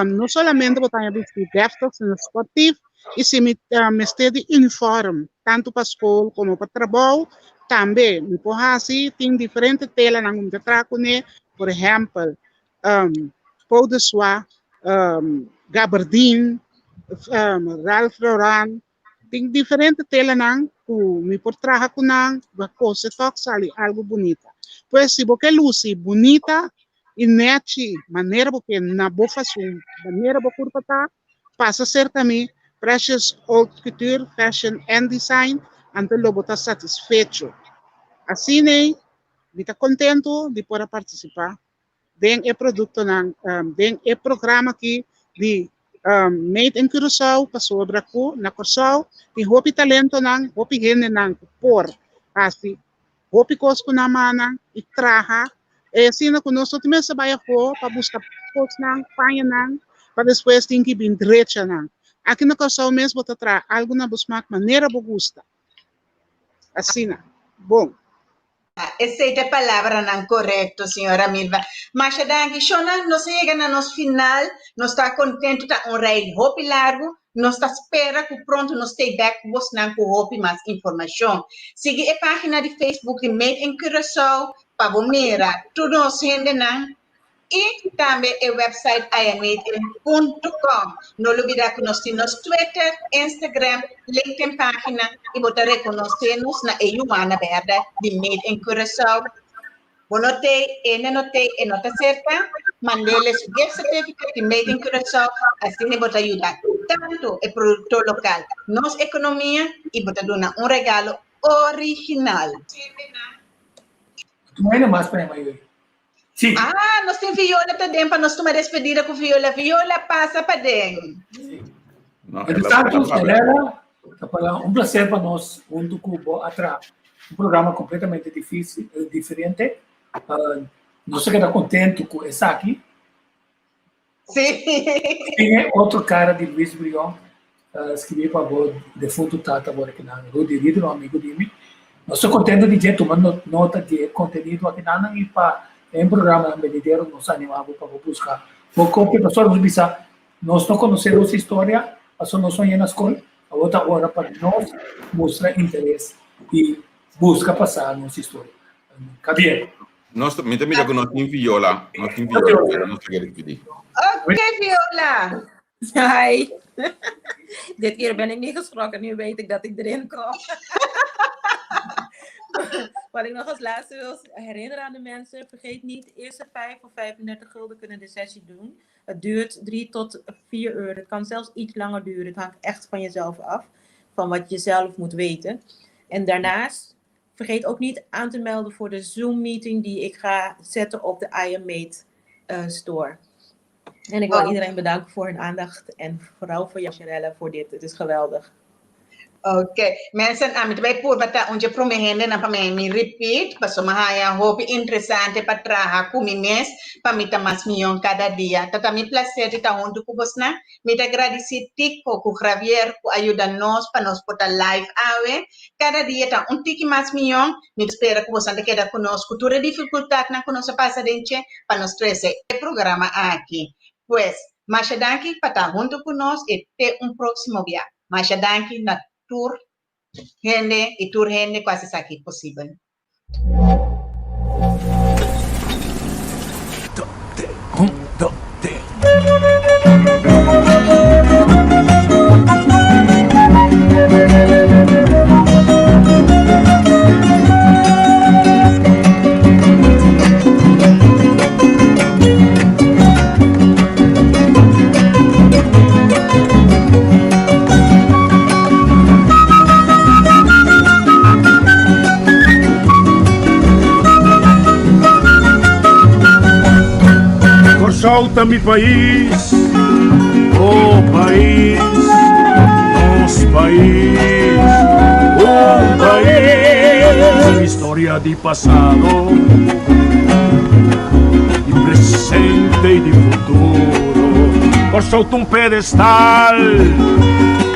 no solamente botar a vestir deftos en esportivo, y si me esté de uniforme, tanto para escola como para trabajo, también me puedo hacer, tem diferentes telas en un tracone, por ejemplo, Pau de Soie, Gabardine, Ralph Lauren, tem diferentes telas que me por trabajar con uma coisa sale algo bonita. Pues si você luce bonita e nete maneira porque na boa façon, maneira boa curva tá, passa a ser também Precious Haute Couture, Fashion and Design, ante logo tá satisfeito. Assim, né, me tá contento de poder participar den e produto den e programa aqui de Made in Curaçao para sobre ko na Curaçao tem hopi talento hopi gente por assim hopi costo na mana e traha e assim na conosco também se vai para buscar coisas panha para depois tem que vir direita aqui na Curaçao mesmo botar tra algo na buscar maneira boa gusta assim bom. Essa é a palavra não correta, senhora Milva. Mas, danke, Shona, nós chegamos no final, nós estamos contentes com um raio hopi largo, nós esperamos que pronto nós estejamos back com você com hopi mais informação. Siga a página de Facebook de Made in Curaçao, para você mirar tudo o que está e também o website iamade.com. Não olvide que nós temos Twitter, Instagram, LinkedIn página e você reconhece-nos na Iuana Verde de Made in Curaçao. Bonotei, e não está certa, mandei-lhes o gift certificate de Made in Curaçao, assim você ajuda tanto o produtor local, nossa economia e você dá regalo original. Tu ainda mais para mim. Sim. Ah, nós temos Viola também, para nós tomar despedida com Viola. Viola passa para dentro. Entretanto, Helena, um prazer para nós, junto com o Atra, um programa completamente diferente. Nós ficamos contentes com esse aqui. Sim. Tem outro cara de Luiz Brion, escreveu para o defunto Tata, que não dirido, um amigo de mim. Nós estamos contentes de tomar nota de conteúdo aqui e para em programa mediteiro nos animamos para buscar porque pessoas nos dizem nós não conhecemos a história nós não somos na escola a outra hora para nós mostrar interesse e busca passar nossa história. Cadê? Nós também que nós temos Viola nós queremos pedir. Ok, Viola. Hi. Dit keer ben ik niet geschrokken, nu weet ik dat ik erin kom. Wat ik nog als laatste wil herinneren aan de mensen, vergeet niet, de eerste 5 of 35 gulden kunnen de sessie doen. Het duurt 3 tot 4 uur. Het kan zelfs iets langer duren. Het hangt echt van jezelf af, van wat je zelf moet weten. En daarnaast, vergeet ook niet aan te melden voor de Zoom-meeting die ik ga zetten op de iAmade store. En ik wil iedereen bedanken voor hun aandacht en vooral voor Jasharella voor dit. Het is geweldig. Okay, mensen, amit vai por bata onde promehende na pa me repeat, paso mahaya hopi interessante para trabalhar com mes, para me dar mais milhão cada dia. Tata me placer de estar junto com você, me te agradecer tico com Javier que ajuda nós para nós botar live ave. Cada dia tá tique mais milhão, me espera que você queda conosco. Toda dificuldade na conosco passa dentro para nós trazer o programa aqui. Pues Mas danke para estar junto conosco e ter próximo viagem. Mas danke na tour gente e tour gente quase isso aqui possível. Solta mi país, oh país, nos país, un país, historia di passato, di presente e di futuro, por sotto un pedestal,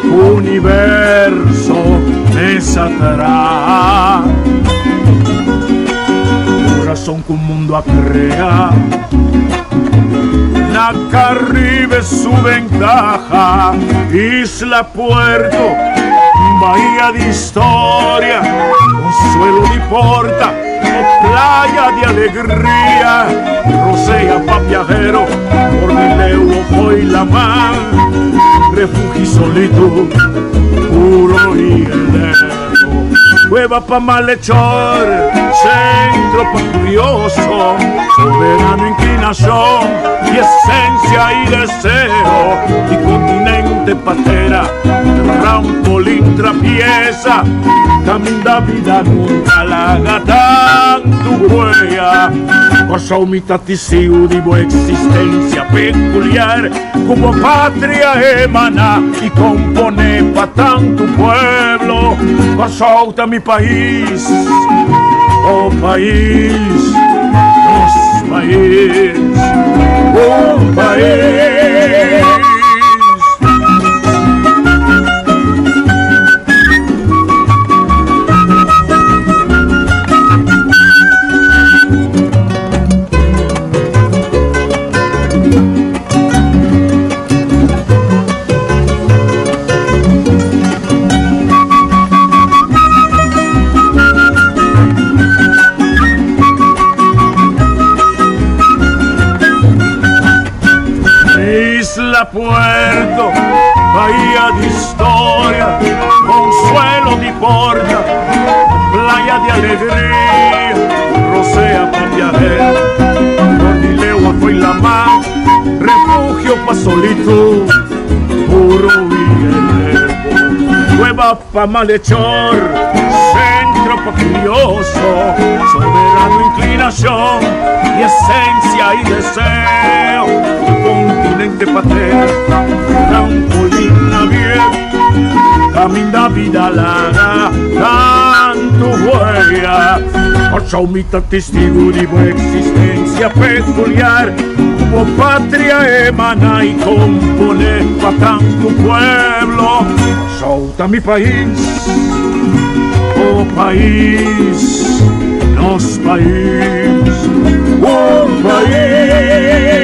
universo essa terá, corazón que un mundo a crear. La Caribe su ventaja, Isla Puerto, bahía de historia, consuelo de porta, o playa de alegría, rosea pa' viajero, por mi leo foi la mar, refugio solito, puro y heleno, cueva pa' malhechor, centro pa' curioso, soberano inclinación, y esencia y deseo, y continente patera, trampolín trapieza, camino da vida nunca la gata tu huella, cosa umita tisiu de boa existencia peculiar, como patria emana y compone pa' tanto pueblo, cosa mi país, oh país, nos país, oh país. Isla Puerto, bahía de historia, consuelo de porta, playa de alegría, rosea pa' viajero, Cordilegua foi la mar, refugio pa' solito, puro y heleno, cueva pa' malhechor, centro pa' curioso, soberano inclinación y esencia y deseo, continente patera, trampolín abierto, camino da vida larga, tanto huella, por umita testigo de boa existencia peculiar, como patria emana y compone pa' tanto pueblo, solta mi país, oh país, nos país, un país.